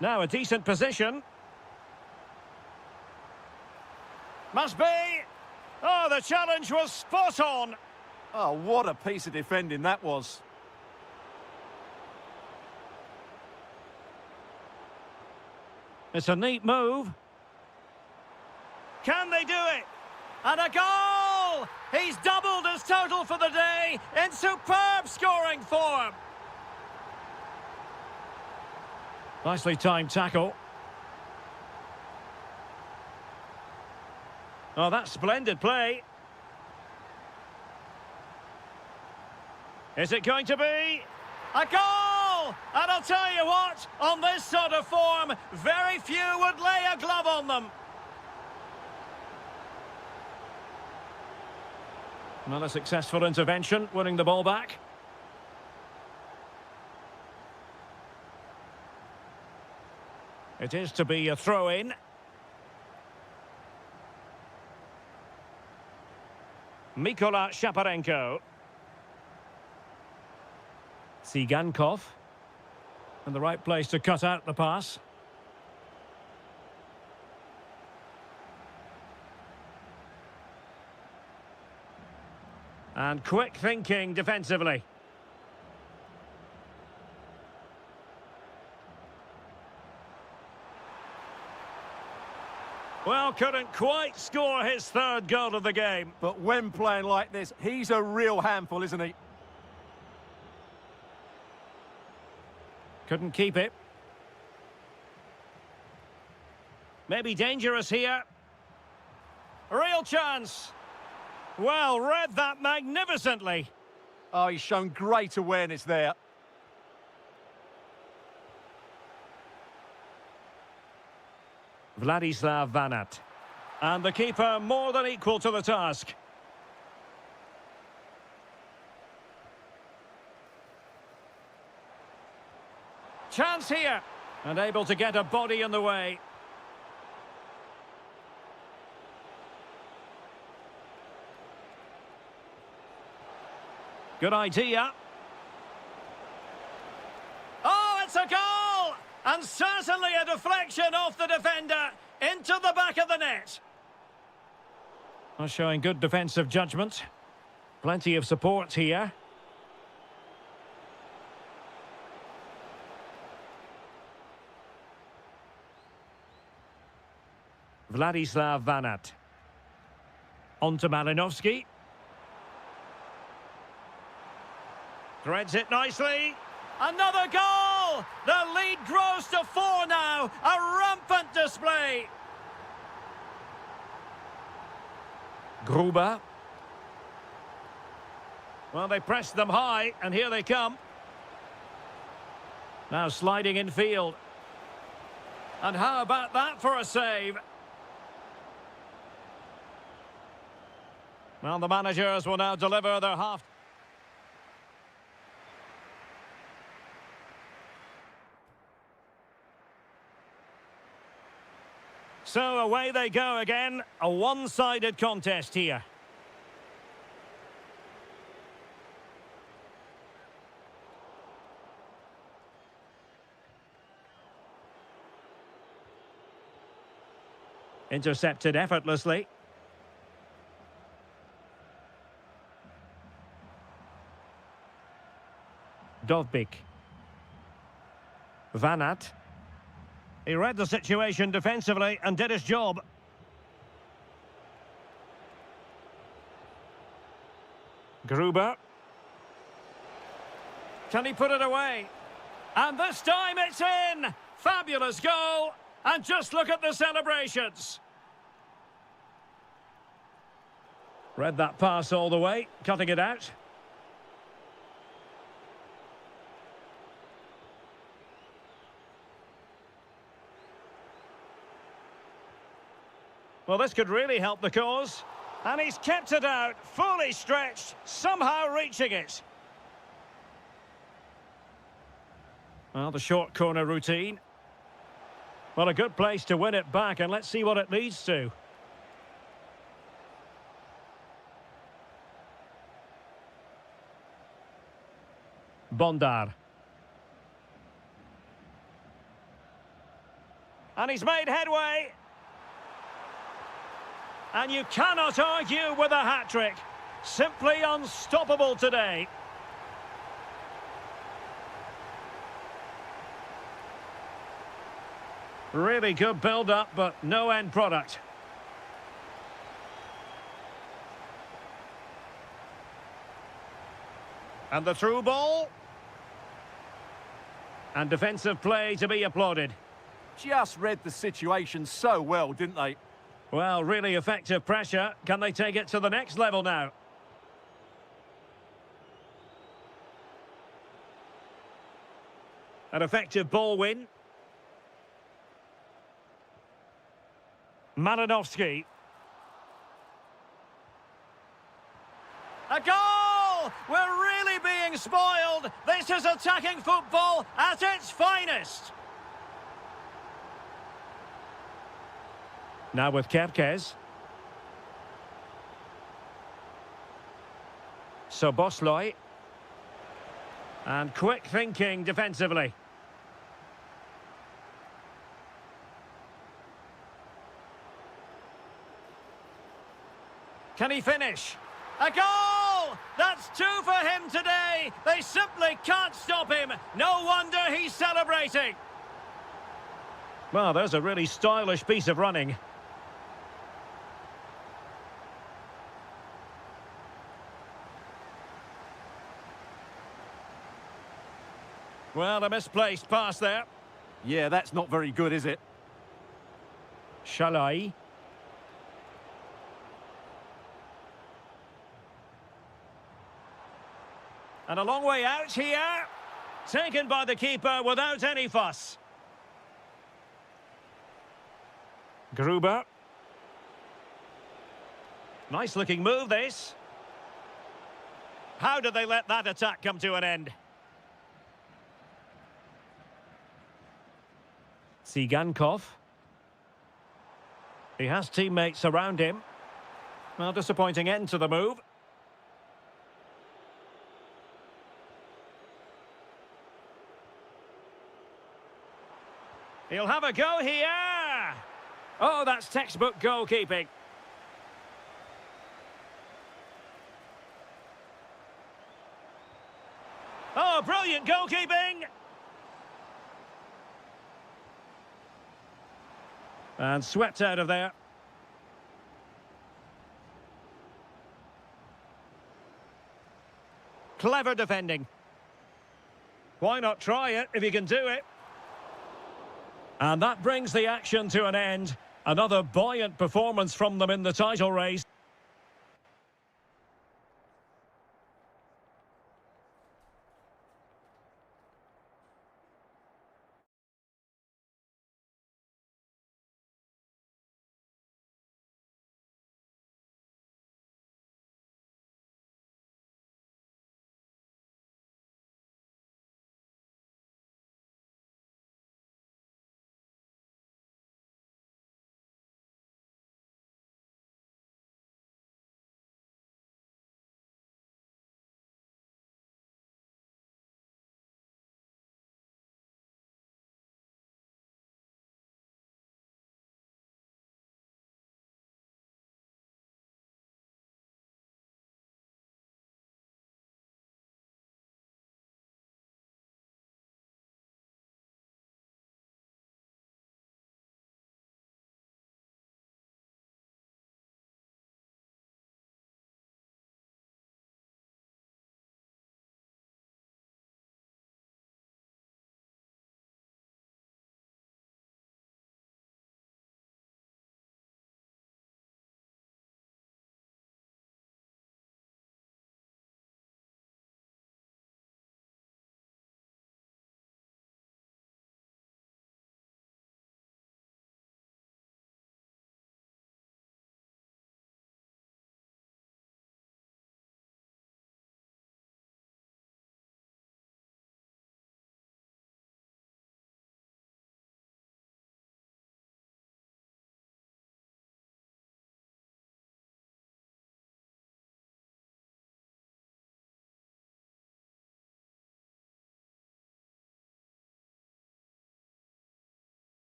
Now a decent position. Must be. Oh, the challenge was spot on. Oh, what a piece of defending that was. It's a neat move. Can they do it? And a goal! He's doubled his total for the day in superb scoring form. Nicely timed tackle. Oh, that's splendid play. Is it going to be a goal? And I'll tell you what, on this sort of form, very few would lay a glove on them. Not a successful intervention, winning the ball back. It is to be a throw-in. Mykola Shaparenko. Tsigankov. And the right place to cut out the pass. And quick thinking defensively. Well, couldn't quite score his third goal of the game. But when playing like this, he's a real handful, isn't he? Couldn't keep it. Maybe dangerous here. Real chance. Well, read that magnificently. Oh, he's shown great awareness there. Vladislav Vanat. And the keeper more than equal to the task. Chance here. And able to get a body in the way. Good idea. Oh, it's a goal! And certainly a deflection off the defender into the back of the net. Well, showing good defensive judgment. Plenty of support here. Vladislav Vanat. On to Malinovsky. Threads it nicely. Another goal! The lead grows to 4 now. A rampant display. Gruber. Well, they pressed them high, and here they come. Now sliding in field. And how about that for a save? Well, the managers will now deliver their half. So away they go again. A one-sided contest here. Intercepted effortlessly. Dovbik. Vanat. He read the situation defensively and did his job. Gruber. Can he put it away? And this time it's in! Fabulous goal! And just look at the celebrations. Read that pass all the way, cutting it out. Well, this could really help the cause. And he's kept it out, fully stretched, somehow reaching it. Well, the short corner routine. Well, a good place to win it back, and let's see what it leads to. Bondar. And he's made headway. And you cannot argue with a hat-trick. Simply unstoppable today. Really good build-up, but no end product. And the through ball. And defensive play to be applauded. Just read the situation so well, didn't they? Well, really effective pressure. Can they take it to the next level now? An effective ball win. Malinovsky. A goal! We're really being spoiled. This is attacking football at its finest. Now with Kerkez. Sobosloy. And quick thinking defensively. Can he finish? A goal! That's two for him today. They simply can't stop him. No wonder he's celebrating. Well, there's a really stylish piece of running. Well, a misplaced pass there. Yeah, that's not very good, is it? Shalai. And a long way out here. Taken by the keeper without any fuss. Gruber. Nice looking move, this. How did they let that attack come to an end? Tsigankov. He has teammates around him. Well, disappointing end to the move. He'll have a go here. Oh, that's textbook goalkeeping. Oh, brilliant goalkeeping. And swept out of there. Clever defending. Why not try it if you can do it? And that brings the action to an end. Another buoyant performance from them in the title race.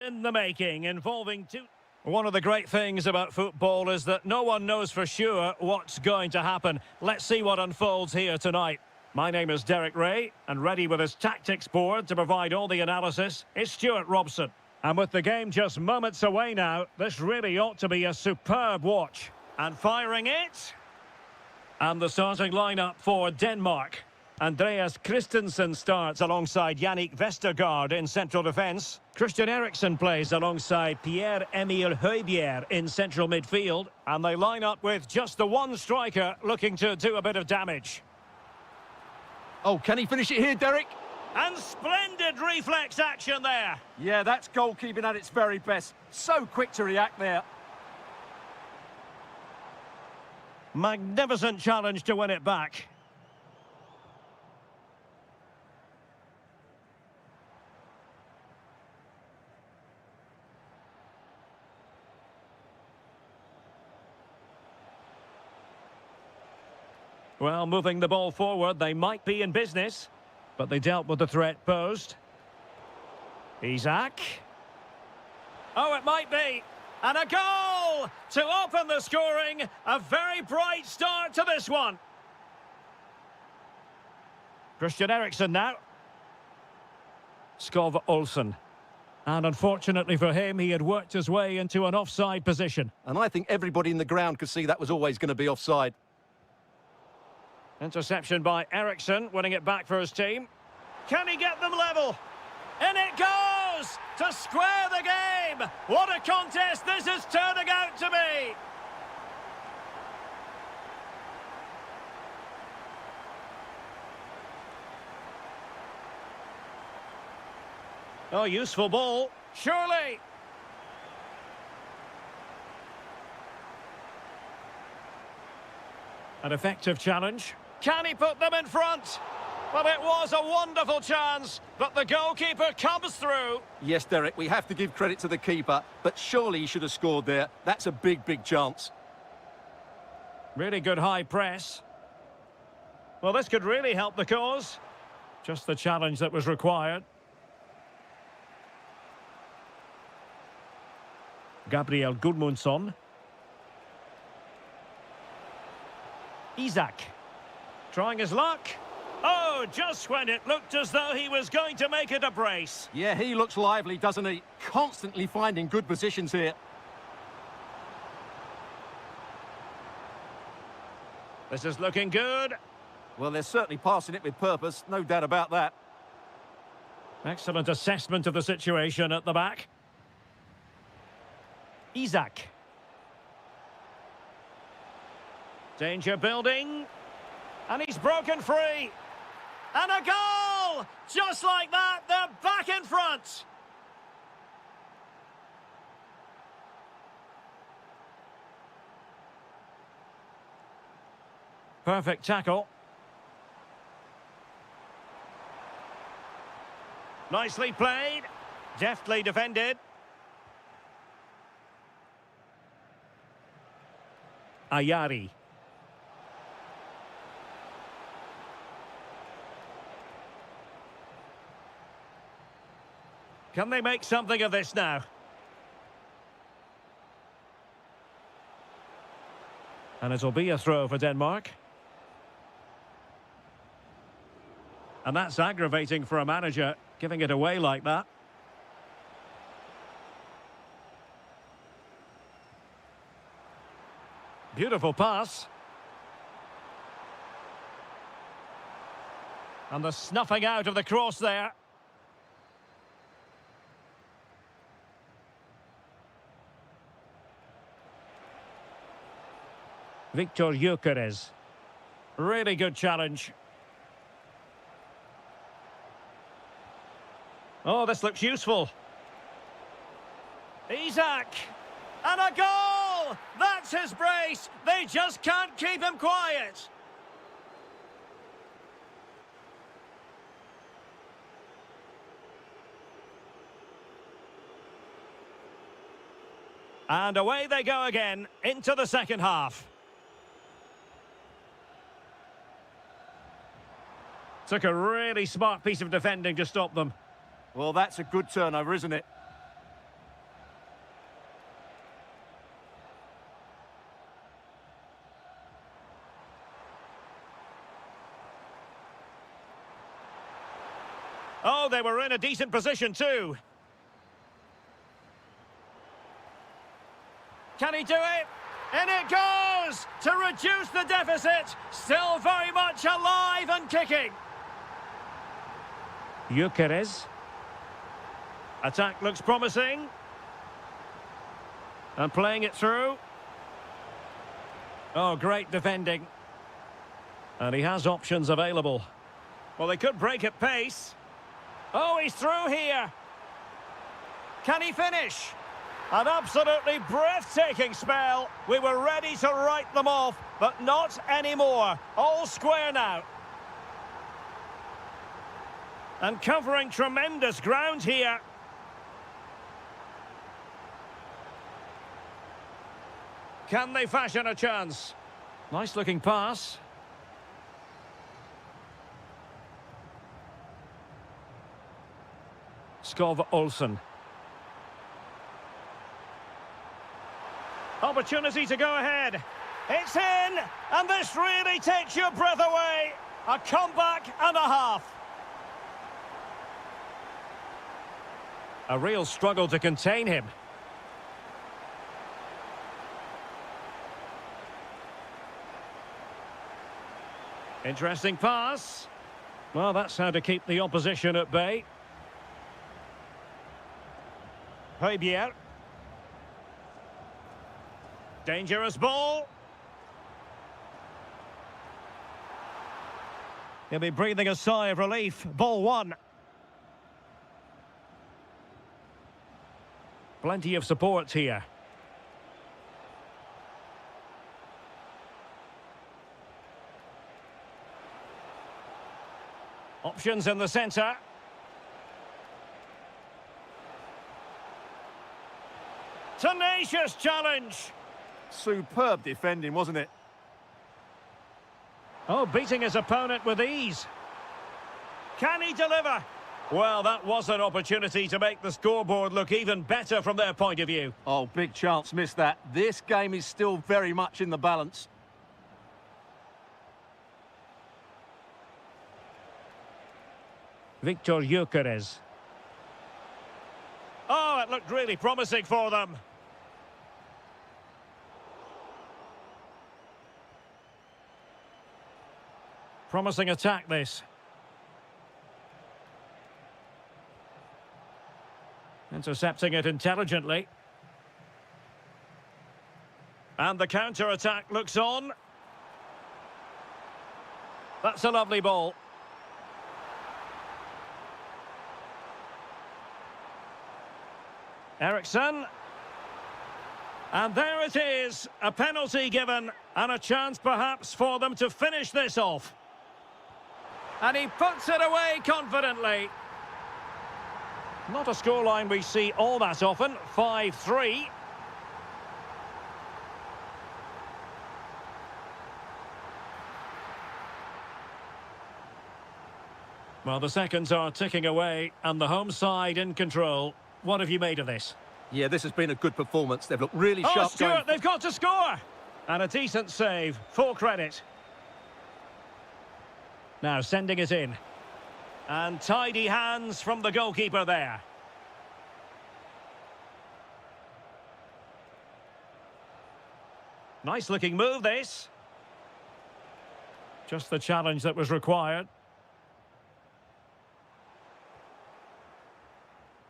In the making, involving two. One of the great things about football is that no one knows for sure what's going to happen. Let's see what unfolds here tonight. My name is Derek Ray, and ready with his tactics board to provide all the analysis is Stuart Robson. And with the game just moments away now, this really ought to be a superb watch. And firing it. And the starting lineup for Denmark. Andreas Christensen starts alongside Yannick Vestergaard in central defence. Christian Eriksen plays alongside Pierre-Emile Højbjerg in central midfield. And they line up with just the one striker looking to do a bit of damage. Oh, can he finish it here, Derek? And splendid reflex action there. Yeah, that's goalkeeping at its very best. So quick to react there. Magnificent challenge to win it back. Well, moving the ball forward, they might be in business, but they dealt with the threat posed. Isak. Oh, it might be. And a goal to open the scoring. A very bright start to this one. Christian Eriksen now. Skov Olsen. And unfortunately for him, he had worked his way into an offside position. And I think everybody in the ground could see that was always going to be offside. Interception by Eriksen, winning it back for his team. Can he get them level? In it goes to square the game. What a contest this is turning out to be. Oh, useful ball. Surely. An effective challenge. Can he put them in front? Well, it was a wonderful chance, but the goalkeeper comes through. Yes, Derek, we have to give credit to the keeper, but surely he should have scored there. That's a big, big chance. Really good high press. Well, this could really help the cause. Just the challenge that was required. Gabriel Gudmundsson. Isak. Trying his luck. Oh, just when it looked as though he was going to make it a brace. Yeah, he looks lively, doesn't he? Constantly finding good positions here. This is looking good. Well, they're certainly passing it with purpose, no doubt about that. Excellent assessment of the situation at the back. Isak. Danger building. And he's broken free. And a goal! Just like that, they're back in front. Perfect tackle. Nicely played. Deftly defended. Ayari. Can they make something of this now? And it'll be a throw for Denmark. And that's aggravating for a manager, giving it away like that. Beautiful pass. And the snuffing out of the cross there. Victor Gyökeres. Really good challenge. Oh, this looks useful. Isak. And a goal! That's his brace. They just can't keep him quiet. And away they go again into the second half. Took a really smart piece of defending to stop them. Well, that's a good turnover, isn't it? Oh, they were in a decent position too. Can he do it? In it goes to reduce the deficit. Still very much alive and kicking. Gyökeres. Attack looks promising. And playing it through. Oh, great defending. And he has options available. Well, they could break at pace. Oh, he's through here. Can he finish? An absolutely breathtaking spell. We were ready to write them off, but not anymore. All square now. And covering tremendous ground here. Can they fashion a chance? Nice looking pass. Skov Olsen. Opportunity to go ahead. It's in, and this really takes your breath away. A comeback and a half. A real struggle to contain him. Interesting pass. Well, that's how to keep the opposition at bay. Højbjerg. Dangerous ball. He'll be breathing a sigh of relief. Ball one. Plenty of support here. Options in the centre. Tenacious challenge. Superb defending, wasn't it? Oh, beating his opponent with ease. Can he deliver? Well, that was an opportunity to make the scoreboard look even better from their point of view. Oh, big chance missed that. This game is still very much in the balance. Viktor Gyökeres. Oh, it looked really promising for them. Promising attack, this. Intercepting it intelligently. And the counter-attack looks on. That's a lovely ball. Eriksson. And there it is, a penalty given, and a chance perhaps for them to finish this off. And he puts it away confidently. Not a scoreline we see all that often, 5-3. Well, the seconds are ticking away, and the home side in control. What have you made of this? Yeah, this has been a good performance. They've looked really Oh, sharp. Stuart, they've got to score! And a decent save, full credit. Now sending it in. And tidy hands from the goalkeeper there. Nice looking move, this. Just the challenge that was required.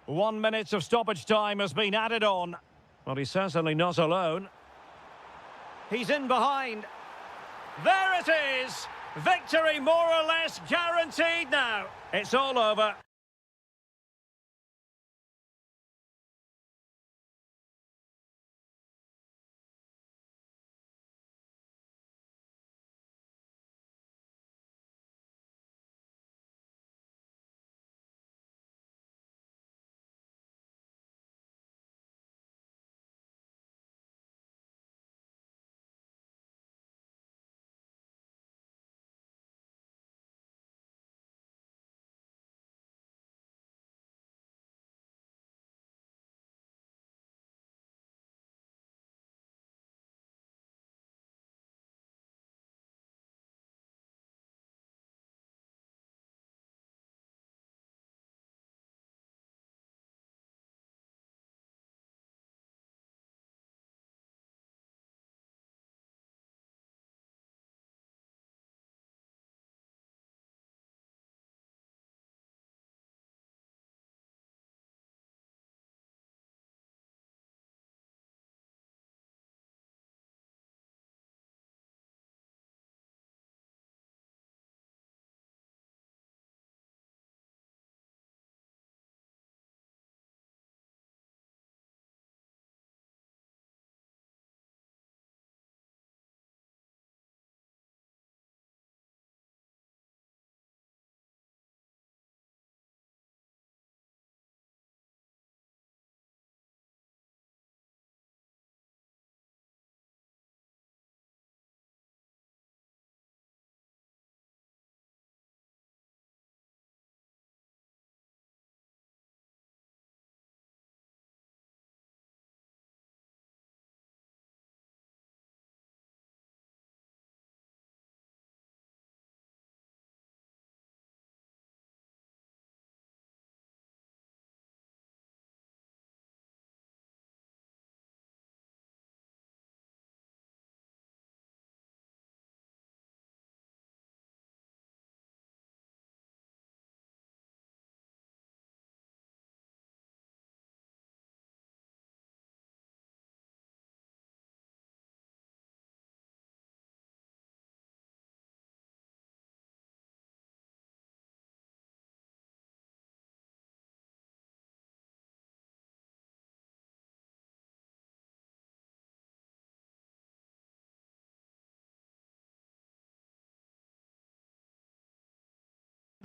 1 minute of stoppage time has been added on. Well, he's certainly not alone. He's in behind. There it is! Victory more or less guaranteed now. It's all over.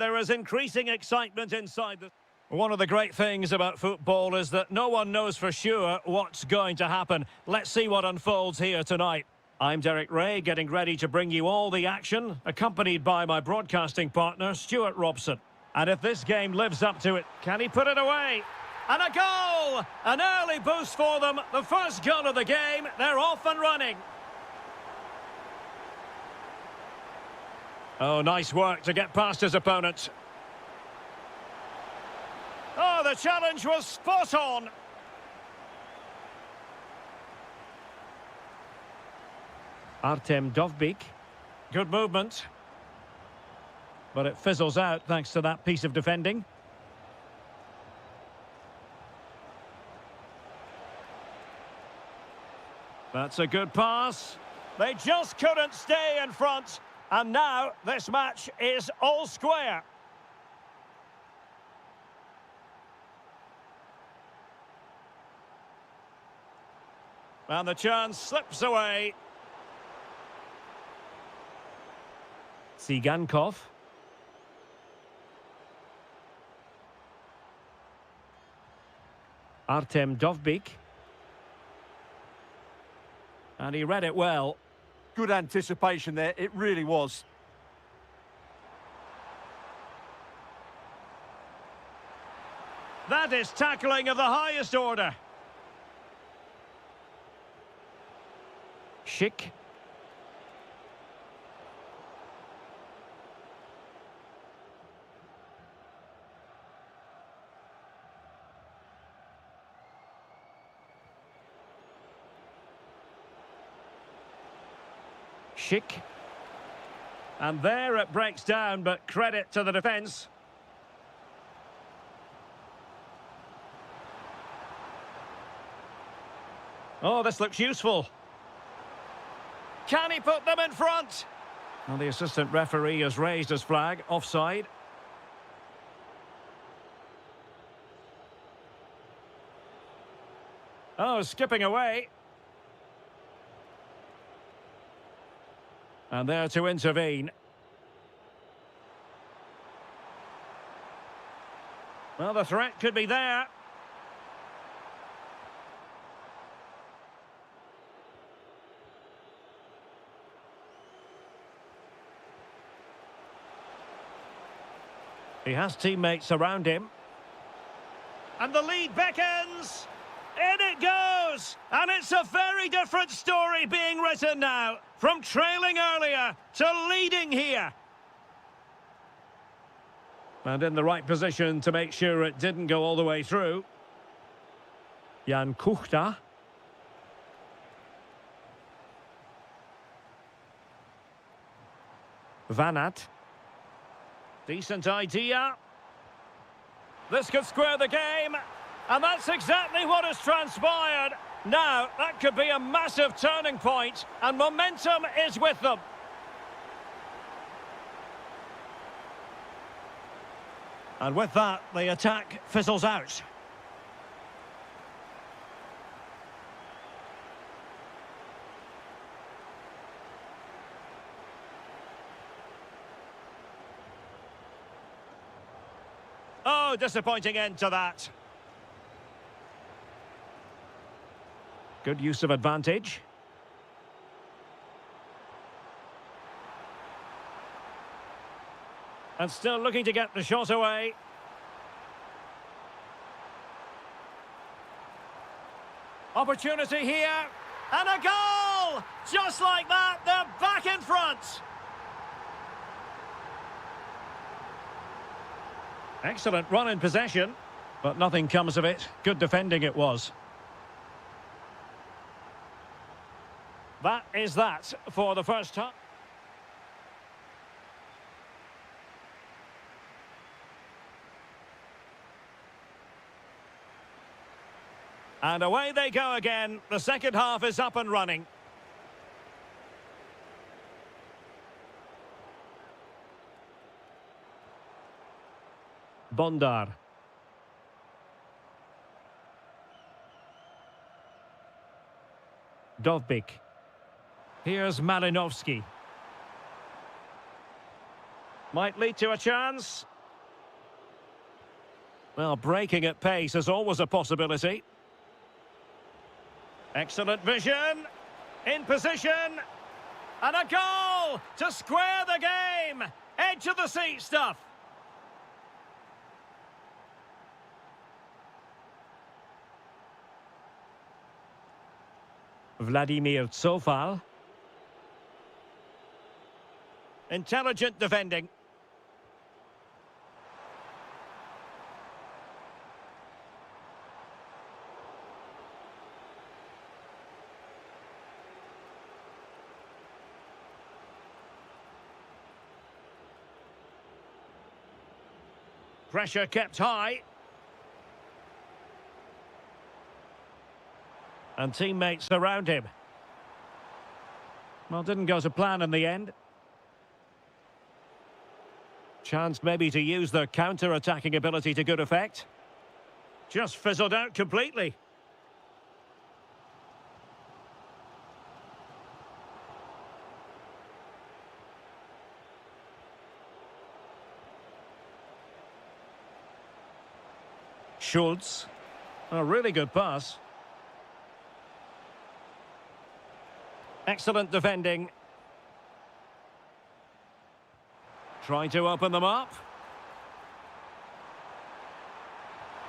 there is increasing excitement inside the... One of the great things about football is that no one knows for sure what's going to happen. Let's see what unfolds here tonight. I'm Derek Ray, getting ready to bring you all the action, accompanied by my broadcasting partner, Stuart Robson. And if this game lives up to it, can he put it away? And a goal! An early boost for them. The first goal of the game. They're off and running. Oh, nice work to get past his opponent. Oh, the challenge was spot on. Artem Dovbyk. Good movement. But it fizzles out thanks to that piece of defending. That's a good pass. They just couldn't stay in front. And now this match is all square. And the chance slips away. Tsigankov. Artem Dovbyk. And he read it well. Good anticipation there, it really was. That is tackling of the highest order. Schick. Schick. And there it breaks down, but credit to the defence. Oh, this looks useful. Can he put them in front? Well, the assistant referee has raised his flag, offside. Oh, skipping away. And there to intervene. Well, the threat could be there. He has teammates around him. And the lead beckons. In it goes! And it's a very different story being written now. From trailing earlier to leading here. And in the right position to make sure it didn't go all the way through. Jan Kuchta. Vanat. Decent idea. This could square the game. And that's exactly what has transpired. Now, that could be a massive turning point, and momentum is with them. And with that, the attack fizzles out. Oh, disappointing end to that. Good use of advantage. And still looking to get the shot away. Opportunity here. And a goal! Just like that, they're back in front. Excellent run in possession, but nothing comes of it. Good defending it was. That is that for the first time. And away they go again. The second half is up and running. Bondar. Dovbyk. Here's Malinovsky. Might lead to a chance. Well, breaking at pace is always a possibility. Excellent vision. In position. And a goal to square the game. Edge of the seat stuff. Vladimir Tsofal. Intelligent defending. Pressure kept high. And teammates around him. Well, didn't go to plan in the end. Chance maybe to use their counter-attacking ability to good effect. Just fizzled out completely. Schultz. A really good pass. Excellent defending. Trying to open them up.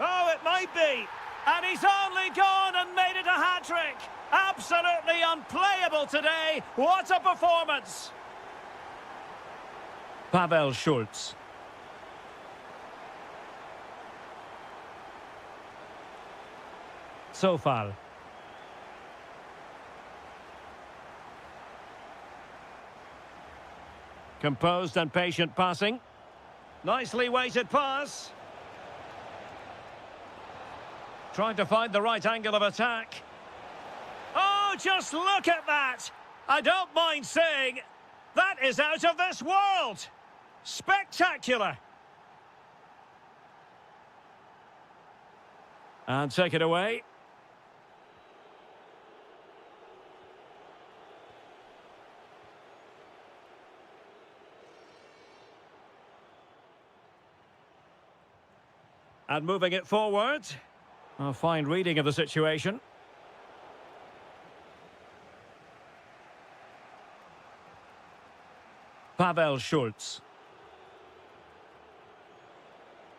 Oh, it might be. And he's only gone and made it a hat-trick. Absolutely unplayable today. What a performance. Pavel Schultz. Sofal. Composed and patient passing. Nicely weighted pass. Trying to find the right angle of attack. Oh, just look at that! I don't mind saying, that is out of this world! Spectacular! And take it away. And moving it forward. A fine reading of the situation. Pavel Schultz.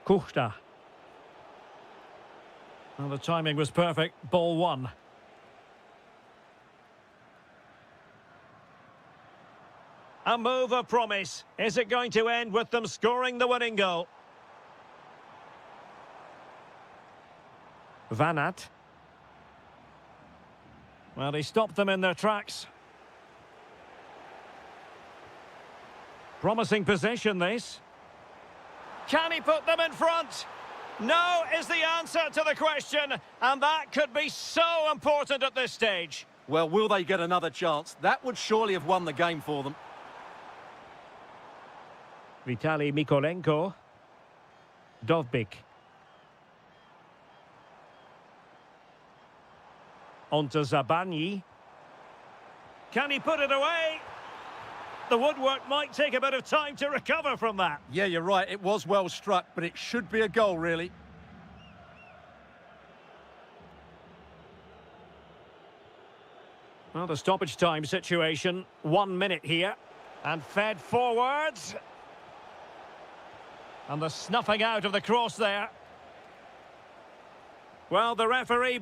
Kuchta. Well, the timing was perfect. Ball one. A move of promise. Is it going to end with them scoring the winning goal? Vanat. Well, he stopped them in their tracks. Promising position, this. Can he put them in front? No is the answer to the question, and that could be so important at this stage. Well, will they get another chance? That would surely have won the game for them. Vitaly Mikolenko. Dovbik. On to Zabani. Can he put it away? The woodwork might take a bit of time to recover from that. Yeah, you're right. It was well struck, but it should be a goal, really. Well, the stoppage time situation. 1 minute here. And fed forwards. And the snuffing out of the cross there. Well, the referee...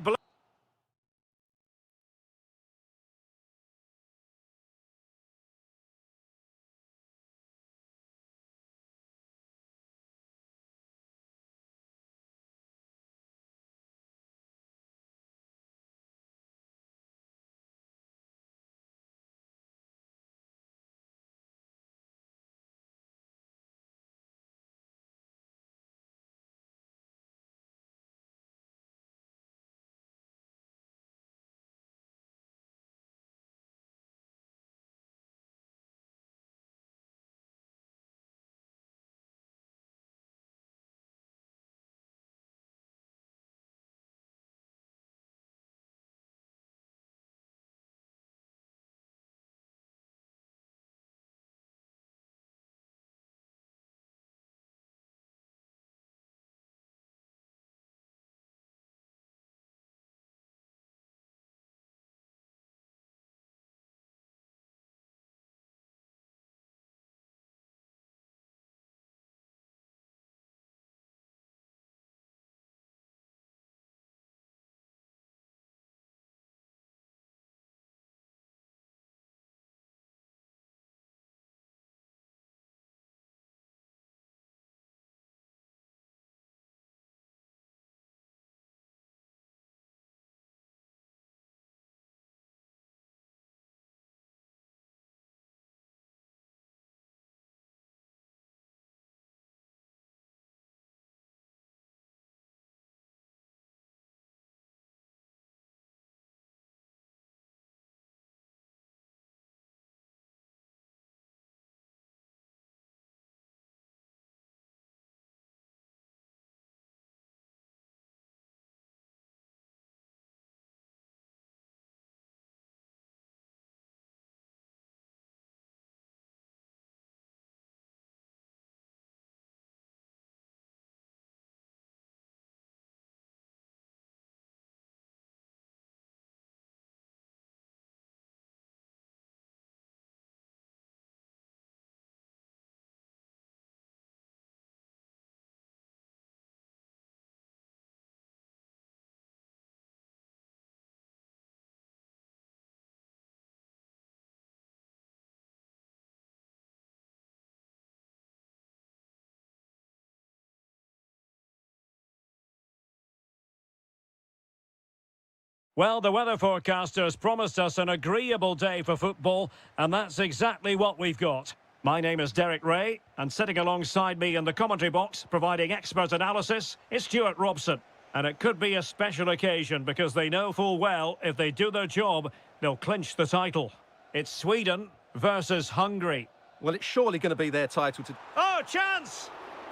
Well, the weather forecasters promised us an agreeable day for football, and that's exactly what we've got. My name is Derek Ray, and sitting alongside me in the commentary box, providing expert analysis, is Stuart Robson. And it could be a special occasion because they know full well if they do their job, they'll clinch the title. It's Sweden versus Hungary. Well, it's surely going to be their title to... Oh, chance!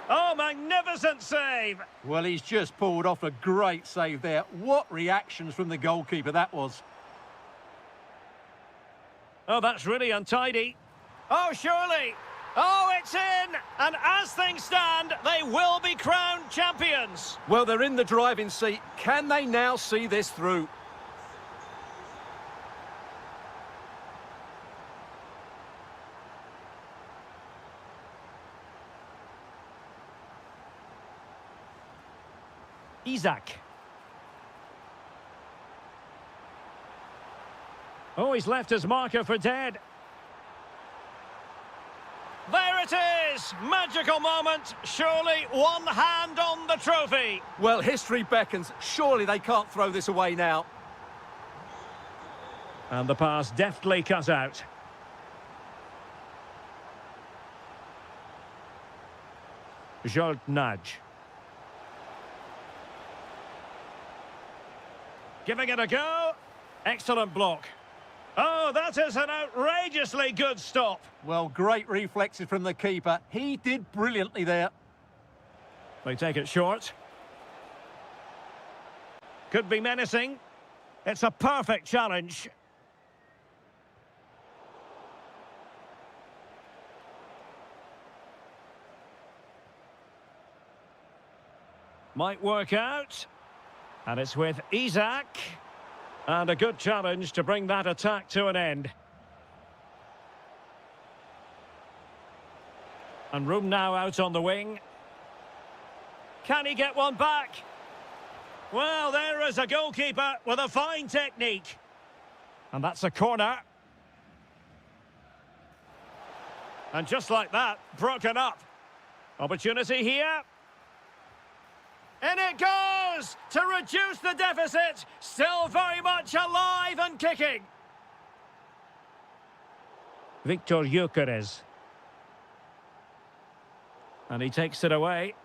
Oh, magnificent save! Well, he's just pulled off a great save there. What reactions from the goalkeeper that was. Oh, that's really untidy. Oh, surely! Oh, it's in! And as things stand, they will be crowned champions! Well, they're in the driving seat. Can they now see this through? Isak. Oh, he's left his marker for dead. There it is! Magical moment. Surely one hand on the trophy. Well, history beckons. Surely they can't throw this away now. And the pass deftly cut out. Jolt nudge. Giving it a go. Excellent block. Oh, that is an outrageously good stop. Well, great reflexes from the keeper. He did brilliantly there. They take it short. Could be menacing. It's a perfect challenge. Might work out. And it's with Isak. And a good challenge to bring that attack to an end. And room now out on the wing. Can he get one back? Well, there is a goalkeeper with a fine technique. And that's a corner. And just like that, broken up. Opportunity here. In it goes to reduce the deficit. Still very much alive and kicking. Victor Gyökeres. And he takes it away.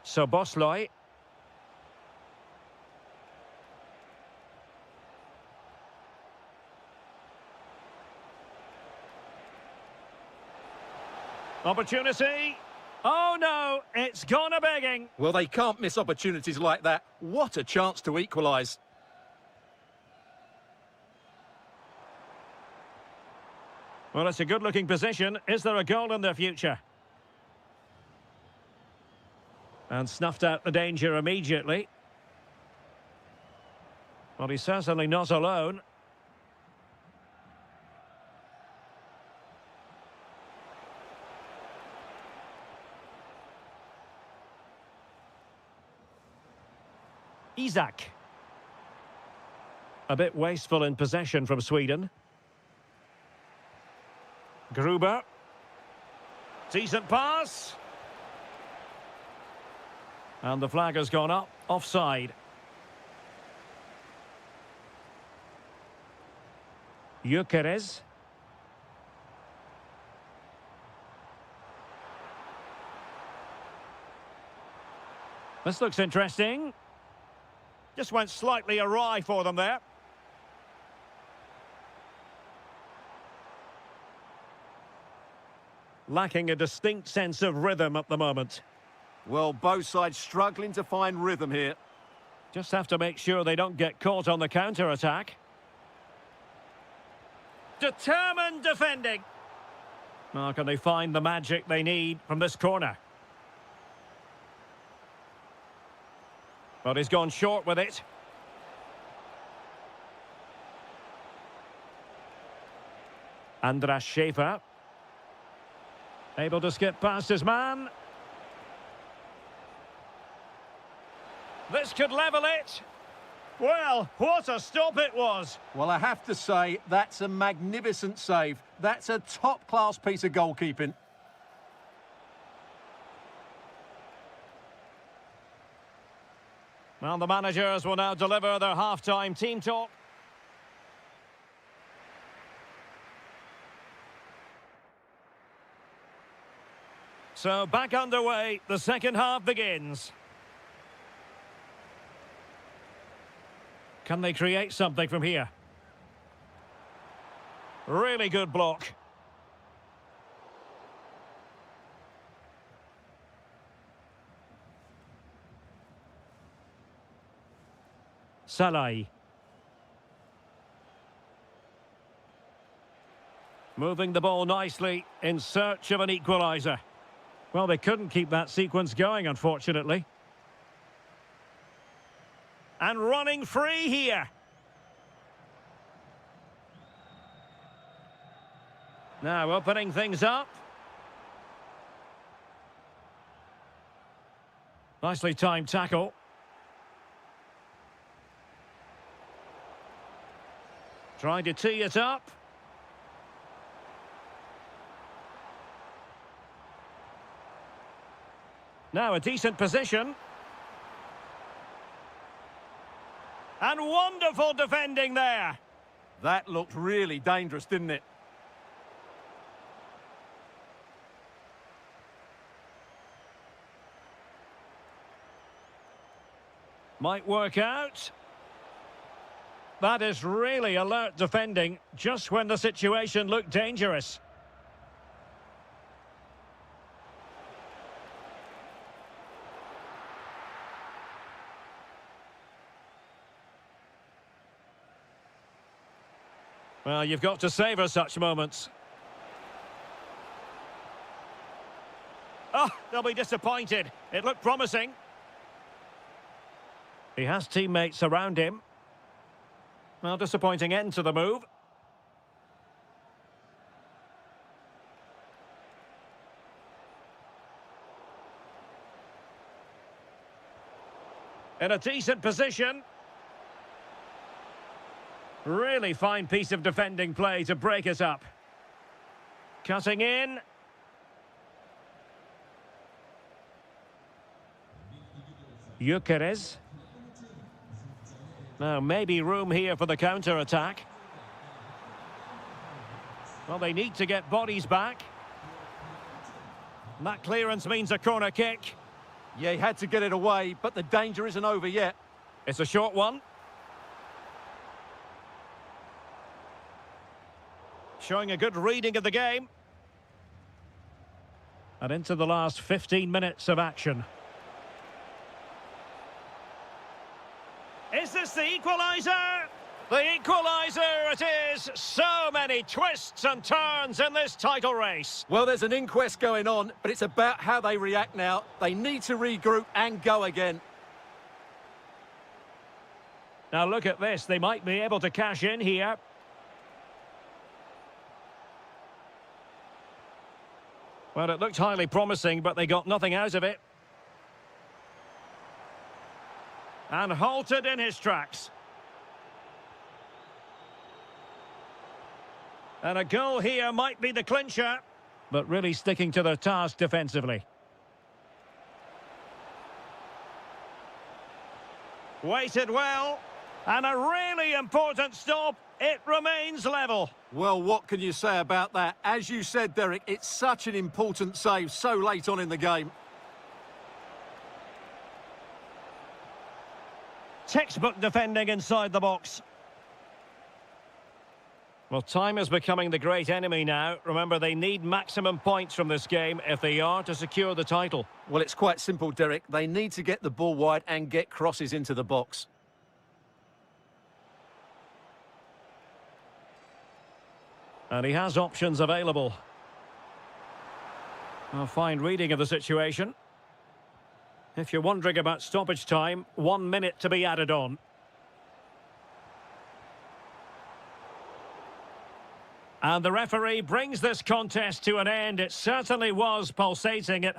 So Bosley. Opportunity. Oh no, it's gone a begging. Well, they can't miss opportunities like that. What a chance to equalise. Well, it's a good-looking position. Is there a goal in their future? And snuffed out the danger immediately. Well, he's certainly not alone. Isak. A bit wasteful in possession from Sweden. Gruber. Decent pass. And the flag has gone up. Offside. Gyökeres. This looks interesting. Just went slightly awry for them there. Lacking a distinct sense of rhythm at the moment. Well, both sides struggling to find rhythm here. Just have to make sure they don't get caught on the counter-attack. Determined defending. Now, can they find the magic they need from this corner? But he's gone short with it. Andras Schäfer. Able to skip past his man. This could level it. Well, what a stop it was. Well, I have to say, that's a magnificent save. That's a top-class piece of goalkeeping. Well, the managers will now deliver their half-time team talk. So back underway, the second half begins. Can they create something from here? Really good block. Salai. Moving the ball nicely in search of an equaliser. Well, they couldn't keep that sequence going, unfortunately. And running free here. Now opening things up. Nicely timed tackle. Trying to tee it up. Now a decent position. And wonderful defending there. That looked really dangerous, didn't it? Might work out. That is really alert defending, just when the situation looked dangerous. Well, you've got to savour such moments. Oh, they'll be disappointed. It looked promising. He has teammates around him. Well, disappointing end to the move. In a decent position. Really fine piece of defending play to break us up. Cutting in. Gyökeres. Now, maybe room here for the counter-attack. Well, they need to get bodies back. And that clearance means a corner kick. Yeah, he had to get it away, but the danger isn't over yet. It's a short one. Showing a good reading of the game. And into the last 15 minutes of action. Is this the equaliser? The equaliser it is! So many twists and turns in this title race. Well, there's an inquest going on, but it's about how they react now. They need to regroup and go again. Now look at this, they might be able to cash in here. Well, it looked highly promising, but they got nothing out of it. And halted in his tracks. And a goal here might be the clincher, but really sticking to their task defensively. Waited well, and a really important stop. It remains level. Well, what can you say about that? As you said, Derek, it's such an important save so late on in the game. Textbook defending inside the box. Well, time is becoming the great enemy now. Remember, they need maximum points from this game if they are to secure the title. Well, it's quite simple, Derek. They need to get the ball wide and get crosses into the box. And he has options available. A fine reading of the situation. If you're wondering about stoppage time, 1 minute to be added on. And the referee brings this contest to an end. It certainly was pulsating. It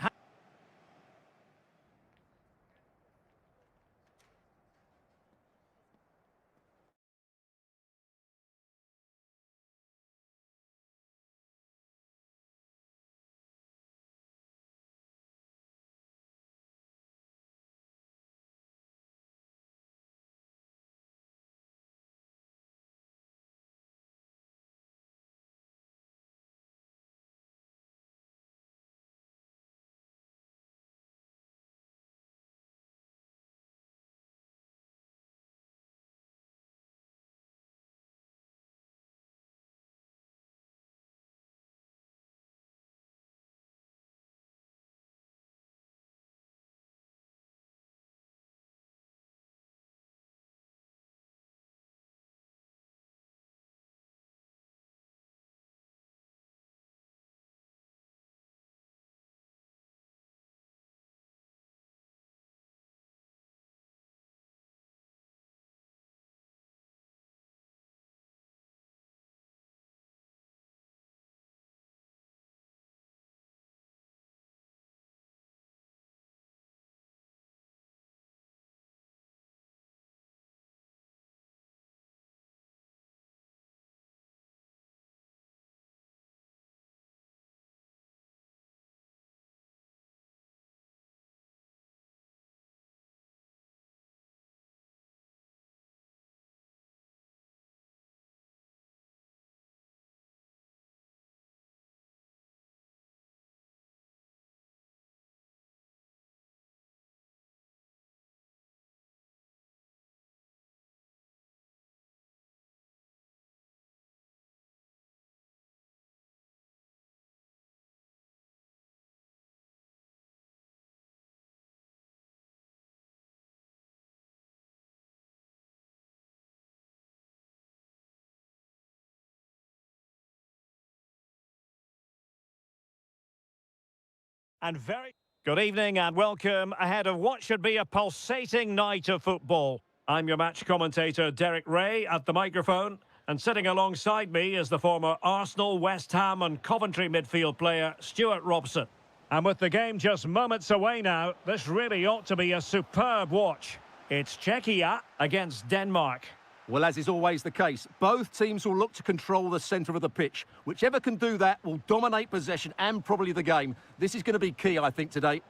And very good evening and welcome ahead of what should be a pulsating night of football. I'm your match commentator, Derek Ray, at the microphone. And sitting alongside me is the former Arsenal, West Ham and Coventry midfield player, Stuart Robson. And with the game just moments away now, this really ought to be a superb watch. It's Czechia against Denmark. Well, as is always the case, both teams will look to control the centre of the pitch. Whichever can do that will dominate possession and probably the game. This is going to be key, I think, today.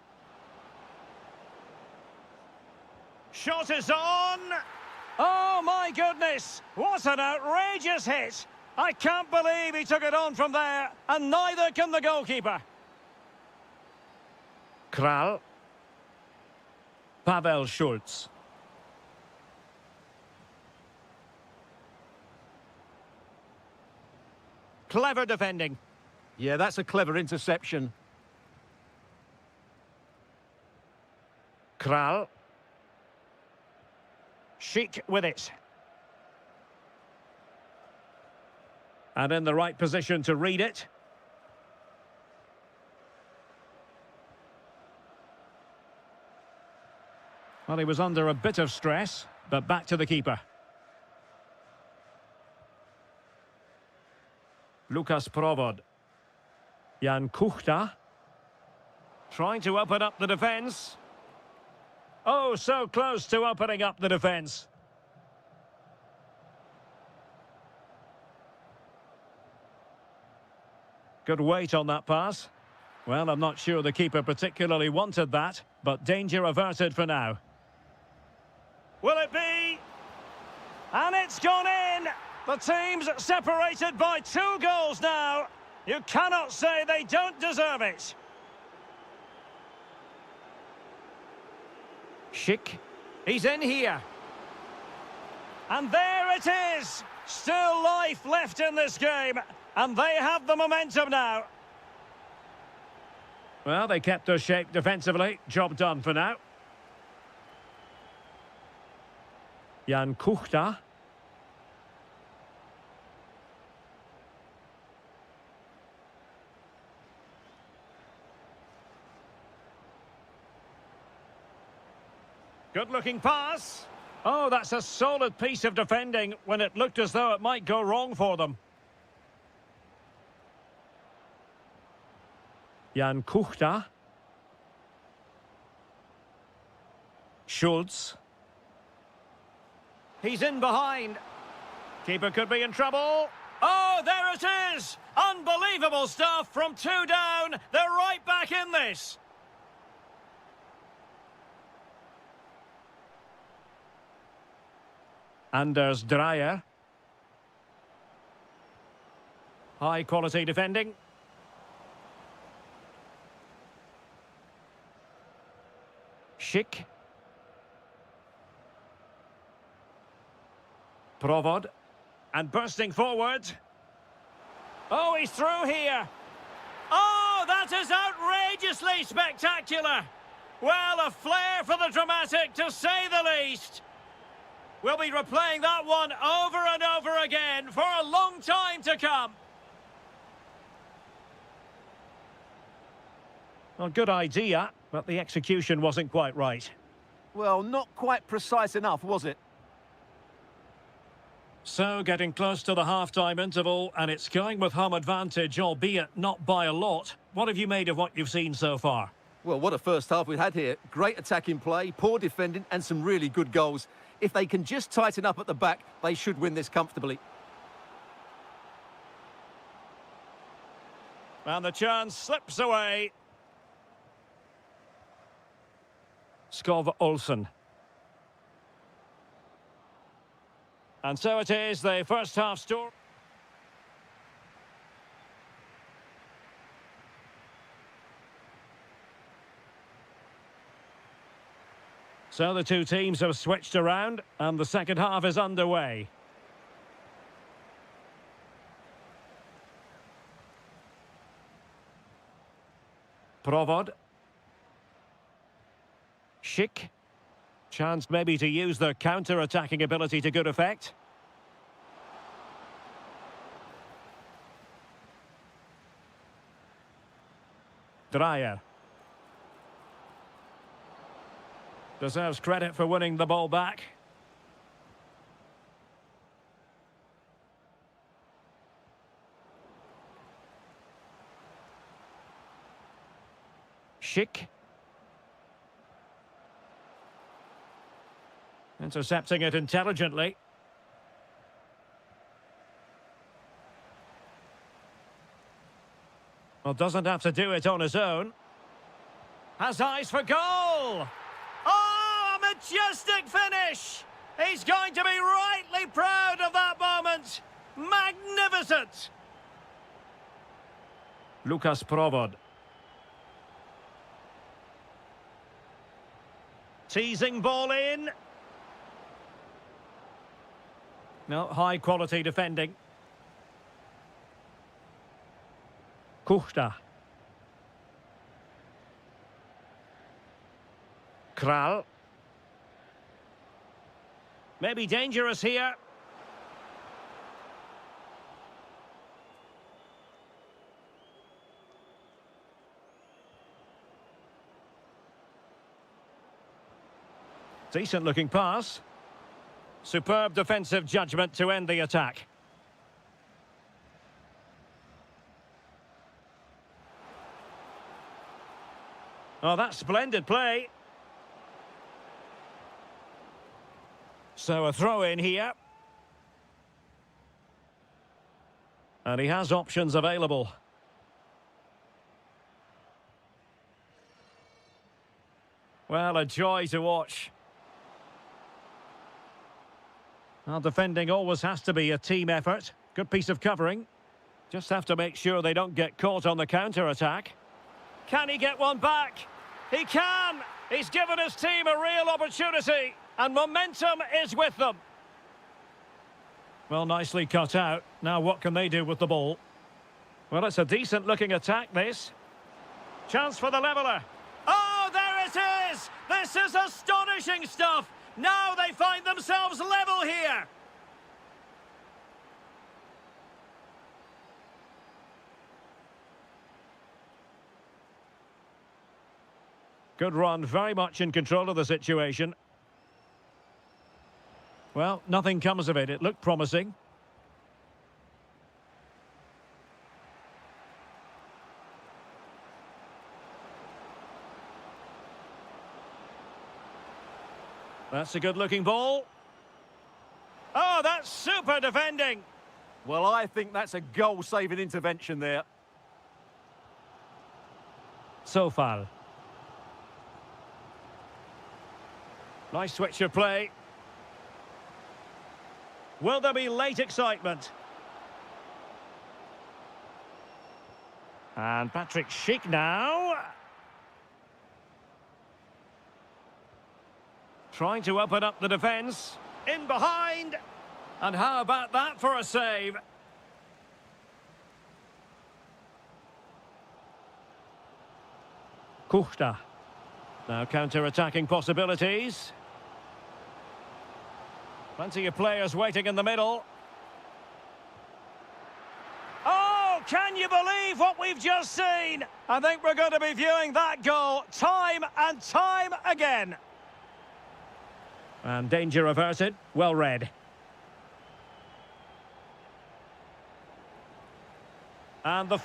Shot is on! Oh, my goodness! What an outrageous hit! I can't believe he took it on from there, and neither can the goalkeeper. Kral. Pavel Schulz. Clever defending. Yeah, that's a clever interception. Kral. Chic with it. And in the right position to read it. Well, he was under a bit of stress, but back to the keeper. Lukas Provod. Jan Kuchta. Trying to open up the defence. Oh, so close to opening up the defence. Good weight on that pass. Well, I'm not sure the keeper particularly wanted that, but danger averted for now. Will it be? And it's gone in! The team's separated by 2 goals now. You cannot say they don't deserve it. Schick. He's in here. And there it is. Still life left in this game. And they have the momentum now. Well, they kept their shape defensively. Job done for now. Jan Kuchta. Good-looking pass. Oh, that's a solid piece of defending when it looked as though it might go wrong for them. Jan Kuchta. Schulz. He's in behind. Keeper could be in trouble. Oh, there it is! Unbelievable stuff from 2 down. They're right back in this. Anders Dreyer. High quality defending. Schick. Provod. And bursting forward. Oh, he's through here. Oh, that is outrageously spectacular. Well, a flair for the dramatic, to say the least. We'll be replaying that one over and over again for a long time to come. Well, good idea, but the execution wasn't quite right. Well, not quite precise enough, was it? So, getting close to the half-time interval, and it's going with home advantage, albeit not by a lot. What have you made of what you've seen so far? Well, what a first half we've had here. Great attacking play, poor defending, and some really good goals. If they can just tighten up at the back, they should win this comfortably. And the chance slips away. Skov Olsen. And so it is, the first half story. So the two teams have switched around, and the second half is underway. Provod. Schick. Chance maybe to use their counter-attacking ability to good effect. Dreyer. Deserves credit for winning the ball back. Schick. Intercepting it intelligently. Well, doesn't have to do it on his own. Has eyes for goal! Oh, a majestic finish! He's going to be rightly proud of that moment. Magnificent! Lucas Provod. Teasing ball in. No, high quality defending. Kuchta. Kral. Maybe dangerous here. Decent looking pass. Superb defensive judgment to end the attack. Oh, that's splendid play. So a throw in here. And he has options available. Well, a joy to watch. Well, defending always has to be a team effort. Good piece of covering. Just have to make sure they don't get caught on the counter-attack. Can he get one back? He can! He's given his team a real opportunity, and momentum is with them. Well, nicely cut out. Now what can they do with the ball? Well, it's a decent-looking attack, this. Chance for the leveller. Oh, there it is! This is astonishing stuff! Now they find themselves level here. Good run, very much in control of the situation. Well, nothing comes of it. It looked promising. That's a good-looking ball. Oh, that's super defending. Well, I think that's a goal-saving intervention there. Sofal. Nice switch of play. Will there be late excitement? And Patrick Schick now. Trying to open up the defence. In behind. And how about that for a save? Kuchta. Now counter-attacking possibilities. Plenty of players waiting in the middle. Oh, can you believe what we've just seen? I think we're going to be viewing that goal time and time again. And danger averted. Well read. And the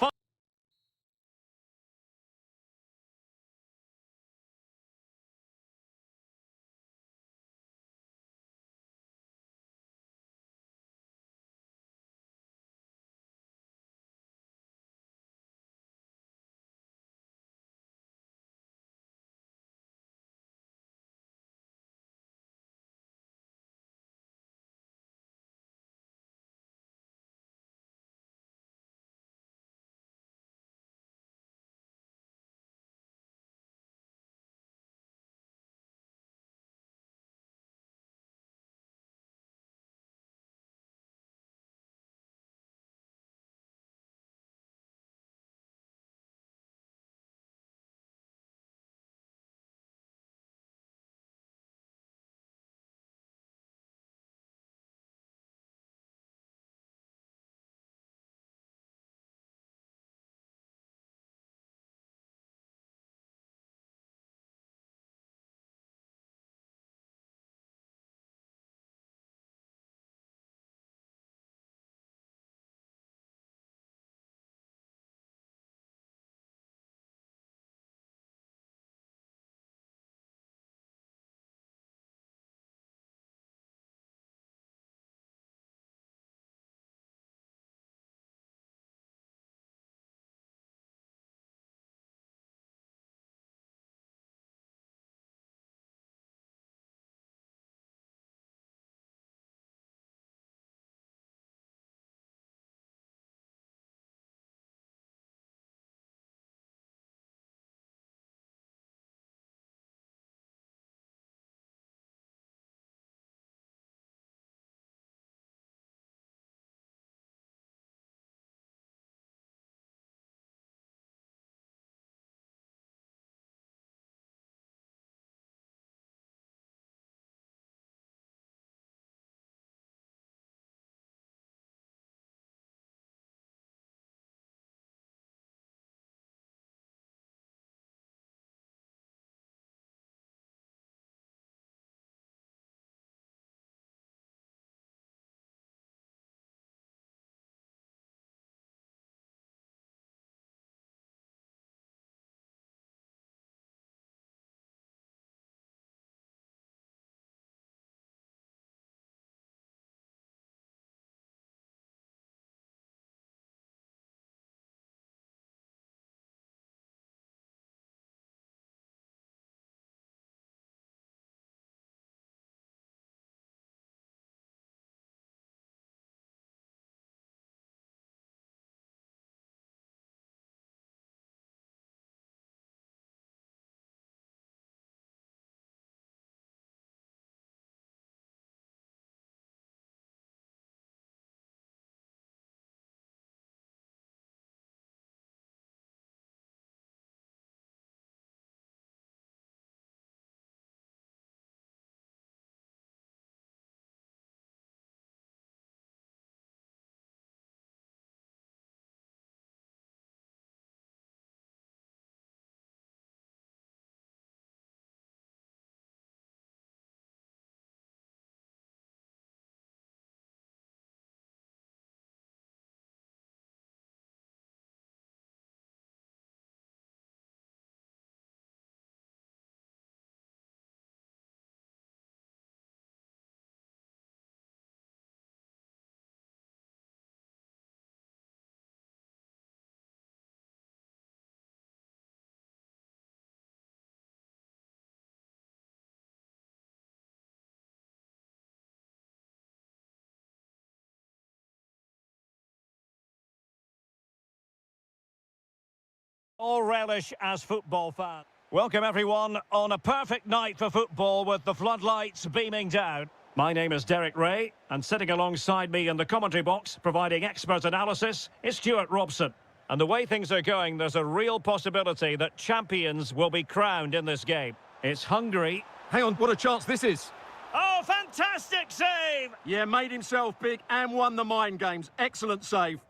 All relish as football fans. Welcome everyone on a perfect night for football with the floodlights beaming down. My name is Derek Ray, and sitting alongside me in the commentary box, providing expert analysis, is Stuart Robson. And the way things are going, there's a real possibility that champions will be crowned in this game. It's Hungary. Hang on, what a chance this is. Oh, fantastic save! Yeah, made himself big and won the mind games. Excellent save.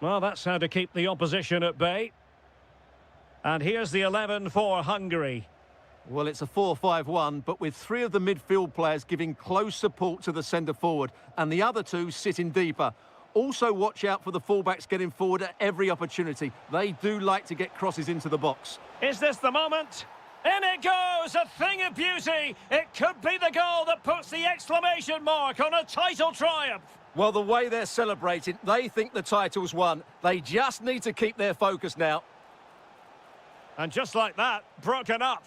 Well, that's how to keep the opposition at bay. And here's the 11 for Hungary. Well, it's a 4-5-1, but with three of the midfield players giving close support to the centre-forward, and the other two sitting deeper. Also, watch out for the fullbacks getting forward at every opportunity. They do like to get crosses into the box. Is this the moment? In it goes, a thing of beauty. It could be the goal that puts the exclamation mark on a title triumph. Well, the way they're celebrating, they think the title's won. They just need to keep their focus now. And just like that, broken up.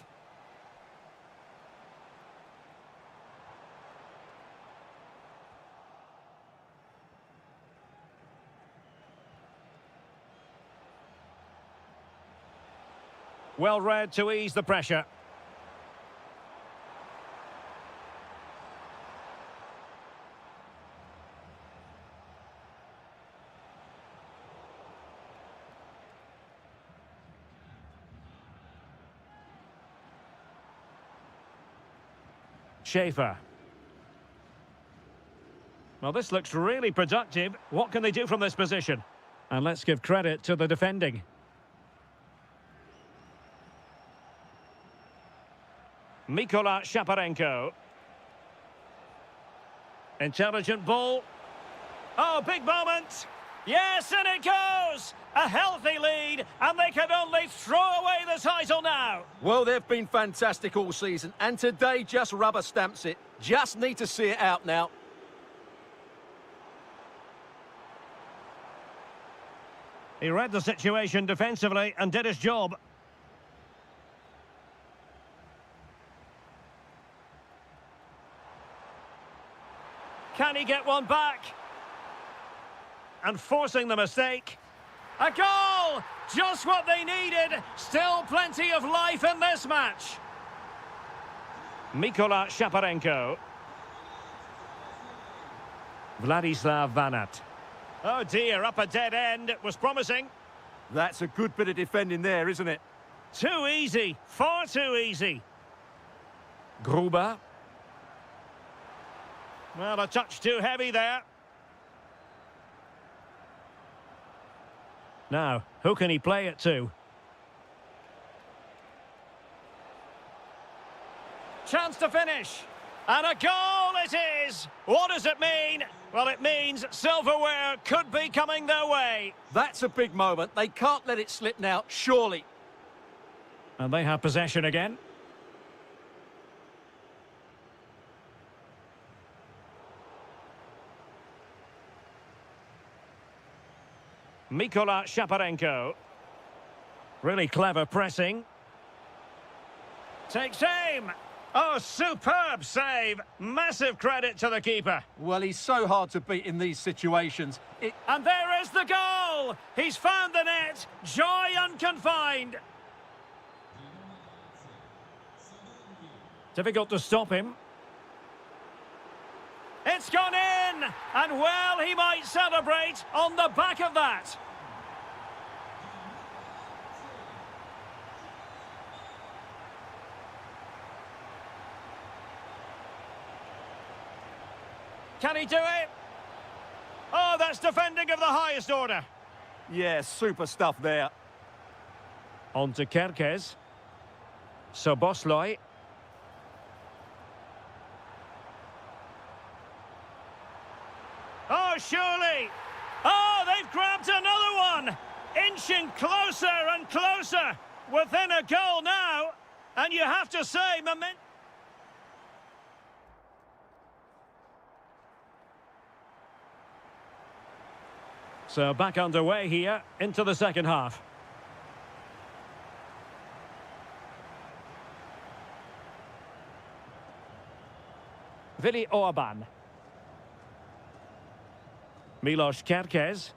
Well read to ease the pressure. Schaefer. Well, this looks really productive. What can they do from this position? And let's give credit to the defending. Mikola Shaparenko. Intelligent ball. Oh, big moment. Yes, and it goes! A healthy lead, and they can only throw away the title now. Well, they've been fantastic all season, and today just rubber stamps it. Just need to see it out now. He read the situation defensively and did his job. Can he get one back? And forcing the mistake. A goal! Just what they needed. Still plenty of life in this match. Mikola Shaparenko. Vladislav Vanat. Oh dear, up a dead end. It was promising. That's a good bit of defending there, isn't it? Too easy. Far too easy. Gruber. Well, a touch too heavy there. Now, who can he play it to? Chance to finish. And a goal it is! What does it mean? Well, it means silverware could be coming their way. That's a big moment. They can't let it slip now, surely. And they have possession again. Mikola Shaparenko. Really clever pressing. Takes aim. Oh, superb save. Massive credit to the keeper. Well, he's so hard to beat in these situations. And there is the goal. He's found the net. Joy unconfined. Difficult to stop him. It's gone in. And well, he might celebrate on the back of that. Can he do it? Oh, that's defending of the highest order. Yeah, super stuff there. On to Kerkez. Soboslai. Oh, surely. Oh, they've grabbed another one. Inching closer and closer. Within a goal now. And you have to say, So back underway here into the second half. Vili Orban. Milos Kerkez.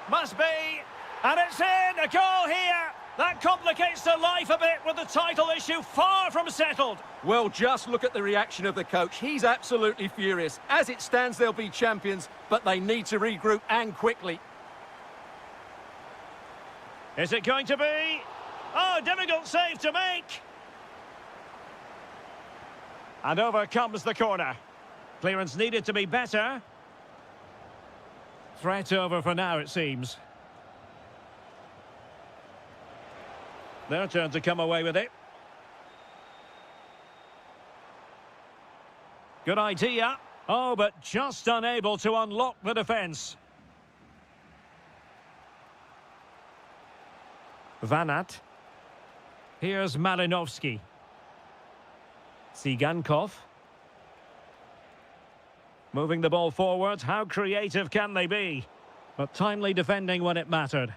Must be. And it's in. A goal here. That complicates their life a bit with the title issue far from settled. Well, just look at the reaction of the coach. He's absolutely furious. As it stands, they'll be champions, but they need to regroup and quickly. Is it going to be? Oh, difficult save to make. And over comes the corner. Clearance needed to be better. Threat over for now, it seems. Their turn to come away with it. Good idea. Oh, but just unable to unlock the defence. Vanat. Here's Malinovsky. Tsigankov. Moving the ball forward. How creative can they be? But timely defending when it mattered.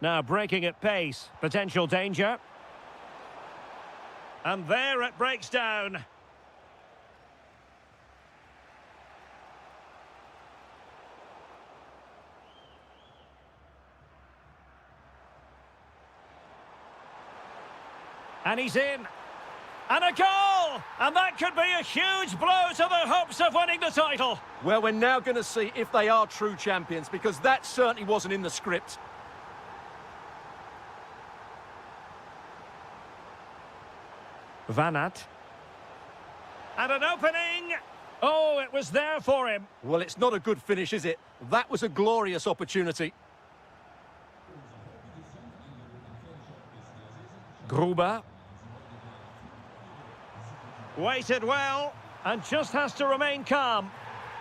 Now breaking at pace. Potential danger. And there it breaks down. And he's in. And a goal! And that could be a huge blow to their hopes of winning the title. Well, we're now going to see if they are true champions, because that certainly wasn't in the script. Vanat. And an opening. Oh, it was there for him. Well, it's not a good finish, is it? That was a glorious opportunity. Gruber. Waited well, and just has to remain calm.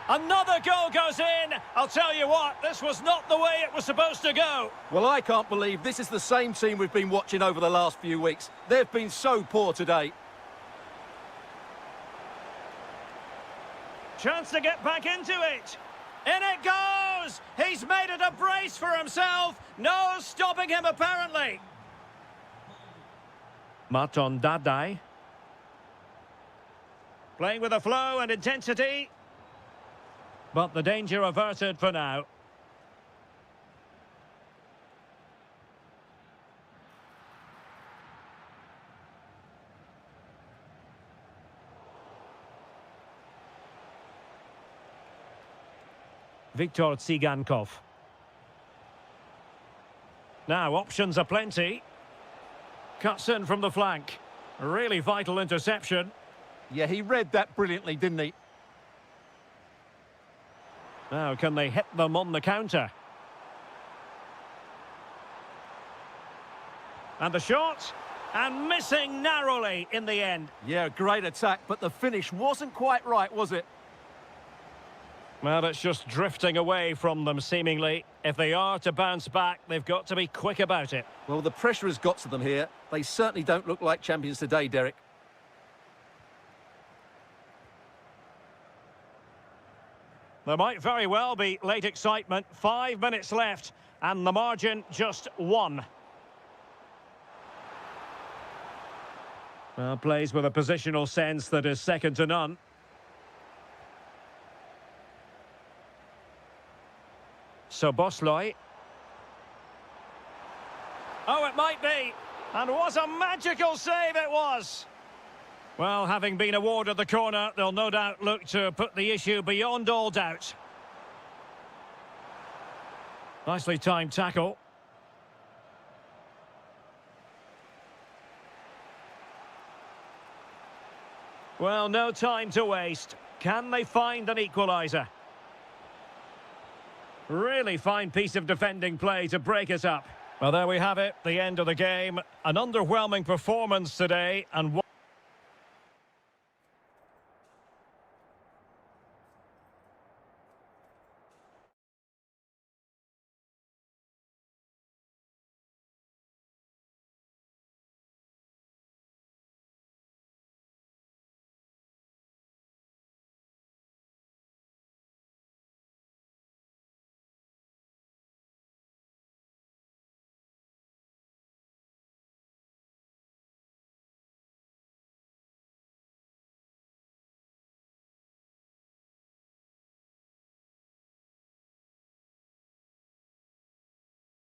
Another goal goes in. I'll tell you what, this was not the way it was supposed to go. Well, I can't believe this is the same team we've been watching over the last few weeks. They've been so poor today. Chance to get back into it. In it goes! He's made it a brace for himself. No stopping him, apparently. Maton Dadai. Playing with a flow and intensity. But the danger averted for now. Viktor Tsigankov. Now, options are plenty. Cuts in from the flank. A really vital interception. Yeah, he read that brilliantly, didn't he? Now, can they hit them on the counter? And the shot, and missing narrowly in the end. Yeah, great attack, but the finish wasn't quite right, was it? Well, it's just drifting away from them, seemingly. If they are to bounce back, they've got to be quick about it. Well, the pressure has got to them here. They certainly don't look like champions today, Derek. There might very well be late excitement. 5 minutes left, and the margin just 1. Well, plays with a positional sense that is second to none. So Bosloy. Oh, it might be. And what a magical save it was. Well, having been awarded the corner, they'll no doubt look to put the issue beyond all doubt. Nicely timed tackle. Well, no time to waste. Can they find an equaliser? Really fine piece of defending play to break it up. Well, there we have it, the end of the game. An underwhelming performance today, and